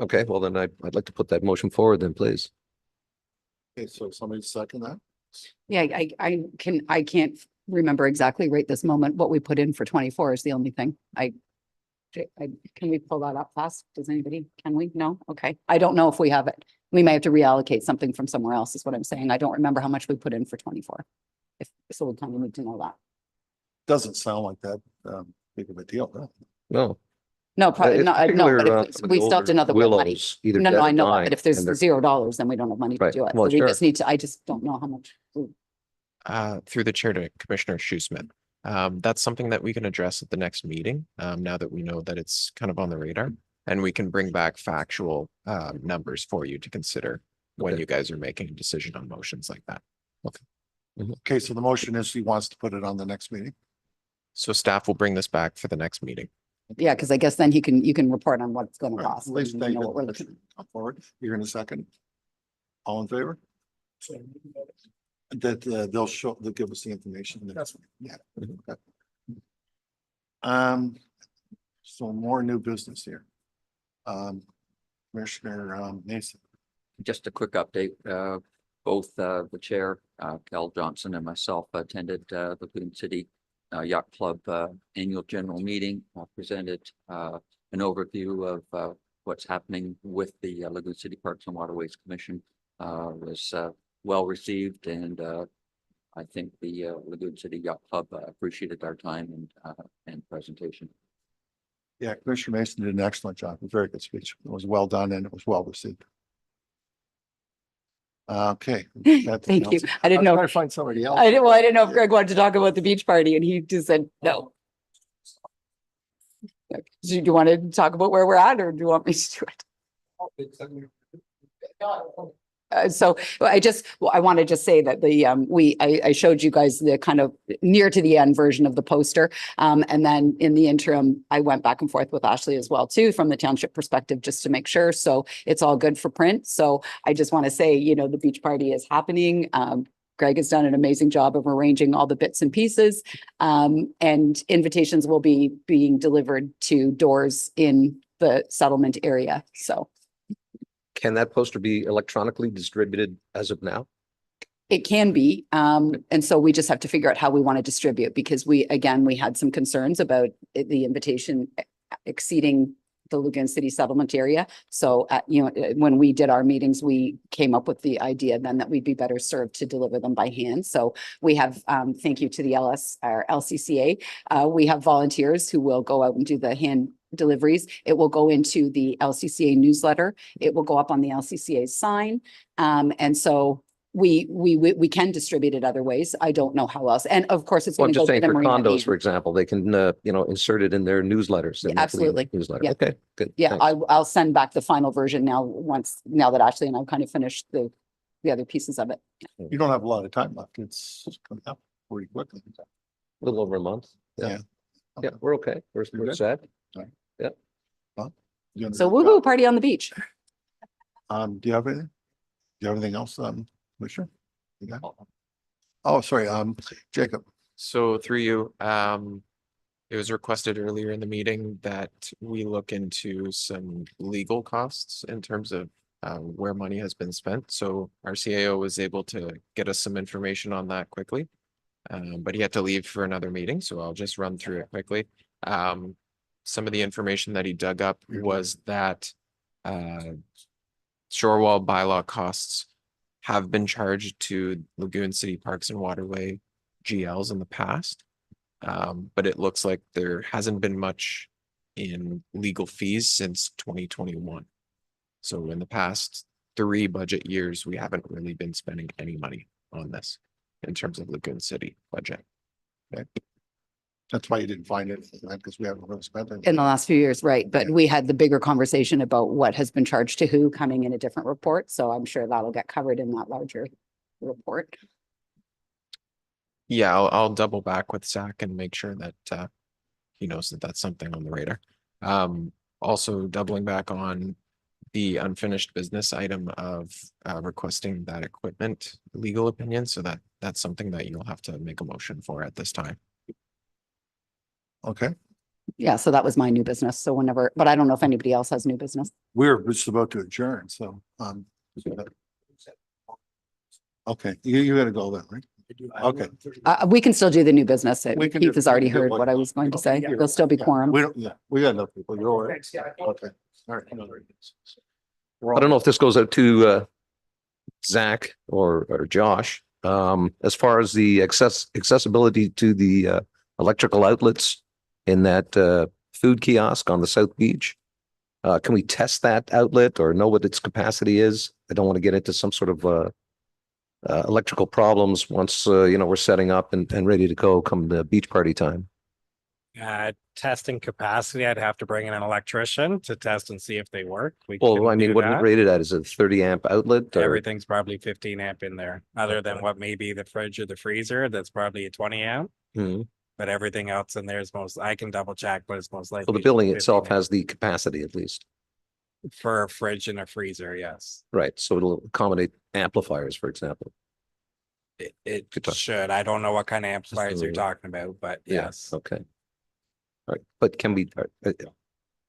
Speaker 13: Okay, well then I'd like to put that motion forward then, please.
Speaker 1: Okay, so somebody second that?
Speaker 7: Yeah, I can't remember exactly right this moment. What we put in for 24 is the only thing. Can we pull that up fast? Does anybody, can we? No? Okay. I don't know if we have it. We may have to reallocate something from somewhere else is what I'm saying. I don't remember how much we put in for 24. So we kind of need to know that.
Speaker 1: Doesn't sound like that big of a deal. Huh?
Speaker 13: No.
Speaker 7: No, probably
Speaker 13: It's
Speaker 7: not. No,
Speaker 13: particular,
Speaker 7: but
Speaker 13: some of
Speaker 7: we
Speaker 13: the
Speaker 7: still have to know that we have money.
Speaker 13: willows, either
Speaker 7: No,
Speaker 13: dead
Speaker 7: I
Speaker 13: or
Speaker 7: know,
Speaker 13: dying,
Speaker 7: but if there's
Speaker 13: and they're-
Speaker 7: $0, then we don't have money to
Speaker 13: Right.
Speaker 7: do it.
Speaker 13: Well,
Speaker 7: So we
Speaker 13: sure.
Speaker 7: just need to, I just don't know how much.
Speaker 3: Through the chair to Commissioner Shoesmith. That's something that we can address at the next meeting, now that we know that it's kind of on the radar. And we can bring back factual numbers for you to consider when
Speaker 13: Okay.
Speaker 3: you guys are making a decision on motions like that.
Speaker 1: Okay, so the motion is he wants to put it on the next meeting.
Speaker 3: So staff will bring this back for the next meeting.
Speaker 7: Yeah, because I guess then you can report on what it's going to
Speaker 1: All right,
Speaker 7: cost.
Speaker 1: at least
Speaker 7: and
Speaker 1: thank
Speaker 7: know
Speaker 1: you.
Speaker 7: what we're looking at.
Speaker 1: Come forward. You're in a second. All in favor? That they'll give us the information. That's yeah. Okay. So more new business here. Commissioner Mason.
Speaker 12: Just a quick update. Both the chair, Cal Johnson, and myself attended the Lagoon City Yacht Club annual general meeting. Presented an overview of what's happening with the Lagoon City Parks and Waterways Commission. Was well received, and I think the Lagoon City Yacht Club appreciated our time and presentation.
Speaker 1: Yeah, Commissioner Mason did an excellent job. A very good speech. It was well done and it was well received. Okay.
Speaker 7: Thank you. I didn't know.
Speaker 1: I find somebody else.
Speaker 7: I didn't know if Greg wanted to talk about the beach party and he just said no. Do you want to talk about where we're at or do you want me to do it? So I want to just say that I showed you guys the kind of near to the end version of the poster. And then in the interim, I went back and forth with Ashley as well too, from the township perspective, just to make sure. So it's all good for print. So I just want to say, the beach party is happening. Greg has done an amazing job of arranging all the bits and pieces. And invitations will be being delivered to doors in the settlement area. So.
Speaker 13: Can that poster be electronically distributed as of now?
Speaker 7: It can be. And so we just have to figure out how we want to distribute because we had some concerns about the invitation exceeding the Lagoon City settlement area. So, when we did our meetings, we came up with the idea then that we'd be better served to deliver them by hand. So we have, thank you to the LCCA. We have volunteers who will go out and do the hand deliveries. It will go into the LCCA newsletter. It will go up on the LCCA sign. And so we can distribute it other ways. I don't know how else. And of course, it's
Speaker 13: Well,
Speaker 7: going
Speaker 13: I'm
Speaker 7: to go
Speaker 13: just
Speaker 7: to
Speaker 13: saying
Speaker 7: the
Speaker 13: for
Speaker 7: Marina
Speaker 13: condos,
Speaker 7: Inn.
Speaker 13: for example, they can, insert it in their newsletters. their
Speaker 7: Yeah,
Speaker 13: monthly
Speaker 7: absolutely.
Speaker 13: Newsletter.
Speaker 7: Yeah.
Speaker 13: Okay, good.
Speaker 7: Yeah,
Speaker 13: Thanks.
Speaker 7: I'll send back the final version now that Ashley and I've kind of finished the other pieces of it.
Speaker 1: You don't have a lot of time left. It's coming up pretty quickly.
Speaker 13: A little over a month.
Speaker 1: Yeah.
Speaker 13: Yeah, we're okay. We're
Speaker 1: good?
Speaker 13: set.
Speaker 7: So woohoo, party on the beach.
Speaker 1: Do you have anything? Do you have anything else, Commissioner? You got? Oh, sorry, Jacob.
Speaker 3: So through you, it was requested earlier in the meeting that we look into some legal costs in terms of where money has been spent. So our CAO was able to get us some information on that quickly. But he had to leave for another meeting, so I'll just run through it quickly. Some of the information that he dug up was that shore wall bylaw costs have been charged to Lagoon City Parks and Waterway GLs in the past. But it looks like there hasn't been much in legal fees since 2021. So in the past 3 budget years, we haven't really been spending any money on this in terms of Lagoon City budget.
Speaker 1: Okay. That's why you didn't find it, because we haven't really spent it.
Speaker 7: In the last few years, right? But we had the bigger conversation about what has been charged to who coming in a different report. So I'm sure that'll get covered in that larger report.
Speaker 3: Yeah, I'll double back with Zach and make sure that he knows that that's something on the radar. Also doubling back on the unfinished business item of requesting that equipment legal opinion, so that's something that you'll have to make a motion for at this time.
Speaker 1: Okay,
Speaker 7: Yeah, so that was my new business. So whenever, but I don't know if anybody else has new business.
Speaker 1: we're just about to adjourn, so, okay, you gotta go then, right? Okay.
Speaker 7: We can still do the new business.
Speaker 1: We can
Speaker 7: Keith
Speaker 1: do-
Speaker 7: has already
Speaker 1: we can do
Speaker 7: heard
Speaker 1: one.
Speaker 7: what I was going to say.
Speaker 1: Yeah.
Speaker 7: There'll still be quorum.
Speaker 1: We don't, yeah, we got enough people, you're all right. Okay, all right.
Speaker 13: I don't know if this goes out to Zach or Josh. As far as the accessibility to the electrical outlets in that food kiosk on the South Beach. Can we test that outlet or know what its capacity is? I don't want to get into some sort of electrical problems once we're setting up and ready to go come the beach party time.
Speaker 9: Testing capacity, I'd have to bring in an electrician to test and see if they work. We
Speaker 13: Well,
Speaker 9: can
Speaker 13: I mean,
Speaker 9: do
Speaker 13: what is it
Speaker 9: that.
Speaker 13: rated at? Is it 30 amp outlet? Or?
Speaker 9: Everything's probably 15 amp in there, other than what may be the fridge or the freezer. That's probably a 20 amp.
Speaker 13: Mhm.
Speaker 9: But everything else in there is I can double check, but it's most likely.
Speaker 13: Well, the building
Speaker 9: 15
Speaker 13: itself
Speaker 9: amp.
Speaker 13: has the capacity at least.
Speaker 9: For a fridge and a freezer, yes.
Speaker 13: Right. So it'll accommodate amplifiers, for example.
Speaker 9: It
Speaker 13: Good talk.
Speaker 9: should. I don't know what kind of amplifiers you're
Speaker 13: little-
Speaker 9: talking about, but yes.
Speaker 13: Okay. All right. But can we,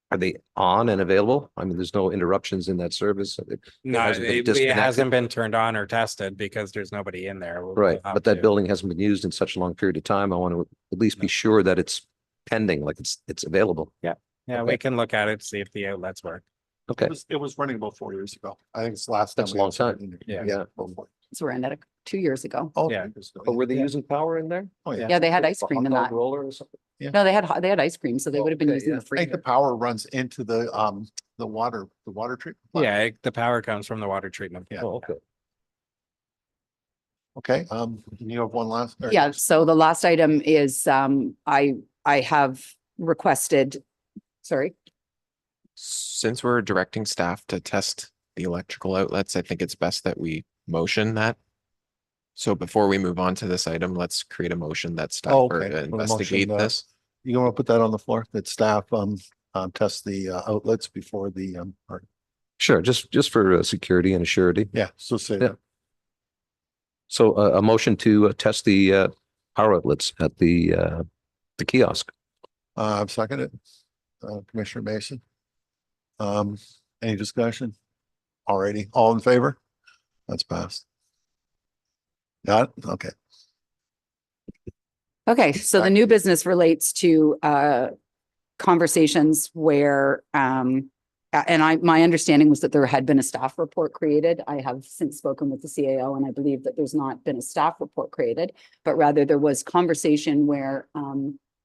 Speaker 13: are they on and available? I mean, there's no interruptions in that service.
Speaker 9: No,
Speaker 13: hasn't been
Speaker 9: it
Speaker 13: disconnected?
Speaker 9: hasn't been turned on or tested because there's nobody in there. We'll
Speaker 13: Right.
Speaker 9: have
Speaker 13: But that
Speaker 9: to-
Speaker 13: building hasn't been used in such a long period of time. I want to at least be sure that it's pending, like it's available.
Speaker 9: Yeah,
Speaker 13: Okay.
Speaker 9: we can look at it, see if the outlets work.
Speaker 13: Okay.
Speaker 1: It was running about 4 years ago. I think it's the last.
Speaker 13: That's
Speaker 1: time
Speaker 13: a long
Speaker 1: we had
Speaker 13: time.
Speaker 1: something.
Speaker 9: Yeah.
Speaker 7: So we're in it 2 years ago.
Speaker 1: Oh,
Speaker 9: Yeah.
Speaker 13: But were they using power in there?
Speaker 1: Oh, yeah.
Speaker 7: Yeah, they had ice
Speaker 13: A
Speaker 7: cream
Speaker 13: hot
Speaker 7: in
Speaker 13: dog
Speaker 7: that.
Speaker 13: Roller or something?
Speaker 7: No, they had ice cream, so they would have been
Speaker 13: Okay,
Speaker 7: using
Speaker 13: yeah.
Speaker 7: the
Speaker 1: I think the
Speaker 7: freezer.
Speaker 1: power runs into the water treatment. plant.
Speaker 9: Yeah, the power comes from the water treatment.
Speaker 1: Yeah.
Speaker 13: Oh, okay.
Speaker 1: Okay, you have one last? or-
Speaker 7: Yeah, so the last item is I have requested, sorry.
Speaker 3: Since we're directing staff to test the electrical outlets, I think it's best that we motion that. So before we move on to this item, let's create a motion that staff
Speaker 1: Oh,
Speaker 3: are
Speaker 1: okay.
Speaker 3: to
Speaker 1: Well, the
Speaker 3: investigate
Speaker 1: motion,
Speaker 3: this.
Speaker 1: You want to put that on the floor, that staff test the outlets before the party?
Speaker 13: Sure. Just for security and surety.
Speaker 1: Yeah, so say
Speaker 13: Yeah.
Speaker 1: that.
Speaker 13: So a motion to test the power outlets at the kiosk.
Speaker 1: I've seconded it. Commissioner Mason. Any discussion? Alrighty, all in favor? That's passed. Got it? Okay.
Speaker 7: Okay, so the new business relates to conversations where my understanding was that there had been a staff report created. I have since spoken with the CAO and I believe that there's not been a staff report created, but rather there was conversation where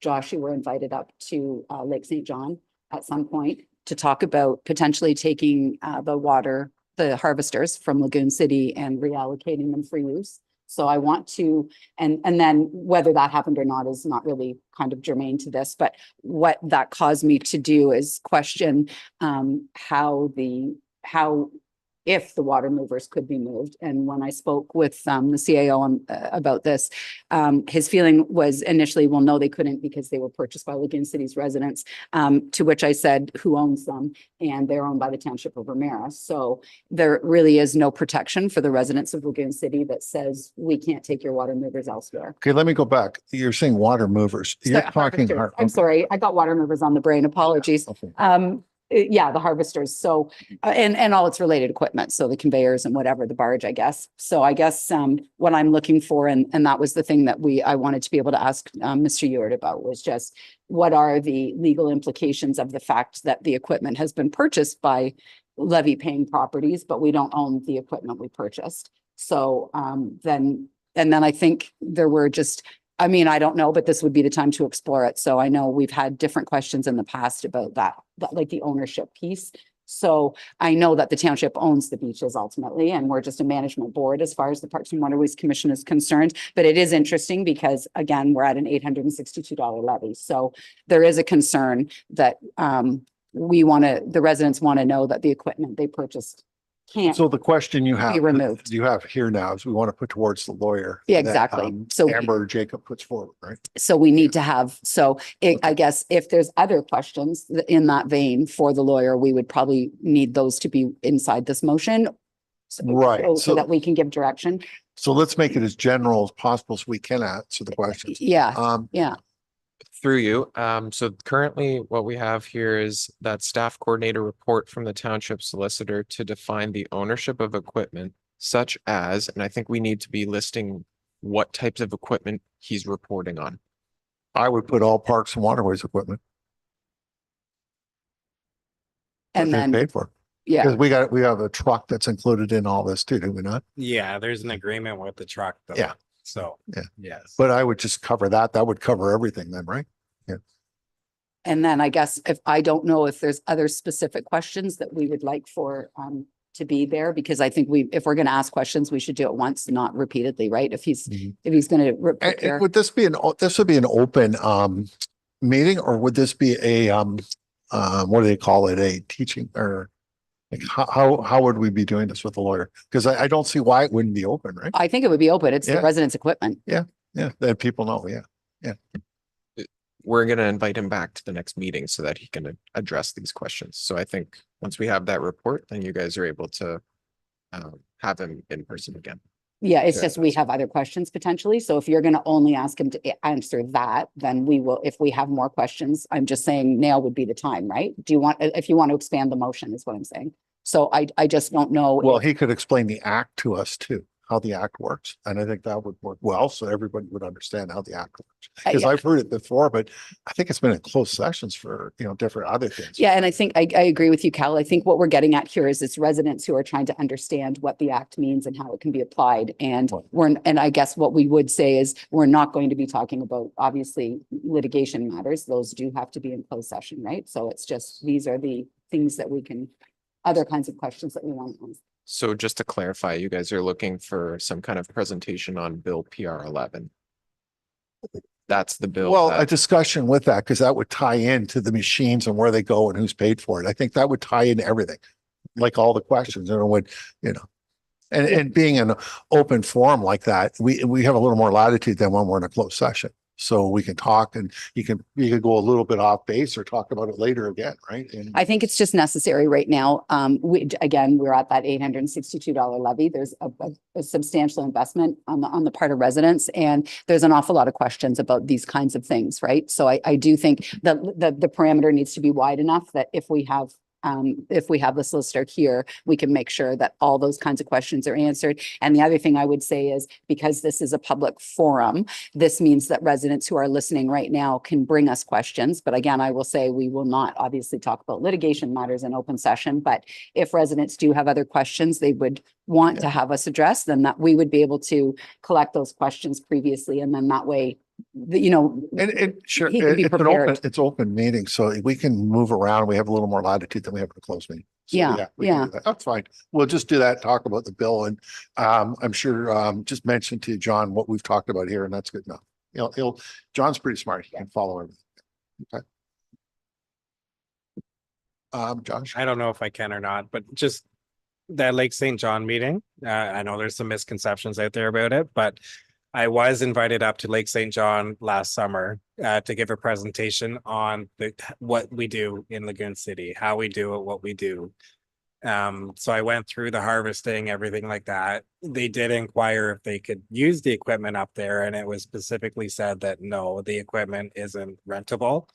Speaker 7: Josh, you were invited up to Lake St. John at some point to talk about potentially taking the harvesters from Lagoon City and reallocating them for use. So I want to, and then whether that happened or not is not really kind of germane to this, but what that caused me to do is question how if the water movers could be moved. And when I spoke with the CAO about this, his feeling was initially, well, no, they couldn't because they were purchased by Lagoon City's residents, to which I said, who owns them? And they're owned by the Township of Ramara. So there really is no protection for the residents of Lagoon City that says we can't take your water movers elsewhere.
Speaker 1: Okay, let me go back. You're saying water movers. You're talking.
Speaker 7: Harvesters. I'm sorry, I got water movers on the brain. Apologies.
Speaker 1: Okay.
Speaker 7: Yeah, the harvesters. So, and all its related equipment. So the conveyors and whatever, the barge, I guess. So I guess, what I'm looking for, and that was the thing that I wanted to be able to ask, Mr. Ewart about, was just what are the legal implications of the fact that the equipment has been purchased by levy paying properties, but we don't own the equipment we purchased. So, then I think there were just, I mean, I don't know, but this would be the time to explore it. So I know we've had different questions in the past about that, like the ownership piece. So I know that the township owns the beaches ultimately, and we're just a management board as far as the Parks and Waterways Commission is concerned. But it is interesting because, again, we're at an $862 levy. So there is a concern that the residents want to know that the equipment they purchased can't.
Speaker 1: So the question you have,
Speaker 7: be removed.
Speaker 1: you have here now is we want to put towards the lawyer.
Speaker 7: Yeah,
Speaker 1: that,
Speaker 7: exactly. So
Speaker 1: Amber Jacob puts forward, right?
Speaker 7: So we need to have, I guess if there's other questions in that vein for the lawyer, we would probably need those to be inside this motion.
Speaker 1: Right.
Speaker 7: So that we can give direction.
Speaker 1: So let's make it as general as possible so we can answer the questions.
Speaker 7: Yeah, yeah.
Speaker 3: Through you. So currently what we have here is that staff coordinator report from the township solicitor to define the ownership of equipment such as, and I think we need to be listing what types of equipment he's reporting on.
Speaker 1: I would put all Parks and Waterways equipment.
Speaker 7: And then,
Speaker 1: paid for.
Speaker 7: yeah,
Speaker 1: Because we have a truck that's included in all this too, do we not?
Speaker 9: Yeah, there's an agreement with the truck though.
Speaker 1: Yeah.
Speaker 9: So,
Speaker 1: Yeah.
Speaker 9: yes.
Speaker 1: But I would just cover that. That would cover everything then, right?
Speaker 7: and then I guess if I don't know if there's other specific questions that we would like for to be there, because I think if we're going to ask questions, we should do it once, not repeatedly, right? If he's going to prepare.
Speaker 1: Would this be this would be an open meeting, or would this be a what do they call it? A teaching, or like how would we be doing this with the lawyer? Because I don't see why it wouldn't be open, right?
Speaker 7: I think it would be open. It's the
Speaker 1: Yeah.
Speaker 7: residents' equipment.
Speaker 1: Yeah, that people know. Yeah.
Speaker 3: We're going to invite him back to the next meeting so that he can address these questions. So I think once we have that report, then you guys are able to have him in person again.
Speaker 7: Yeah, it's
Speaker 3: Yeah.
Speaker 7: just we have other questions potentially. So if you're going to only ask him to answer that, then we will, if we have more questions, I'm just saying now would be the time, right? If you want to expand the motion is what I'm saying. So I just don't know.
Speaker 1: Well, he could explain the act to us too, how the act works. And I think that would work well, so everybody would understand how the act works. Because
Speaker 7: Yeah.
Speaker 1: I've heard it before, but I think it's been in closed sessions for, different other things.
Speaker 7: Yeah, and I think I agree with you, Cal. I think what we're getting at here is it's residents who are trying to understand what the act means and how it can be applied. And I guess what we would say is we're not going to be talking about obviously litigation matters. Those do have to be in closed session, right? So it's just, these are the things that we can, other kinds of questions that we want to ask.
Speaker 3: So just to clarify, you guys are looking for some kind of presentation on Bill PR 11. That's the bill.
Speaker 1: Well,
Speaker 3: that-
Speaker 1: a discussion with that, because that would tie into the machines and where they go and who's paid for it. I think that would tie into everything, like all the questions, and being an open forum like that, we have a little more latitude than when we're in a closed session. So we can talk, and you could go a little bit off base or talk about it later again, right? And
Speaker 7: I think it's just necessary right now. We're at that $862 levy. There's a substantial investment on the part of residents, and there's an awful lot of questions about these kinds of things, right? So I do think that the parameter needs to be wide enough that if we have the solicitor here, we can make sure that all those kinds of questions are answered. And the other thing I would say is, because this is a public forum, this means that residents who are listening right now can bring us questions. But again, I will say we will not obviously talk about litigation matters in open session, but if residents do have other questions they would want to have us address, then that we would be able to collect those questions previously. And then that way,
Speaker 1: sure,
Speaker 7: he can be prepared.
Speaker 1: it's open meeting, so we can move around. We have a little more latitude than we have in a closed meeting. So, we can do that. That's fine. We'll just do that, talk about the bill, and I'm sure just mention to John what we've talked about here, and that's good enough. John's pretty smart. He can follow everything. Okay. Josh?
Speaker 9: I don't know if I can or not, but just that Lake St. John meeting. I know there's some misconceptions out there about it, but I was invited up to Lake St. John last summer to give a presentation on what we do in Lagoon City, how we do it, what we do. So I went through the harvesting, everything like that. They did inquire if they could use the equipment up there, and it was specifically said that no, the equipment isn't rentable.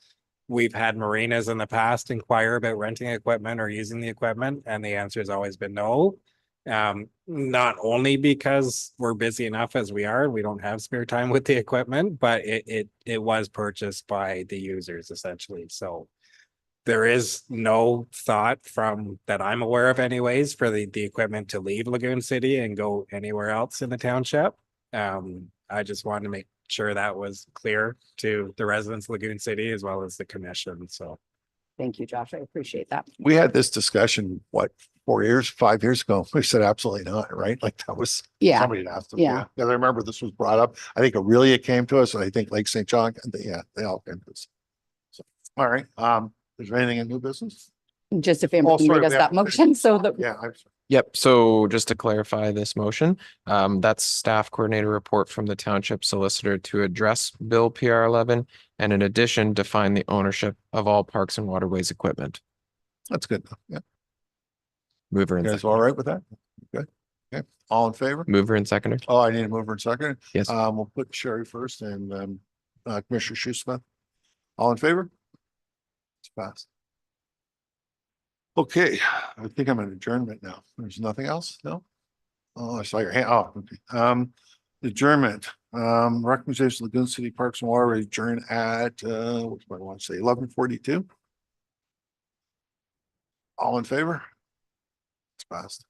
Speaker 9: We've had marinas in the past inquire about renting equipment or using the equipment, and the answer has always been no. Not only because we're busy enough as we are, we don't have spare time with the equipment, but it was purchased by the users essentially. So there is no thought from that I'm aware of anyways for the equipment to leave Lagoon City and go anywhere else in the township. I just wanted to make sure that was clear to the residents of Lagoon City as well as the commission. So
Speaker 7: Thank you, Josh. I appreciate that.
Speaker 1: We had this discussion, what, 5 years ago? We said absolutely not, right? Like that was,
Speaker 7: Yeah.
Speaker 1: somebody had asked them.
Speaker 7: Yeah.
Speaker 1: Because I remember this was brought up. I think Aurelia came to us, and I think Lake St. John, yeah, they all came to us. So, all right, is there anything in new business?
Speaker 7: Just if Amber can
Speaker 1: sorry,
Speaker 7: read us
Speaker 1: we
Speaker 7: that motion so that.
Speaker 1: Yeah, I'm sorry.
Speaker 3: Yep. So just to clarify this motion, that's staff coordinator report from the township solicitor to address Bill PR 11, and in addition, define the ownership of all parks and waterways equipment.
Speaker 1: That's good. Yeah.
Speaker 3: Mover and
Speaker 1: You guys
Speaker 3: seconder.
Speaker 1: all right with that? Good. Okay. All in favor?
Speaker 3: Mover and seconder.
Speaker 1: Oh, I need a mover and second.
Speaker 3: Yes.
Speaker 1: We'll put Sherry first and Commissioner Shoesmith. All in favor? It's passed. Okay, I think I'm in adjournment now. There's nothing else? No? Oh, I saw your hand. Oh, okay. Adjournment. Recommendation Lagoon City Parks and Waterways adjourn at what do I want to say? 11:42. All in favor? It's passed.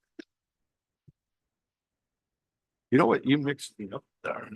Speaker 1: You know what? You mixed me up there.